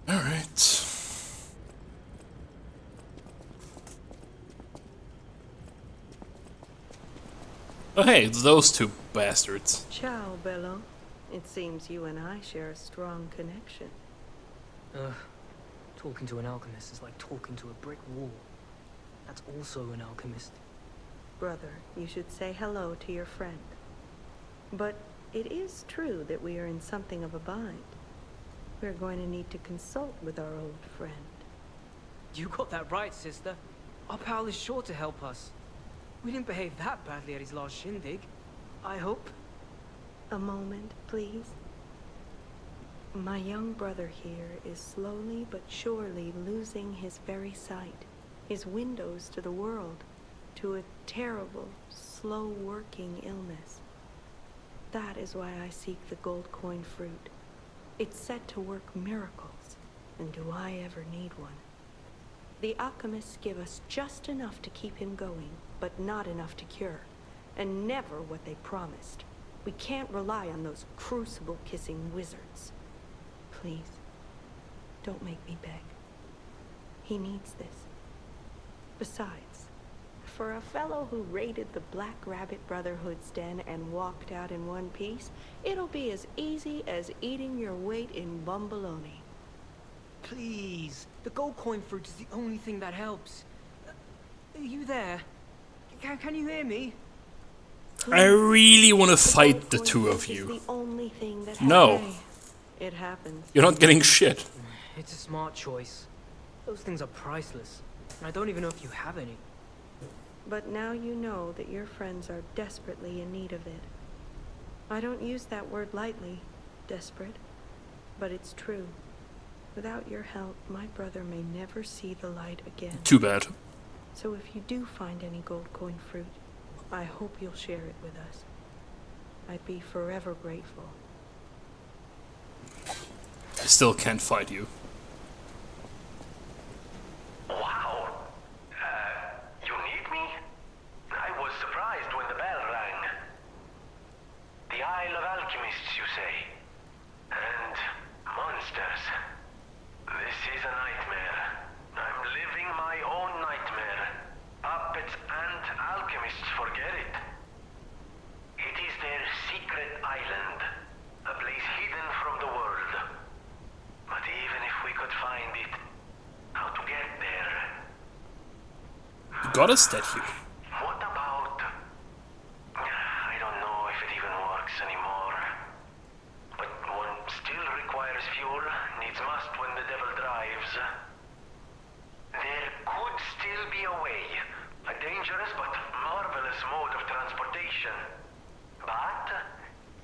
Alright. Oh hey, it's those two bastards. Ciao, Bello. It seems you and I share a strong connection. Talking to an alchemist is like talking to a brick wall. That's also an alchemist. Brother, you should say hello to your friend. But it is true that we are in something of a bind. We're going to need to consult with our old friend. You got that right, sister. Our pal is sure to help us. We didn't behave that badly at his last shindig. I hope. A moment, please. My young brother here is slowly but surely losing his very sight, his windows to the world, to a terrible, slow-working illness. That is why I seek the gold coin fruit. It's said to work miracles, and do I ever need one? The alchemists give us just enough to keep him going, but not enough to cure, and never what they promised. We can't rely on those crucible-kissing wizards. Please, don't make me beg. He needs this. Besides, for a fellow who raided the Black Rabbit Brotherhood's den and walked out in one piece, it'll be as easy as eating your weight in bumbaloni. Please, the gold coin fruit is the only thing that helps. Are you there? Can you hear me? I really want to fight the two of you. The only thing that No. It happens. You're not getting shit. It's a smart choice. Those things are priceless. And I don't even know if you have any. But now you know that your friends are desperately in need of it. I don't use that word lightly, desperate, but it's true. Without your help, my brother may never see the light again. Too bad. So if you do find any gold coin fruit, I hope you'll share it with us. I'd be forever grateful. I still can't fight you. Wow. You need me? I was surprised when the bell rang. The Isle of Alchemists, you say? And monsters. This is a nightmare. I'm living my own nightmare. Puppets and alchemists forget it. It is their secret island. A place hidden from the world. But even if we could find it, how to get there? You got a statue. What about... I don't know if it even works anymore. But one still requires fuel, needs implementation. But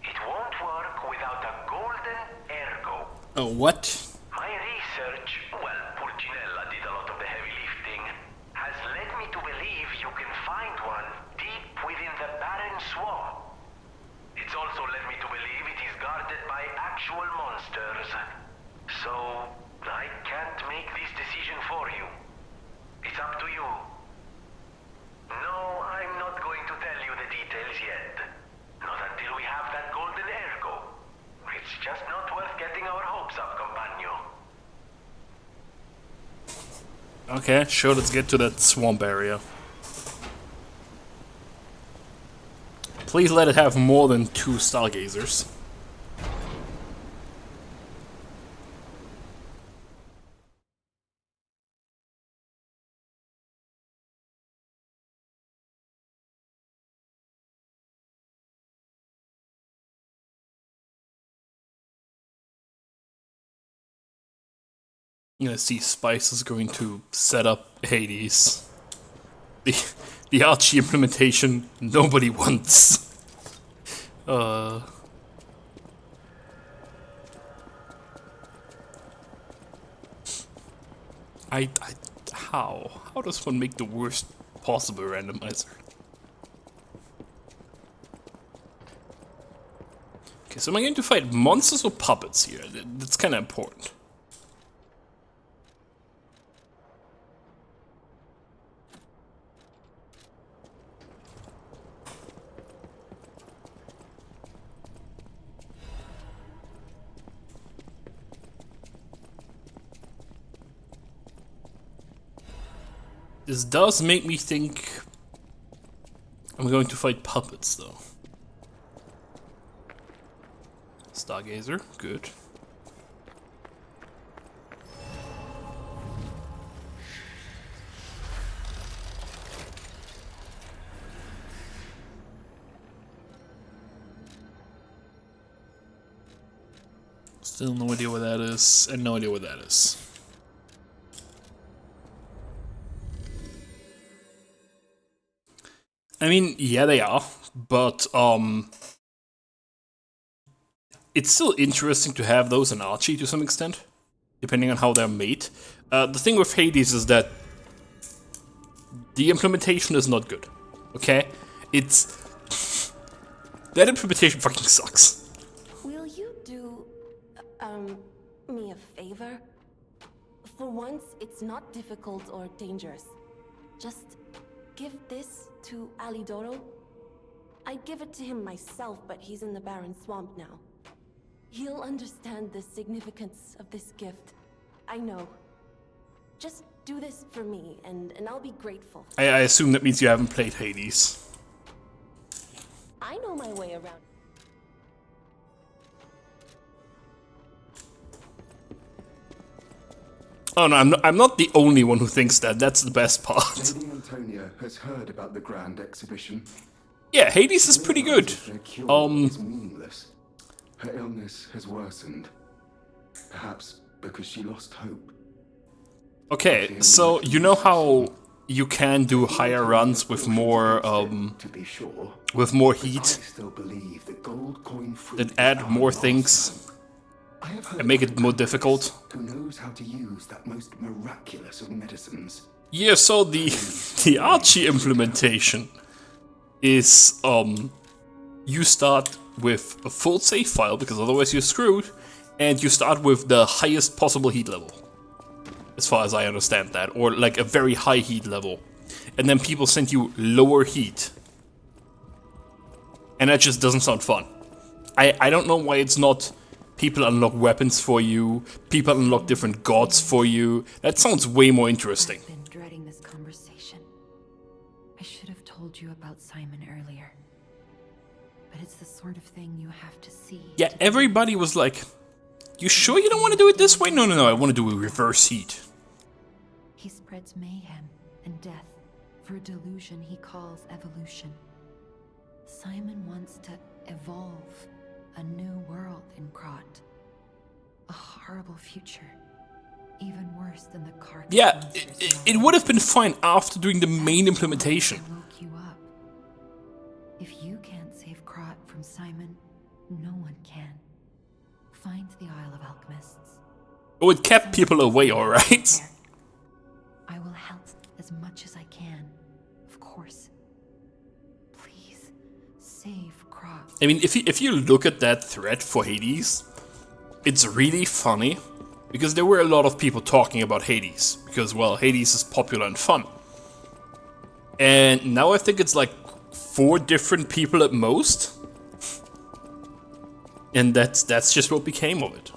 it won't work without a golden ergo. Oh, what? My research, well, Pulcinella did a lot of the heavy lifting, has led me to believe you can find one deep within the barren swamp. It's also led me to believe it is guarded by actual monsters. So, I can't make this decision for you. It's up to you. No, I'm not going to tell you the details yet. Not until we have that golden ergo. It's just not worth getting our hopes up, compagno. Okay, sure, let's get to that swamp area. Please let it have more than 2 stargazers. Yeah, see, Spice is going to set up Hades. The Archie implementation nobody wants. How does one make the worst possible randomizer? Okay, so am I going to fight monsters or puppets here? That's kind of important. This does make me think I'm going to fight puppets, though. Stargazer, good. Still no idea what that is, and no idea what that is. I mean, yeah, they are, but it's still interesting to have those in Archie to some extent, depending on how they're made. The thing with Hades is that the implementation is not good, okay? That implementation fucking sucks. Will you do, me a favor? For once, it's not difficult or dangerous. Just give this to Alidoro. I'd give it to him myself, but he's in the barren swamp now. He'll understand the significance of this gift. I know. Just do this for me, and I'll be grateful. I assume that means you haven't played Hades. I know my way around. Oh no, I'm not the only one who thinks that. That's the best part. Lady Antonia has heard about the grand exhibition. Yeah, Hades is pretty good. Is meaningless. Her illness has worsened. Perhaps because she lost hope. Okay, so you know how you can do higher runs with more with more heat that add more things and make it more difficult? Who knows how to use that most miraculous of medicines? Yeah, so the Archie implementation is you start with a full save file because otherwise you're screwed, and you start with the highest possible heat level, as far as I understand that, or like a very high heat level, and then people send you lower heat, and that just doesn't sound fun. I don't know why it's not. People unlock weapons for you. People unlock different gods for you. That sounds way more interesting. I've been dreading this conversation. I should have told you about Simon earlier. But it's the sort of thing you have to see. Yeah, everybody was like, "You sure you don't want to do it this way?" No, I want to do a reverse heat. He spreads mayhem and death for a delusion he calls evolution. Simon wants to evolve a new world in Krat. A horrible future. Even worse than the carcass. Yeah, it would have been fine after doing the main implementation. I woke you up. If you you can't save Krat from Simon, no one can. Find the Isle of Alchemists. Oh, it kept people away, alright. I will help as much as I can, of course. Please, save Krat. I mean, if you look at that thread for Hades, it's really funny, because there were a lot of people talking about Hades, because, well, Hades is popular and fun. And now I think it's like 4 different people at most. And that's just what became of it.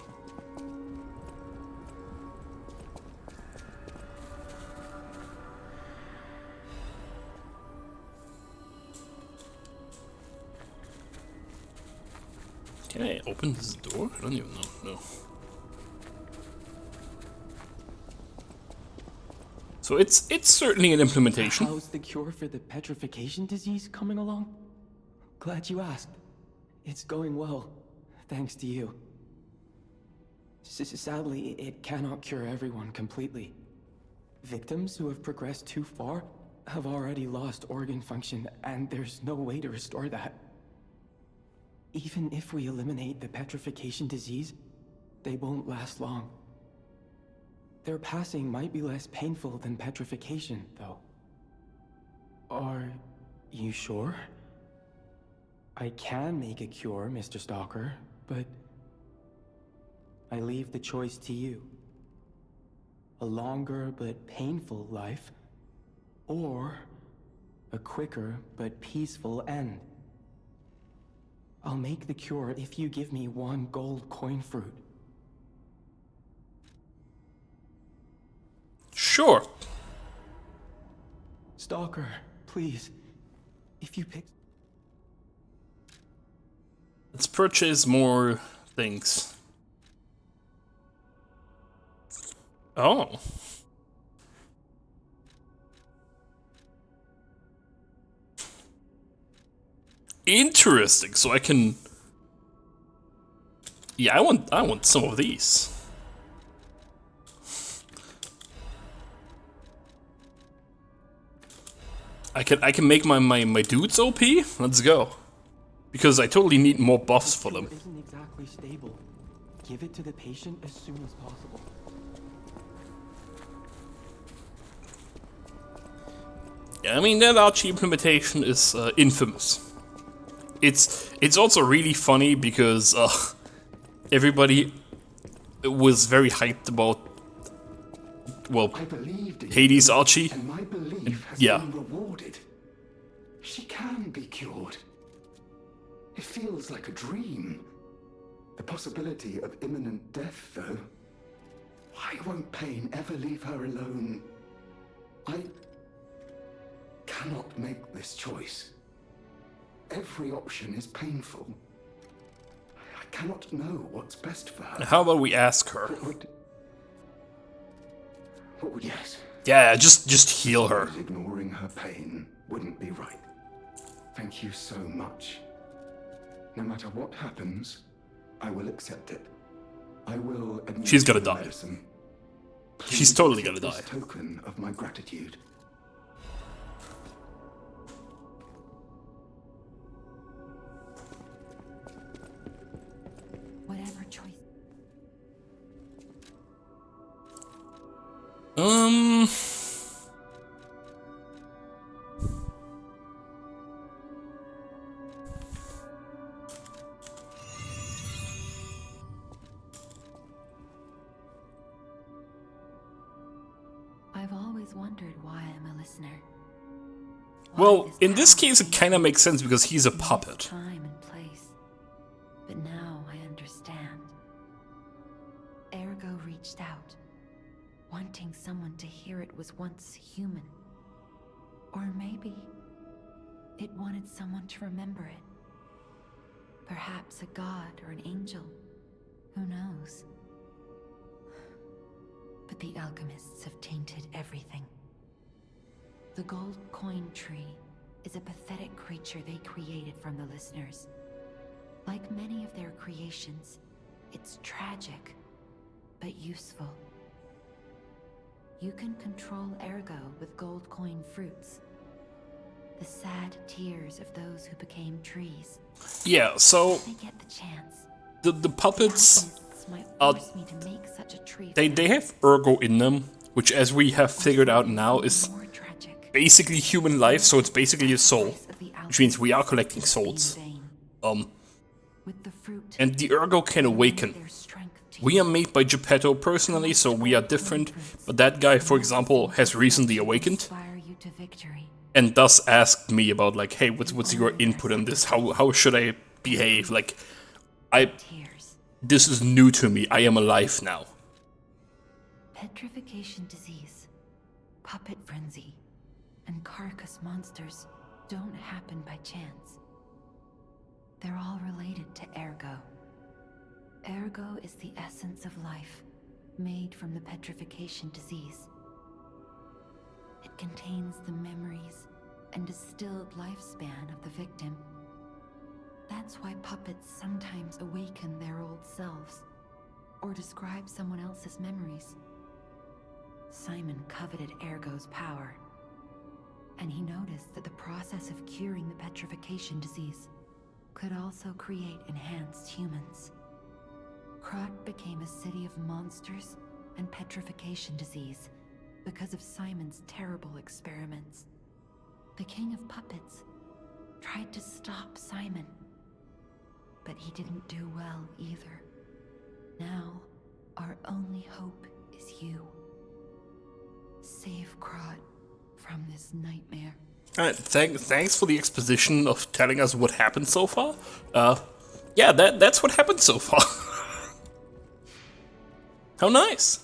Can I open this door? I don't even know. No. So it's certainly an implementation. How's the cure for the petrification disease coming along? Glad you asked. It's going well, thanks to you. Sadly, it cannot cure everyone completely. Victims who have progressed too far have already lost organ function, and there's no way to restore that. Even if we eliminate the petrification disease, they won't last long. Their passing might be less painful than petrification, though. Are you sure? I can make a cure, Mr. Stalker, but I leave the choice to you. A longer but painful life, or a quicker but peaceful end. I'll make the cure if you give me 1 gold coin fruit. Sure. Stalker, please. If you pick... Let's purchase more things. Oh. Interesting. So I can... Yeah, I want some of these. I can make my dudes OP. Let's go. Because I totally need more buffs for them. Isn't exactly stable. Give it to the patient as soon as possible. Yeah, I mean that Archie implementation is infamous. It's also really funny because everybody was very hyped about, well, Hades Archie. And my belief has yeah. been rewarded. She can be cured. It feels like a dream. The possibility of imminent death, though. Why won't pain ever leave her alone? I cannot make this choice. Every option is painful. I cannot know what's best for her. How about we ask her? What would yes? Yeah, just heal her. Ignoring her pain wouldn't be right. Thank you so much. No matter what happens, I will accept it. I will admit She's gonna the die. medicine. She's totally gonna die. This token of my gratitude. Whatever choice. I've always wondered why I'm a listener. Well, in this case it kinda makes sense because he's a puppet. Time and place. But now I understand. Ergo reached out, wanting someone to hear it was once human. Or maybe it wanted someone to remember it. Perhaps a god or an angel. Who knows? But the alchemists have tainted everything. The gold coin tree is a pathetic creature they created from the listeners. Like many of their creations, it's tragic, but useful. You can control Ergo with gold coin fruits. The sad tears of those who became trees. Yeah, so They get the chance. the puppets Might are force me to make such a tree. they have ergo in them, which, as we have figured out now, is basically human life. So it's basically a soul, which means we are collecting souls. And the ergo can awaken. We are made by Geppetto personally, so we are different. But that guy, for example, has recently awakened, and thus asked me about, like, hey, what's your input on this? How should I behave? Like, this is new to me. I am alive now. Petrification disease, puppet frenzy, and carcass monsters don't happen by chance. They're all related to ergo. Ergo is the essence of life, made from the petrification disease. It contains the memories and distilled lifespan of the victim. That's why puppets sometimes awaken their old selves, or describe someone else's memories. Simon coveted Ergo's power, and he noticed that the process of curing the petrification disease could also create enhanced humans. Krat became a city of monsters and petrification disease because of Simon's terrible experiments. The King of Puppets tried to stop Simon, but he didn't do well either. Now, our only hope is you. Save Krat from this nightmare. Alright, thanks for the exposition of telling us what happened so far. Yeah, that's what happened so far. How nice.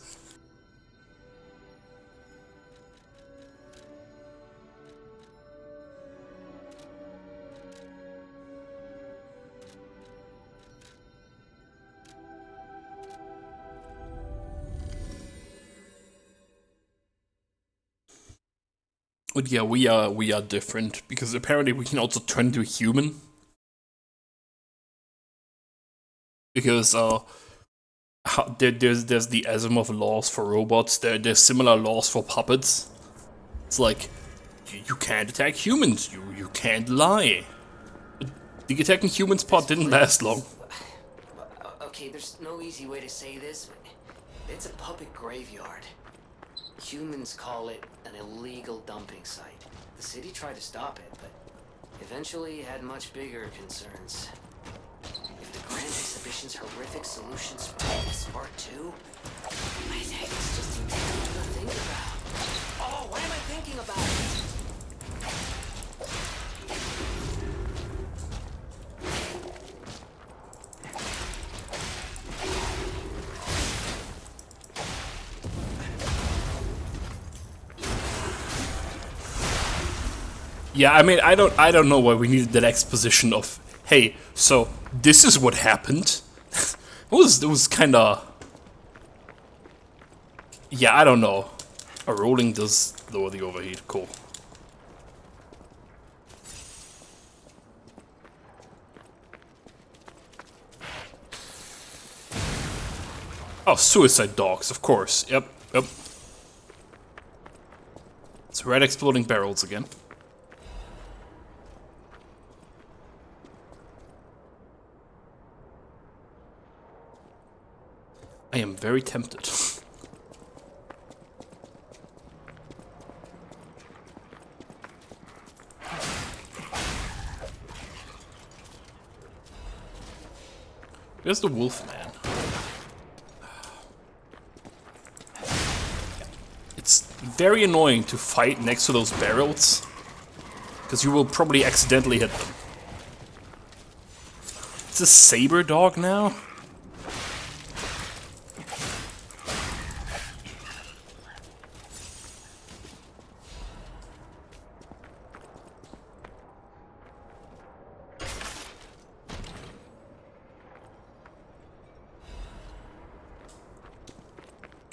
But yeah, we are different, because apparently we can also turn into a human. Because there's the Asimov laws for robots. There's similar laws for puppets. It's like you can't attack humans. You can't lie. The attacking humans part didn't last long. Okay, there's no easy way to say this, but it's a puppet graveyard. Humans call it an illegal dumping site. The city tried to stop it, but eventually had much bigger concerns. If the Grand Exhibition's horrific solutions spread this part too, I think it's just too difficult to think about. Oh, what am I thinking about? Yeah, I mean, I don't know why we needed that exposition of, hey, so this is what happened. it was kind of, yeah, I don't know. A rolling does lower the overheat. Cool. Oh, suicide dogs, of course. Yep. It's red exploding barrels again. I am very tempted. There's the wolf man. It's very annoying to fight next to those barrels, because you will probably accidentally hit them. It's a saber dog now?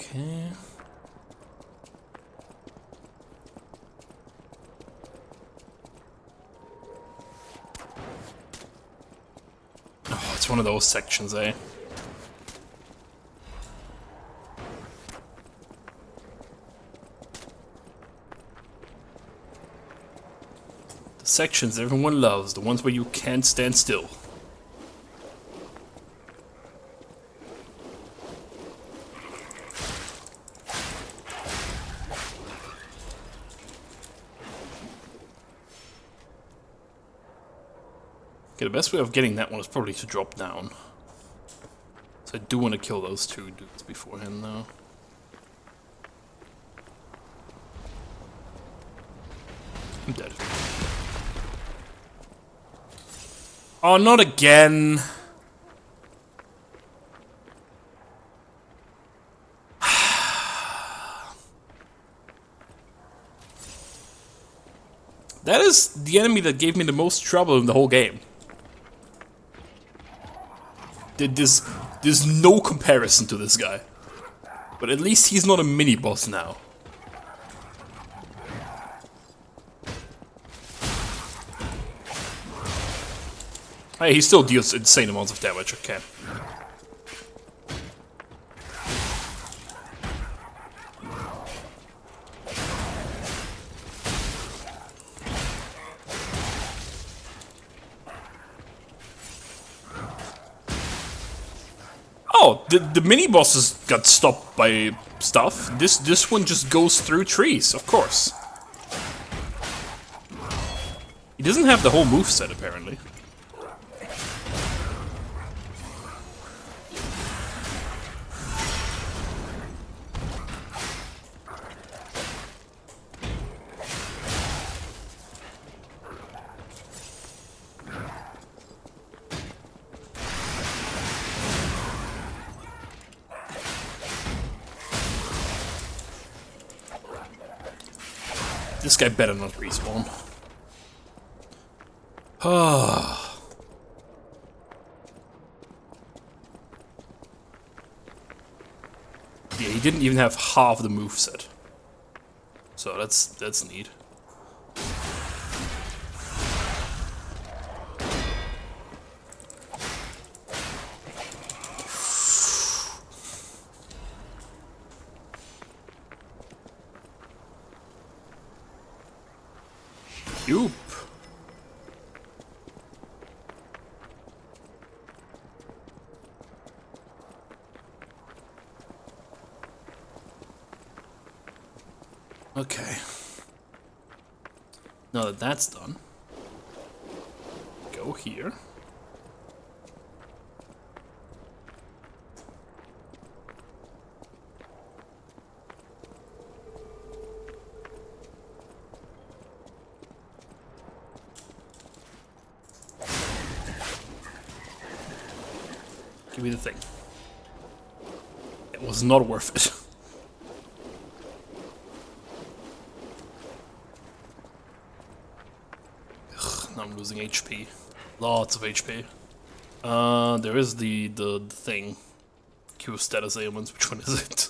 Okay. Oh, it's one of those sections, eh? sections everyone loves, the ones where you can't stand still. Okay, the best way of getting that one is probably to drop down. So I do want to kill those two dudes beforehand, though. I'm dead. Oh, not again! That is the enemy that gave me the most trouble in the whole game. There's no comparison to this guy. But at least he's not a mini-boss now. Hey, he still deals insane amounts of damage, okay. Oh, the mini-bosses got stopped by stuff. This one just goes through trees, of course. He doesn't have the whole moveset, apparently. This guy better not respawn. Ah. Yeah, he didn't even have half the moveset. So that's neat. Yoop. Okay. Now that that's done, go here. Give me the thing. It was not worth it. Ugh, now I'm losing HP. Lots of HP. There is the thing. Q status ailments. Which one is it?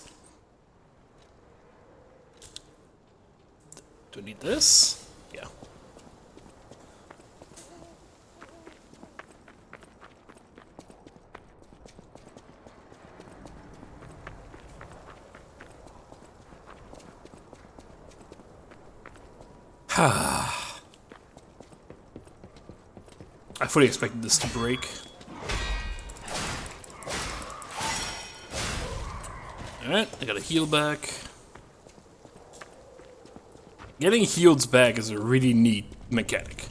Do I need this? Yeah. I fully expected this to break. Alright, I got a heal back. Getting heals back is a really neat mechanic.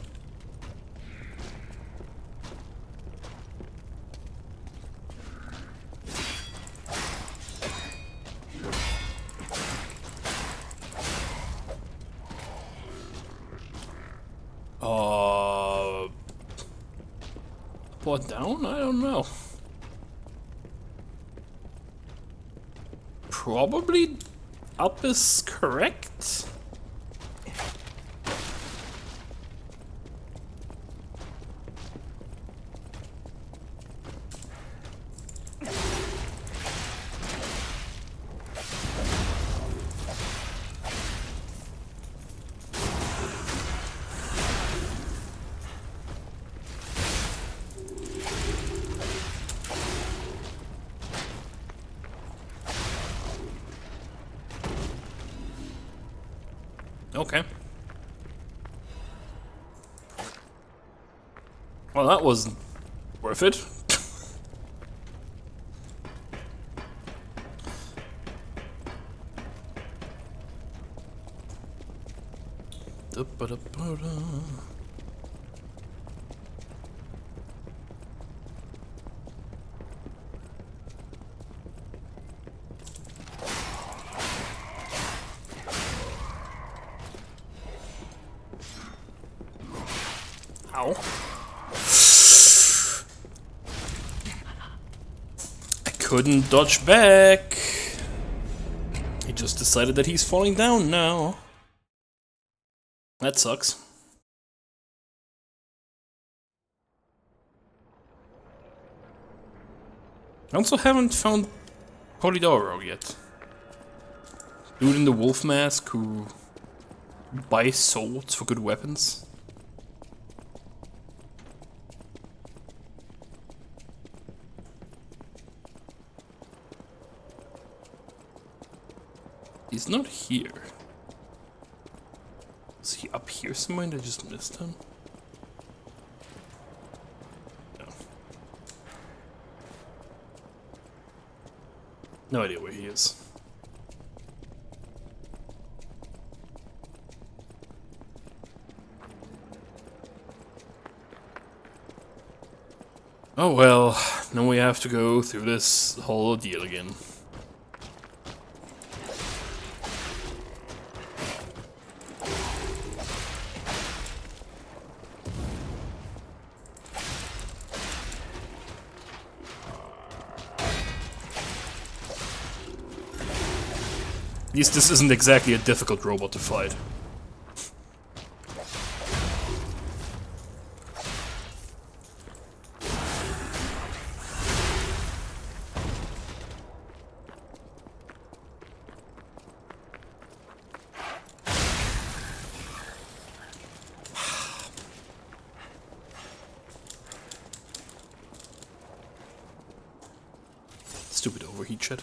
What, down? I don't know. Probably up is correct. Okay. Well, that wasn't worth it. Ow. I couldn't dodge back. He just decided that he's falling down now. That sucks. I also haven't found Polydoro yet. Dude in the wolf mask who buys swords for good weapons. He's not here. Is he up here somewhere and I just missed him? No. No idea where he is. Oh well, now we have to go through this whole deal again. At least this isn't exactly a difficult robot to fight. Stupid overheat shit.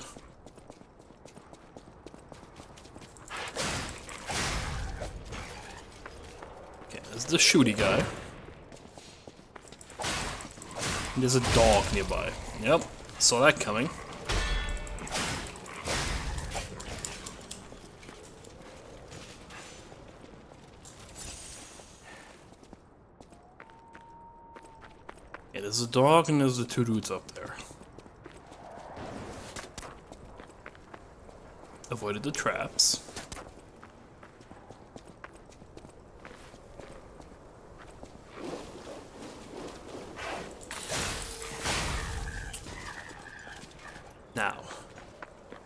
The shooty guy. There's a dog nearby. Yep, saw that coming. Yeah, there's a dog and there's the two dudes up there. Avoided the traps. Now,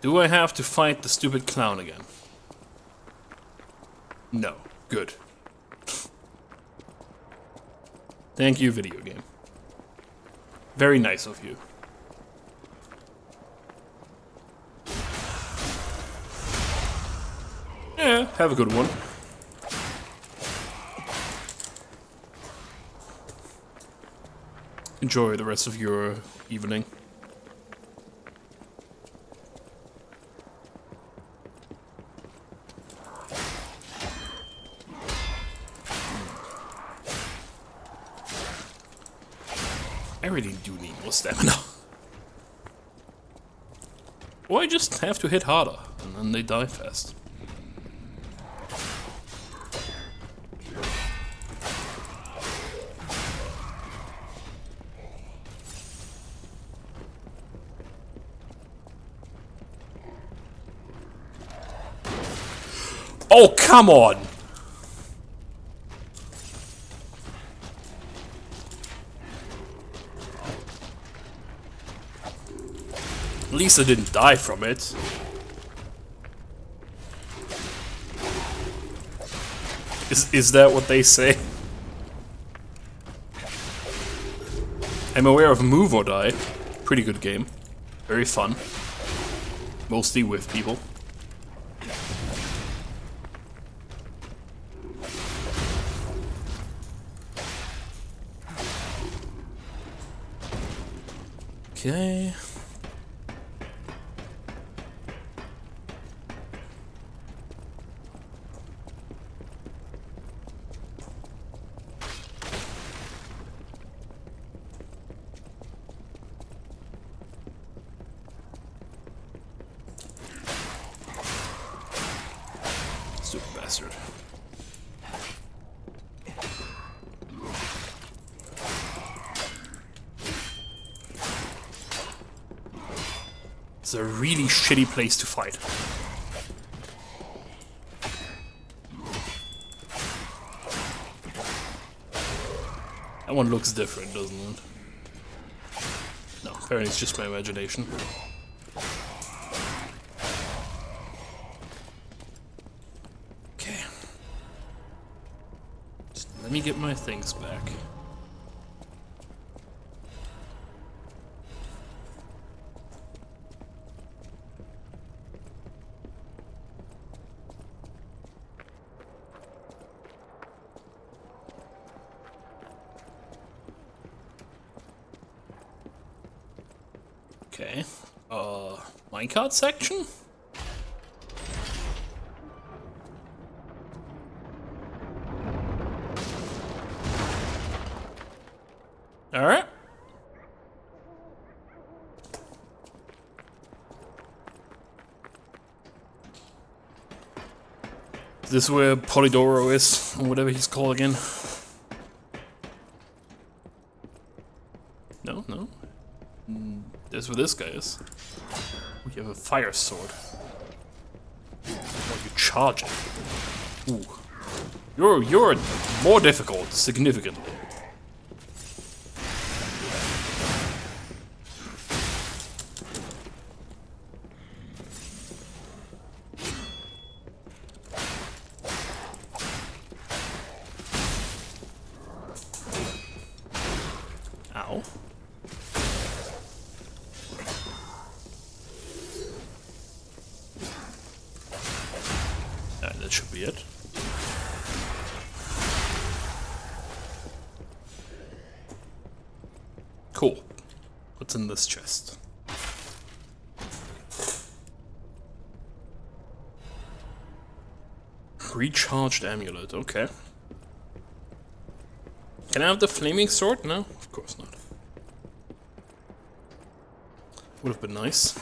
do I have to fight the stupid clown again? No. Good. Thank you, video game. Very nice of you. Yeah, have a good one. Enjoy the rest of your evening. I really do need more stamina. Or I just have to hit harder, and then they die fast. Oh, come on! At least I didn't die from it. Is that what they say? I'm aware of Move or Die. Pretty good game. Very fun. Mostly with people. Okay. bastard. It's a really shitty place to fight. That one looks different, doesn't it? No, apparently it's just my imagination. Okay. Just let me get my things back. Okay. Minecart section? Alright. Is this where Polydoro is, or whatever he's called again? No, no. That's where this guy is. We have a fire sword. Oh, you charge it. Ooh. You're more difficult, significantly. Ow. That should be it. Cool. What's in this chest? Recharged amulet, okay. Can I have the flaming sword? No, of course not. Would have been nice.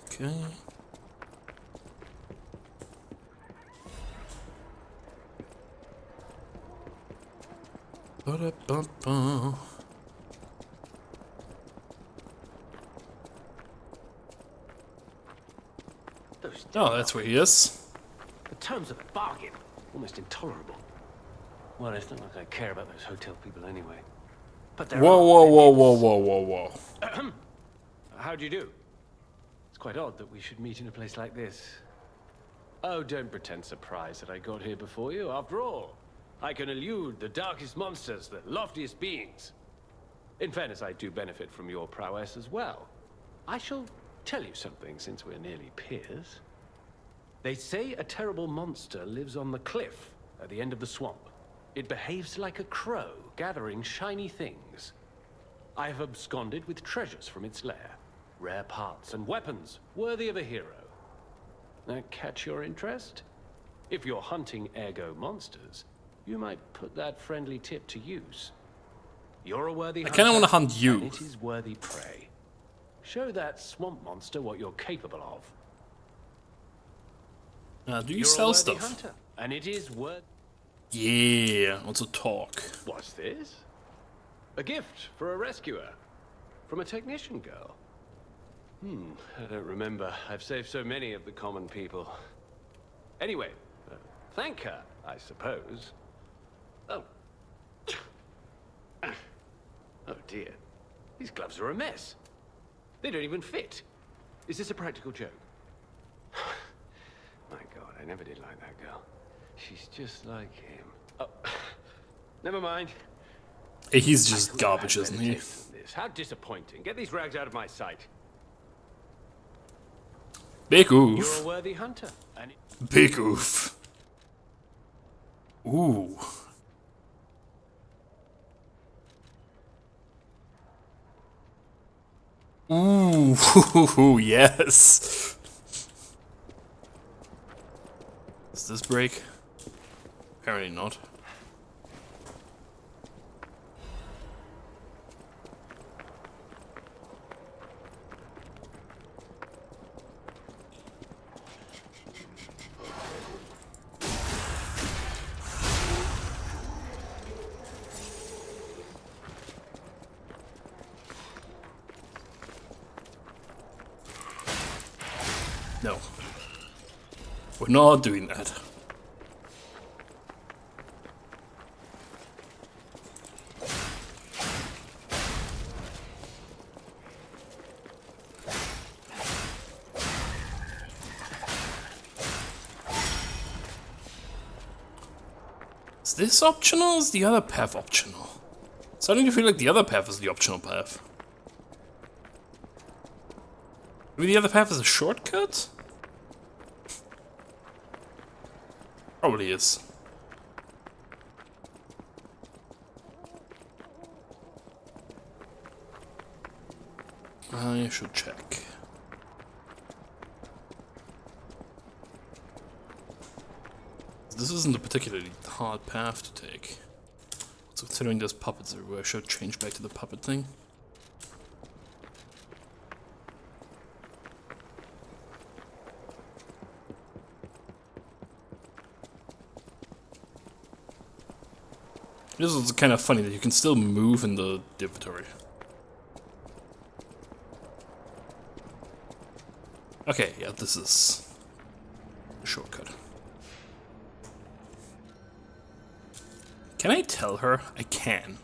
Okay. Ba-da-ba-ba. Oh, that's where he is. The terms of the bargain, almost intolerable. Well, it's not like I care about those hotel people anyway. But there Whoa, whoa, whoa, whoa, whoa, whoa, whoa. How do you do? It's quite odd that we should meet in a place like this. Oh, don't pretend surprised that I got here before you. After all, I can elude the darkest monsters, the loftiest beings. In fairness, I do benefit from your prowess as well. I shall tell you something, since we're nearly peers. They say a terrible monster lives on the cliff at the end of the swamp. It behaves like a crow, gathering shiny things. I have absconded with treasures from its lair. Rare parts and weapons, worthy of a hero. That catch your interest? If you're hunting ergo monsters, you might put that friendly tip to use. You're a worthy hunter. I kinda wanna hunt you. And it is worthy prey. Show that swamp monster what you're capable of. Do you You're sell a worthy stuff? hunter, and it is worth. Yeah, also talk. What's this? A gift for a rescuer. From a technician girl. I don't remember. I've saved so many of the common people. Anyway, thank her, I suppose. Oh. Oh dear. These gloves are a mess. They don't even fit. Is this a practical joke? My God, I never did like that girl. She's just like him. Oh, never mind. Hey, he's just garbage, isn't he? How disappointing. Get these rags out of my sight. Big oof. You're a worthy hunter. And Big oof. Ooh. Ooh, yes. Does this break? Apparently not. We're not doing that. Is this optional or is the other path optional? Suddenly I feel like the other path is the optional path. Maybe the other path is a shortcut? Probably is. I should check. This isn't a particularly hard path to take. So considering there's puppets everywhere, I should change back to the puppet thing. This is kind of funny that you can still move in the inventory. Okay, yeah, this is a shortcut. Can I tell her? I can.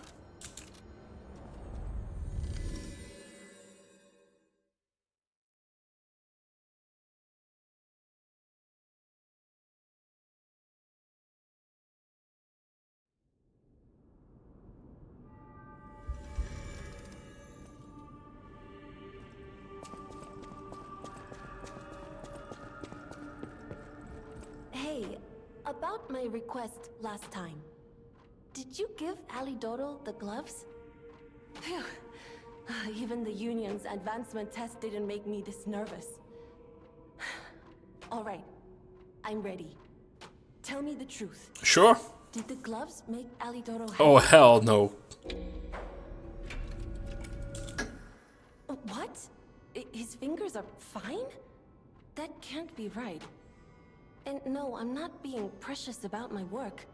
Hey, about my request last time. Did you give Alidoro the gloves? Phew. Even the Union's advancement test didn't make me this nervous. Alright, I'm ready. Tell me the truth. Sure. Did the gloves make Alidoro happy? Oh, hell no. What? His fingers are fine? That can't be right. And no, I'm not being precious about my work.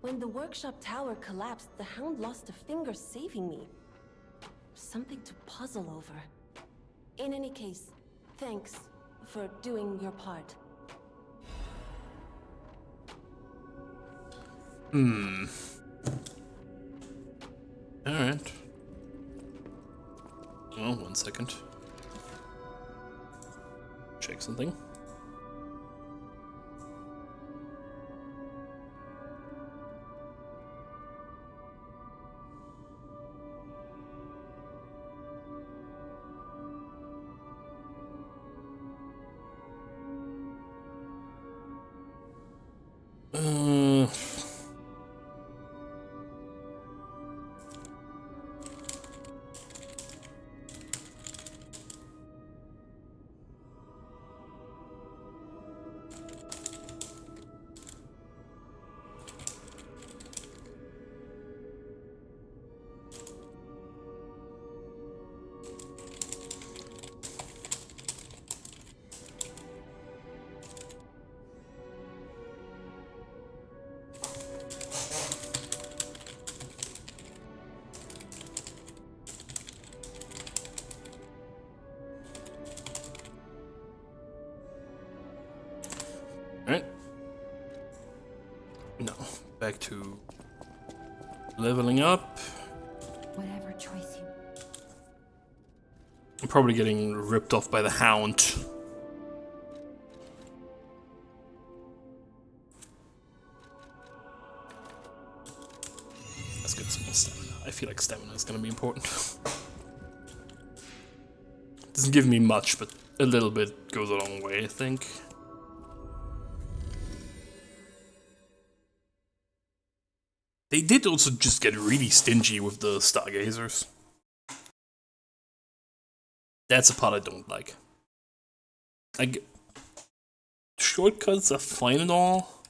When the workshop tower collapsed, the Hound lost a finger saving me. Something to puzzle over. In any case, thanks for doing your part. Alright. Oh, 1 second. Check something. Alright. No. Back to leveling up. Whatever choice you... I'm probably getting ripped off by the Hound. Let's get some more stamina. I feel like stamina is gonna be important. Doesn't give me much, but a little bit goes a long way, I think. They did also just get really stingy with the Stargazers. That's a part I don't like. Shortcuts are fine and all,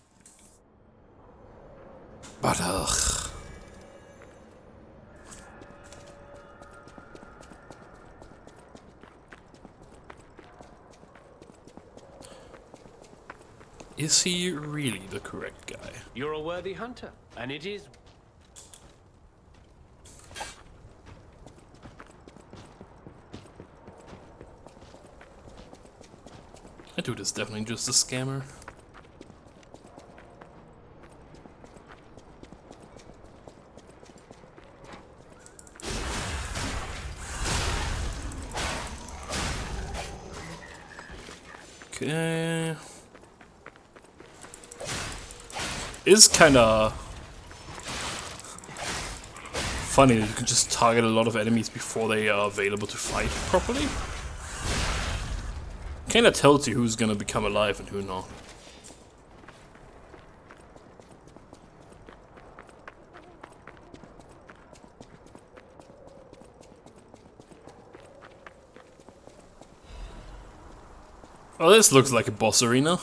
but ugh. Is he really the correct guy? You're a worthy hunter, and it is... That dude is definitely just a scammer. Okay. It's kinda funny that you can just target a lot of enemies before they are available to fight properly. Kinda tells you who's gonna become alive and who not. Oh, this looks like a boss arena.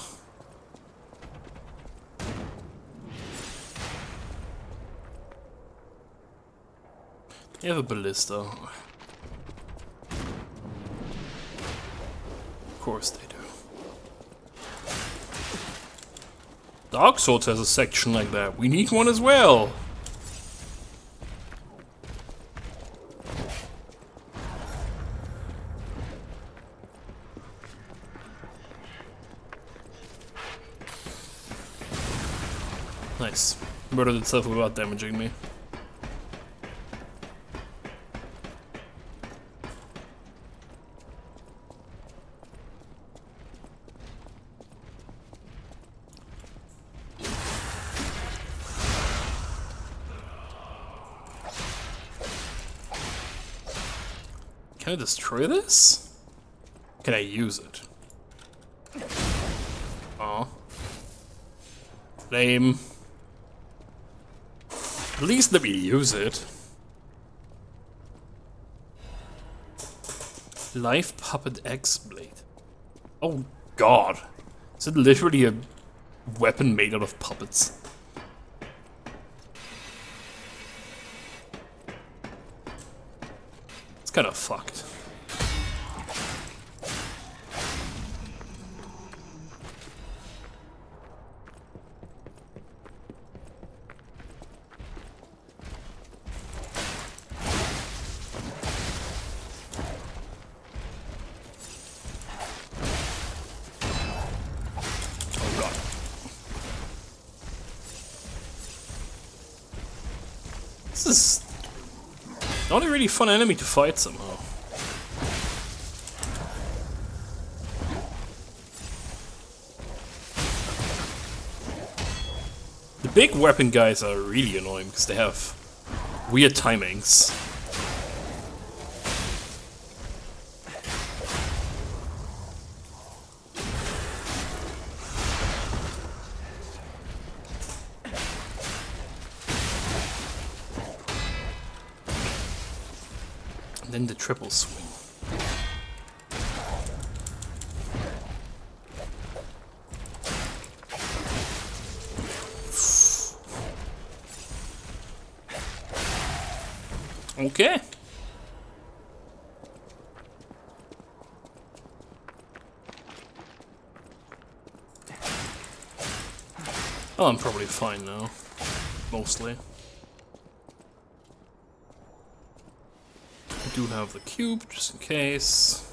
You have a ballista. Of course they do. Dark Souls has a section like that. We need one as well. Nice. Murdered itself without damaging me. Can I destroy this? Can I use it? Aw. Lame. At least let me use it. Live Puppet X-Blade. Oh god. Is it literally a weapon made out of puppets? It's kind of fucked. This is not a really fun enemy to fight somehow. The big weapon guys are really annoying because they have weird timings. Then the triple swing. Okay. Oh, I'm probably fine now. Mostly. I do have the cube, just in case.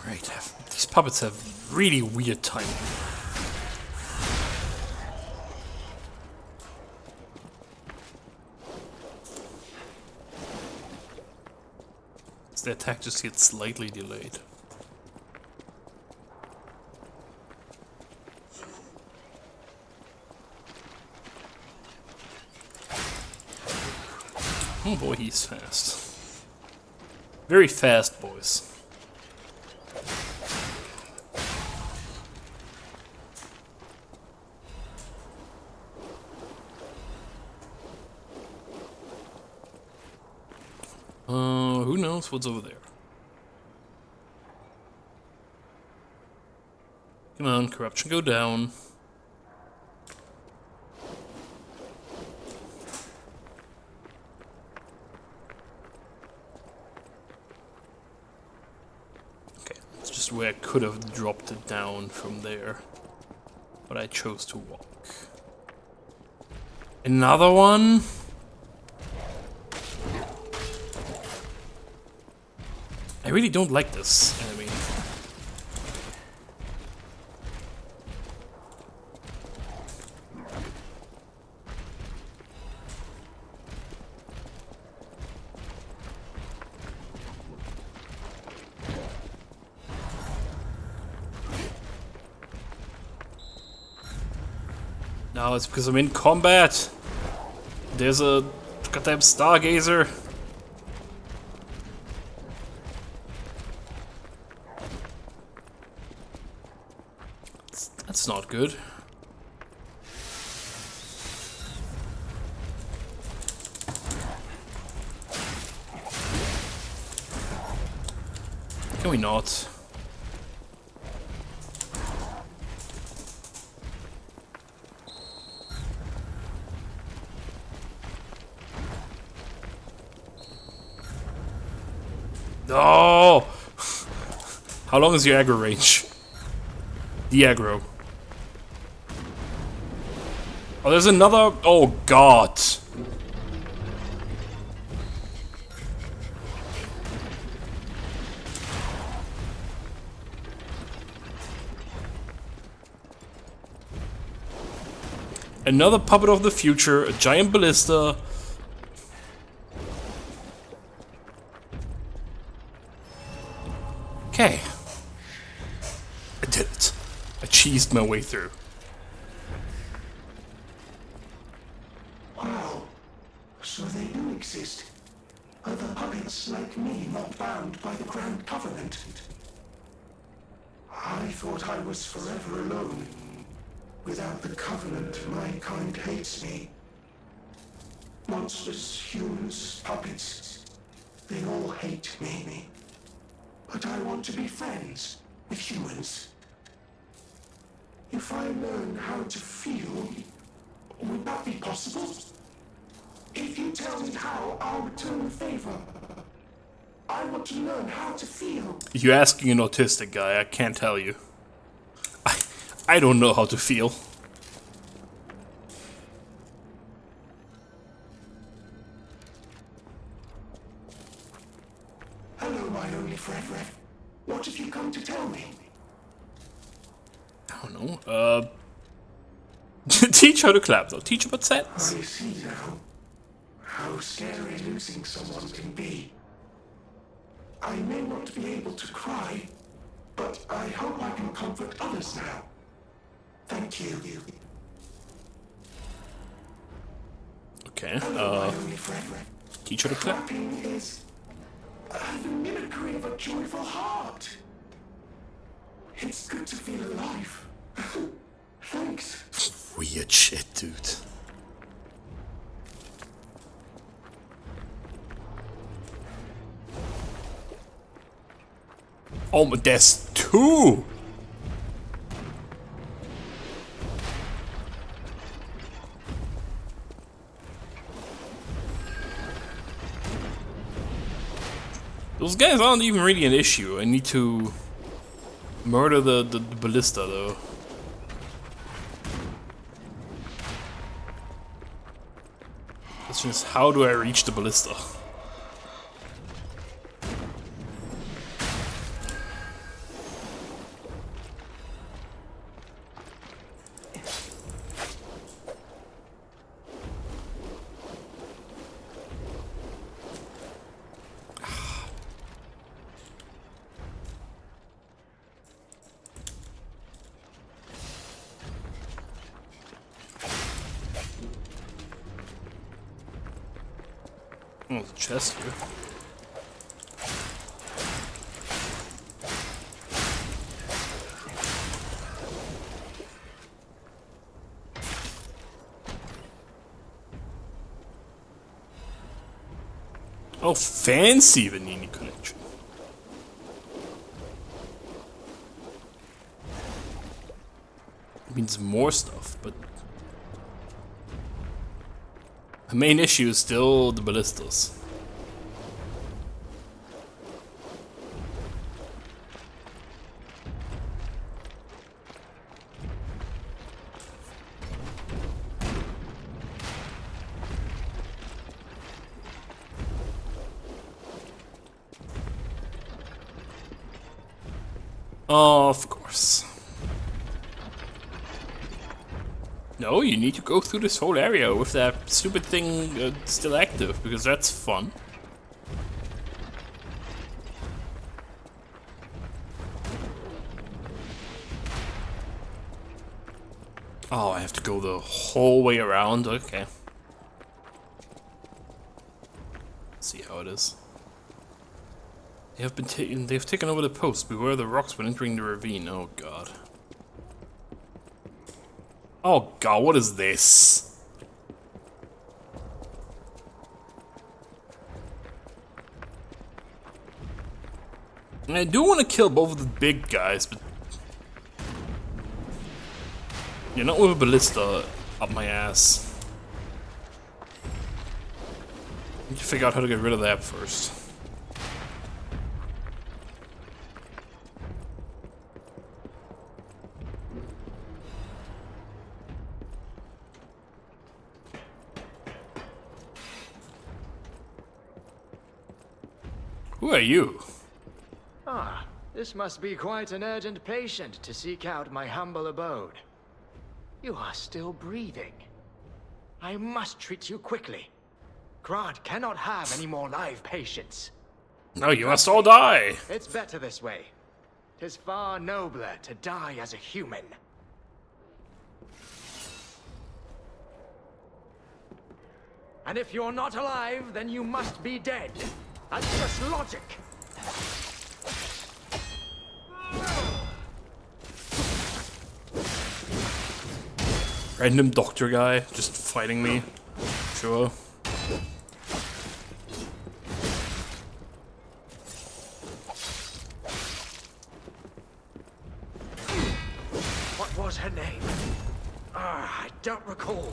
Right, these puppets have really weird timing. The attack just gets slightly delayed. Oh boy, he's fast. Very fast, boys. Who knows what's over there? Come on, corruption, go down. Okay, it's just where I could have dropped it down from there, but I chose to walk. Another one? I really don't like this enemy. No, it's because I'm in combat. There's a goddamn stargazer. That's not good. Can we not? No! How long is your aggro range? The aggro. Oh, there's another. Oh, God. Another puppet of the future, a giant ballista. Okay. I did it. I cheesed my way through. Wow. So they do exist. Other puppets like me not bound by the Grand Covenant. I thought I was forever alone. Without the Covenant, my kind hates me. Monsters, humans, puppets. They all hate me. But I want to be friends with humans. If I learn how to feel, would that be possible? If you tell me how, I'll return the favor. I want to learn how to feel. You're asking an autistic guy, I can't tell you. I don't know how to feel. Hello, my only friend. What have you come to tell me? I don't know. Teach how to clap though. Teach about sadness. I see now how scary losing someone can be. I may not be able to cry, but I hope I can comfort others now. Thank you. Okay, teach her to clap. Clapping is the mimicry of a joyful heart. It's good to feel alive. Thanks. Weird shit, dude. Oh, but there's two! Those guys aren't even really an issue. I need to murder the ballista, though. Question is, how do I reach the ballista? Oh, there's a chest here. Oh, fancy Venigni connection. It means more stuff, but the main issue is still the ballistas. Of course. No, you need to go through this whole area with that stupid thing still active, because that's fun. Oh, I have to go the whole way around? Okay. Let's see how it is. They've taken over the post. Beware the rocks when entering the ravine. Oh god. Oh god, what is this? And I do want to kill both of the big guys, but you're not with a ballista up my ass. Need to figure out how to get rid of that first. Who are you? Ah, this must be quite an urgent patient to seek out my humble abode. You are still breathing. I must treat you quickly. Grant cannot have any more live patients. No, you must all die. It's better this way. 'Tis far nobler to die as a human. And if you're not alive, then you must be dead. That's just logic. Random doctor guy just fighting me. Sure. What was her name? I don't recall.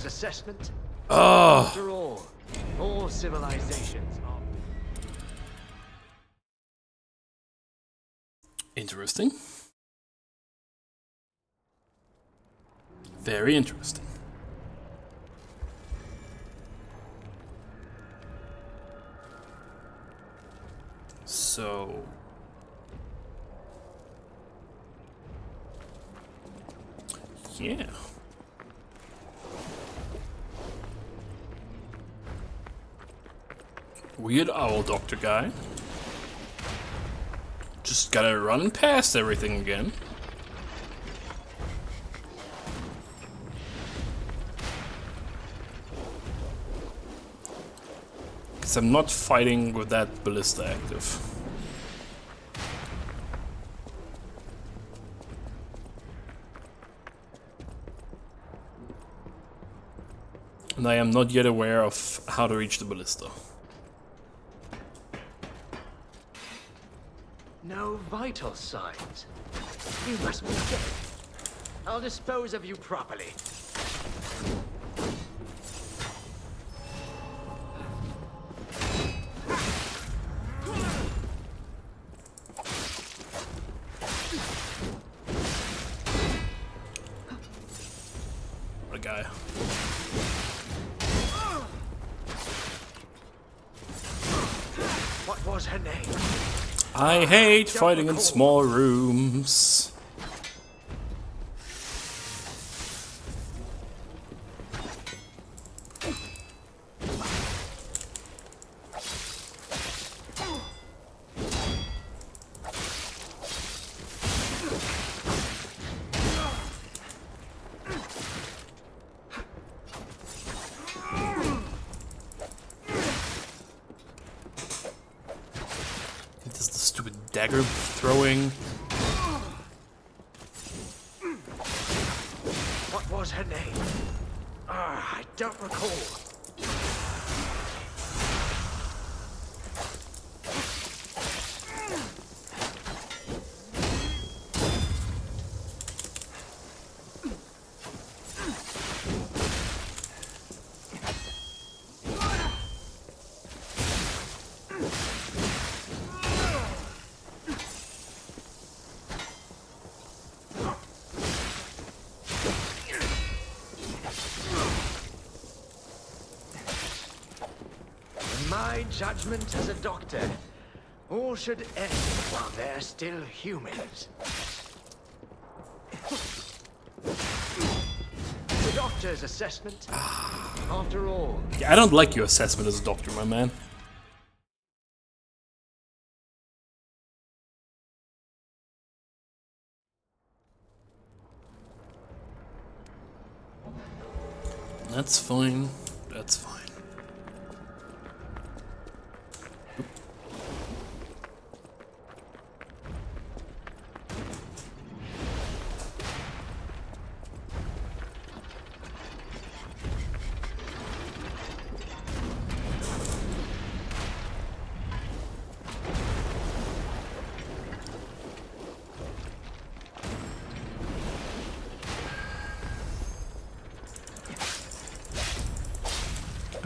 Assessment. After all civilizations are... Interesting. Very interesting. So... yeah. Weird owl doctor guy. Just gotta run past everything again. Because I'm not fighting with that ballista active. And I am not yet aware of how to reach the ballista. No vital signs. You must be dead. I'll dispose of you properly. What a guy. What was her name? I hate fighting in small rooms. Dagger throwing. What was her name? I don't recall. In my judgment as a doctor, all should end while they're still humans. The doctor's assessment, after all. Yeah, I don't like your assessment as a doctor, my man. That's fine. That's fine.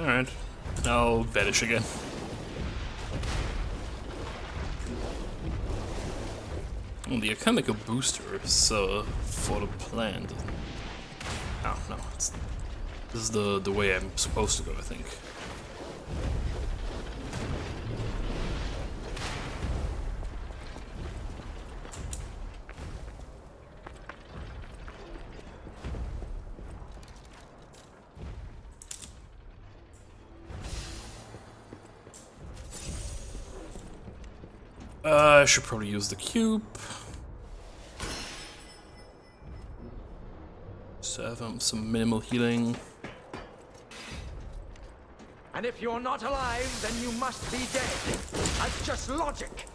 Alright, now vanish again. Oh, the chemical booster is for the plant. Oh no, this is the way I'm supposed to go, I think. I should probably use the cube. Just have some minimal healing. And if you're not alive, then you must be dead. That's just logic.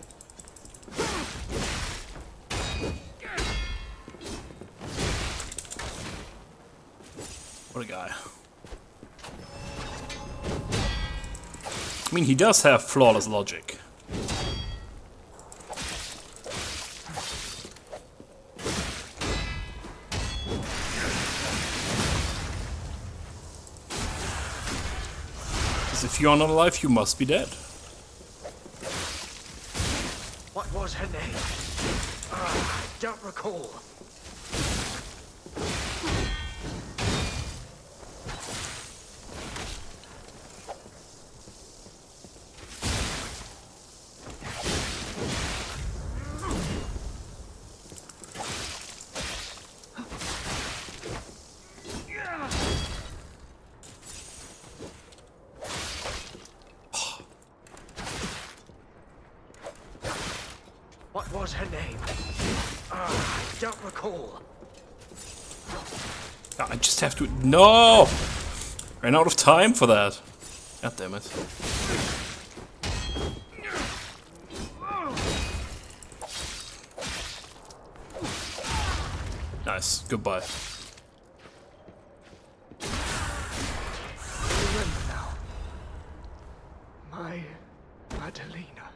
What a guy. I mean, he does have flawless logic. If you are not alive, you must be dead. What was her name? I don't recall. What was her name? I don't recall. I just have to... No! Ran out of time for that. God damn it. Nice. Goodbye. Remember now. My Madalena.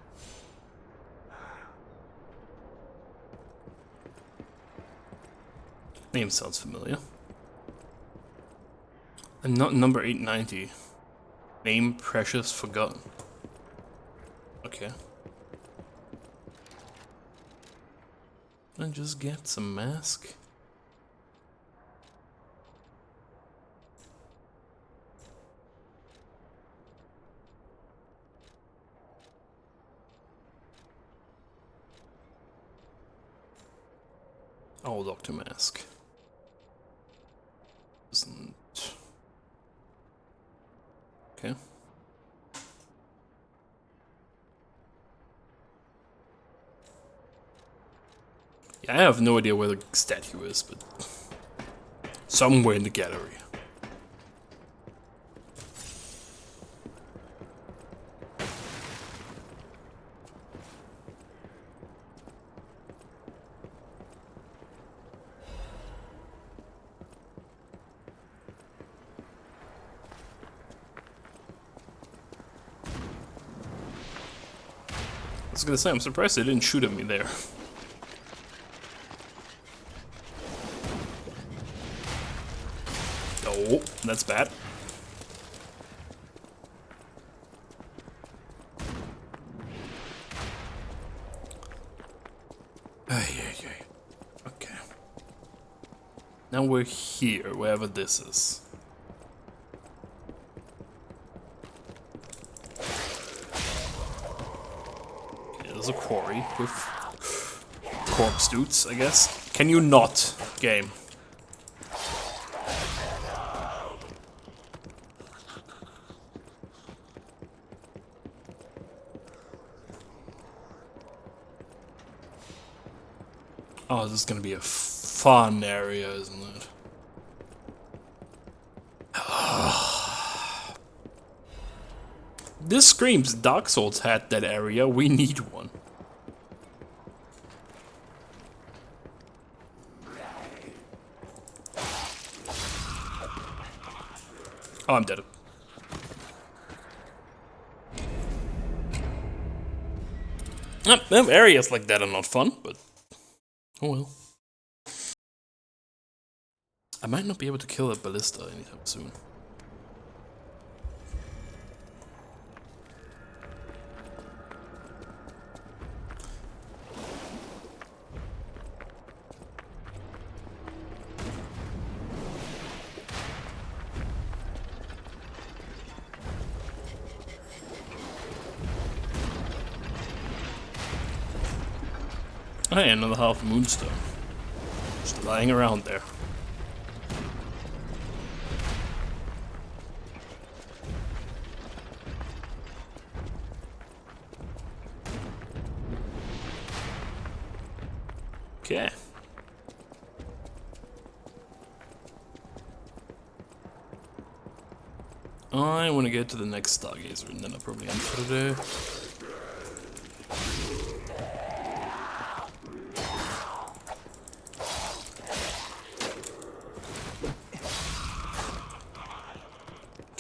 Name sounds familiar. And not number 890. Name precious forgotten. Okay. And just get some mask. Oh, Dr. Mask. Isn't... Okay. Yeah, I have no idea where the statue is, but somewhere in the gallery. I was gonna say, I'm surprised they didn't shoot at me there. Oh, that's bad. Okay. Now we're here, wherever this is. there's a quarry with corpse dudes, I guess. Can you not, game? Oh, this is gonna be a fun area, isn't it? This screams Dark Souls had that area, we need one. Oh, I'm dead. Areas like that are not fun, but oh well. I might not be able to kill a ballista anytime soon. Hey, another half moonstone. Just lying around there. Okay. I want to get to the next Stargazer and then I'll probably end for the day.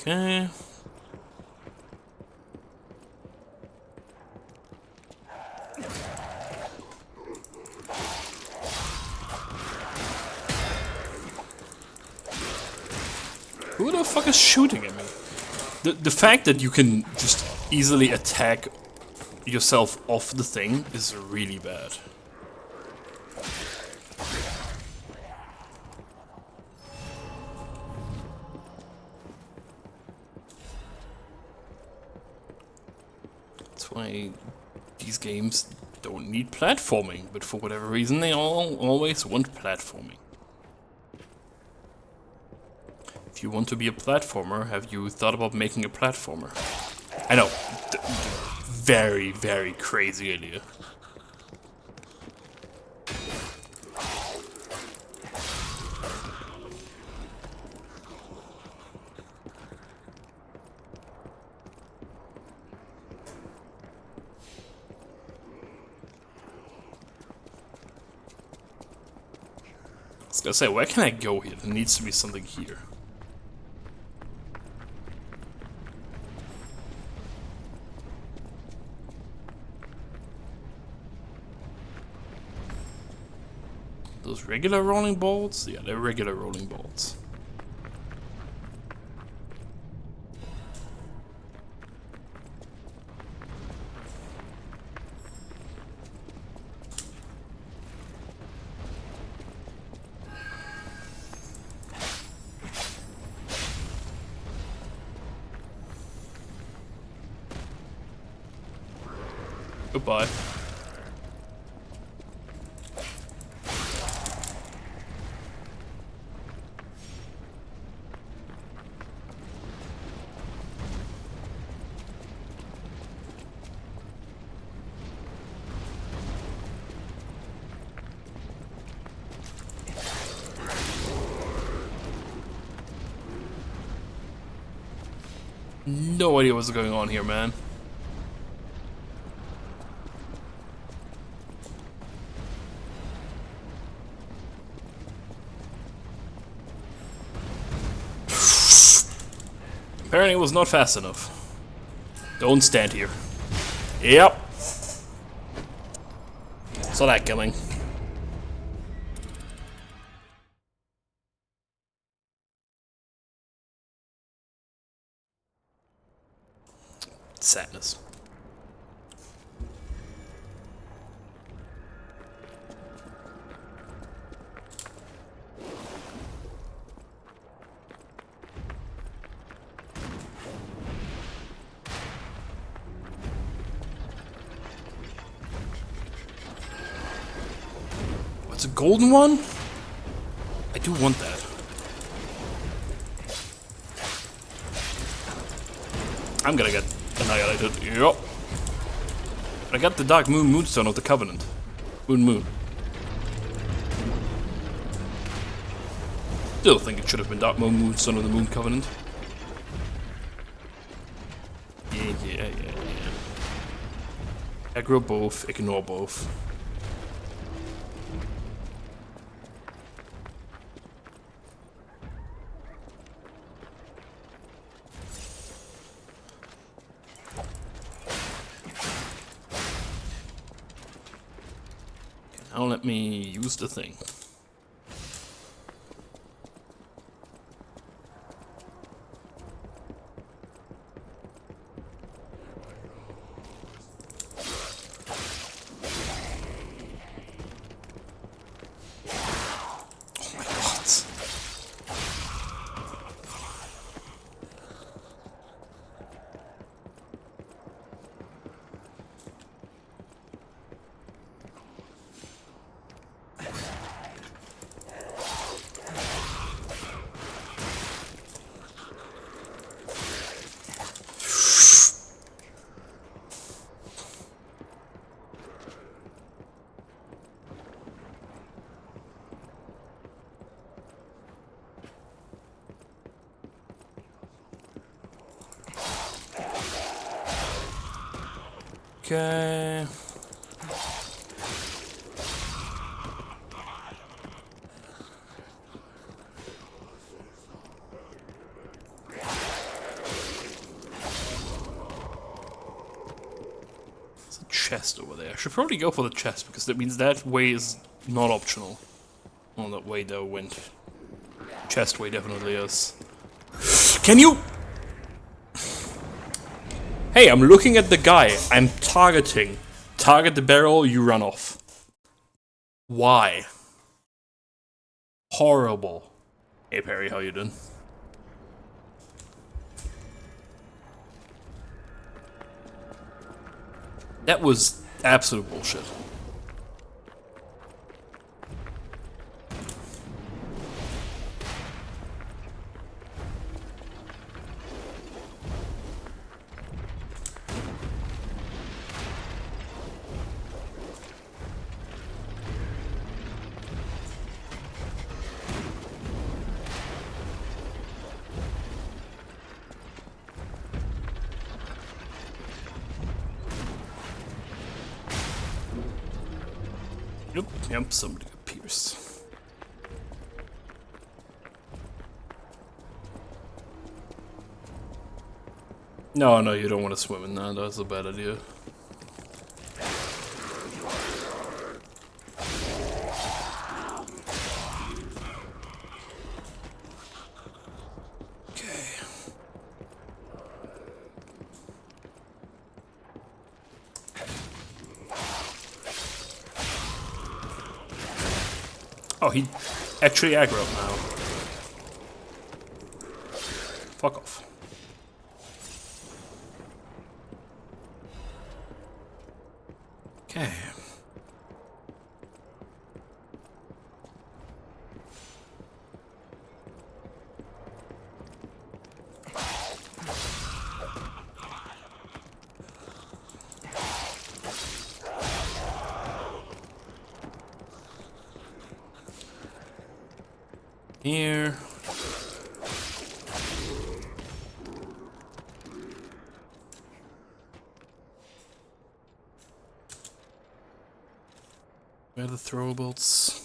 Okay. Who the fuck is shooting at me? The fact that you can just easily attack yourself off the thing is really bad. That's why these games don't need platforming, but for whatever reason they all always want platforming. If you want to be a platformer, have you thought about making a platformer? I know, very, very crazy idea. I was gonna say, where can I go here? There needs to be something here. Those regular rolling bolts? Yeah, they're regular rolling bolts. Goodbye. No idea what's going on here, man. Apparently it was not fast enough. Don't stand here. Yep. Saw that coming. Sadness. It's a golden one? I do want that. I'm gonna get annihilated. Yup. I got the Dark Moonstone of the Covenant. Moon. Still think it should have been Dark Moonstone of the Moon Covenant. Yeah. Aggro both, ignore both. Now let me use the thing. Okay. There's a chest over there. I should probably go for the chest because that means that way is not optional. Well, that way though went. Chest way definitely is. Can you? Hey, I'm looking at the guy. I'm targeting. Target the barrel, you run off. Why? Horrible. Hey Perry, how you doing? That was absolute bullshit. Yep, somebody got pierced. No, you don't want to swim in that. That's a bad idea. Oh, he actually aggroed now. Fuck off. Okay. Here. Where are the throwables?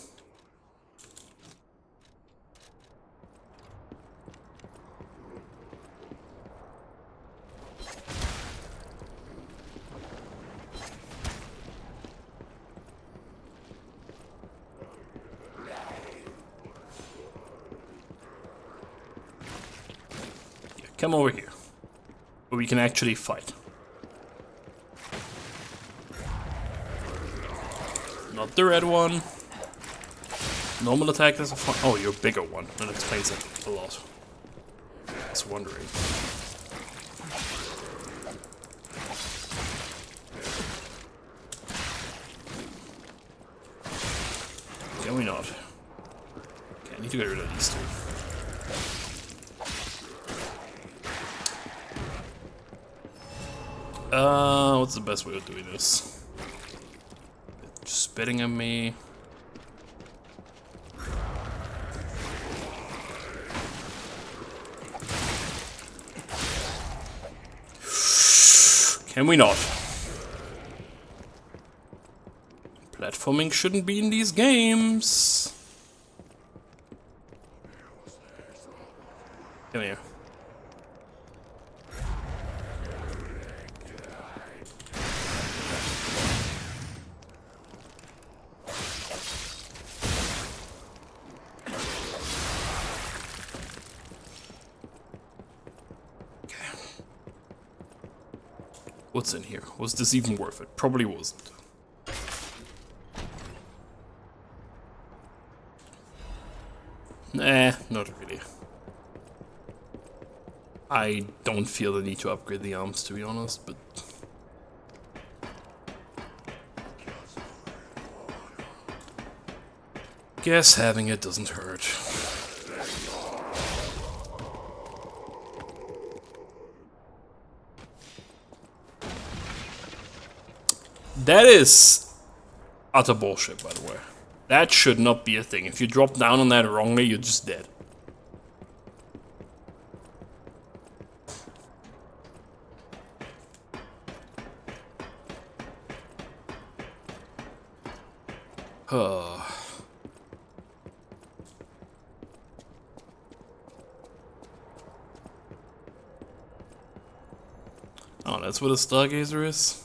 Come over here, where we can actually fight. Not the red one. Normal attack is a fun. Oh, you're a bigger one. That explains it a lot. I was wondering. Can we not? Okay, I need to get rid of these two. What's the best way of doing this? Just spitting at me. Can we not? Platforming shouldn't be in these games. Come here. What's in here? Was this even worth it? Probably wasn't. Nah, not really. I don't feel the need to upgrade the arms, to be honest, but... guess having it doesn't hurt. That is utter bullshit, by the way. That should not be a thing. If you drop down on that wrongly, you're just dead. Oh, that's what a Stargazer is?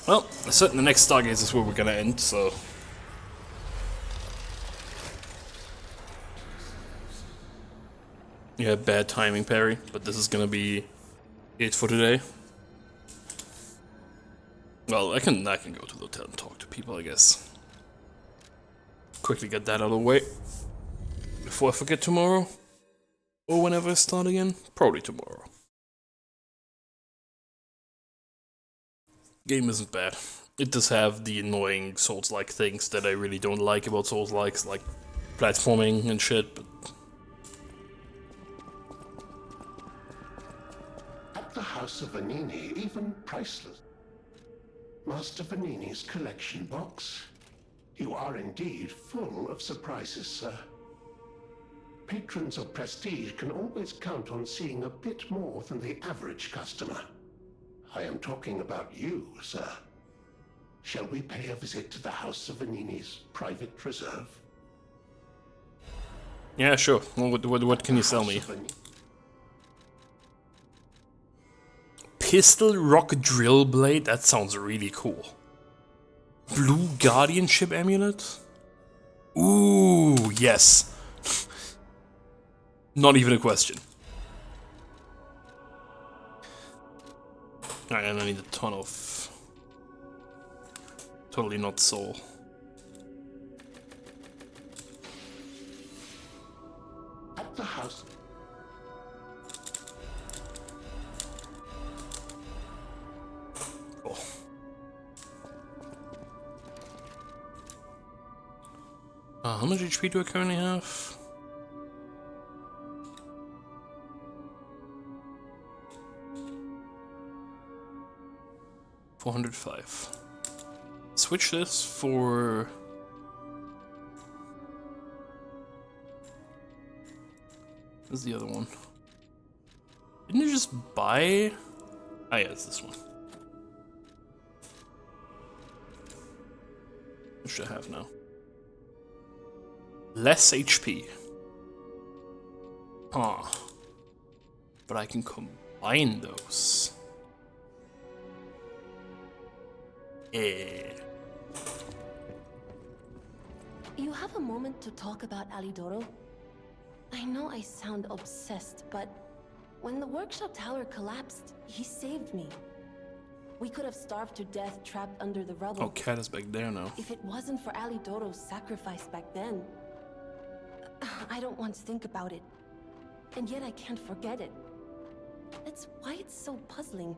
Well, certainly the next Stargazer is where we're gonna end, so... yeah, bad timing, Perry, but this is gonna be it for today. Well, I can go to the hotel and talk to people, I guess. Quickly get that out of the way. Before I forget tomorrow. Or whenever I start again. Probably tomorrow. Game isn't bad. It does have the annoying Souls-like things that I really don't like about Souls-likes, like platforming and shit, but... At the House of Vanini, even priceless. Master Vanini's collection box. You are indeed full of surprises, sir. Patrons of prestige can always count on seeing a bit more than the average customer. I am talking about you, sir. Shall we pay a visit to the House of Vanini's private reserve? Yeah, sure. What can you sell me? Pistol Rock Drill Blade? That sounds really cool. Blue Guardianship Amulet? Ooh, yes. Not even a question. Alright, and I need a ton of... totally not soul. At the house... Cool. How much HP do I currently have? $405. Switch this for... what's the other one? Didn't you just buy... ah, yeah, it's this one. What should I have now? Less HP. Huh. But I can combine those. You have a moment to talk about Alidoro? I know I sound obsessed, but when the workshop tower collapsed, he saved me. We could have starved to death trapped under the rubble. Oh, Cat is back there now. If it wasn't for Alidoro's sacrifice back then, I don't want to think about it. And yet I can't forget it. That's why it's so puzzling.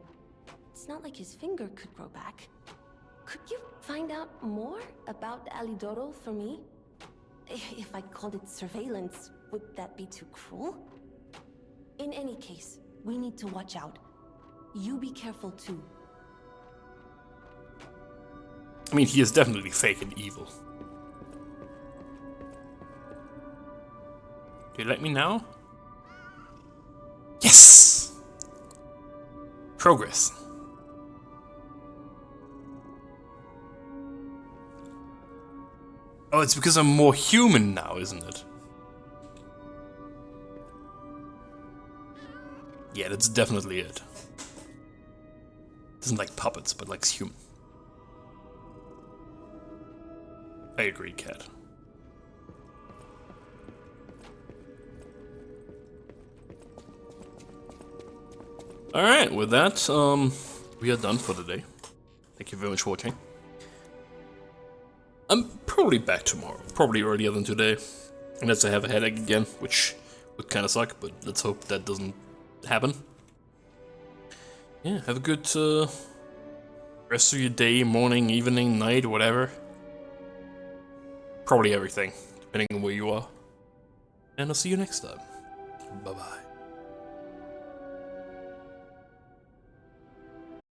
It's not like his finger could grow back. Could you find out more about Alidoro for me? If I called it surveillance, would that be too cruel? In any case, we need to watch out. You be careful too. I mean, he is definitely fake and evil. Do you let me now? Yes! Progress. Oh, it's because I'm more human now, isn't it? Yeah, that's definitely it. Doesn't like puppets, but likes human. I agree, Cat. Alright, with that, we are done for today. Thank you very much for watching. I'm probably back tomorrow, probably earlier than today. Unless I have a headache again, which would kind of suck, but let's hope that doesn't happen. Yeah, have a good rest of your day, morning, evening, night, whatever. Probably everything, depending on where you are. And I'll see you next time. Bye-bye.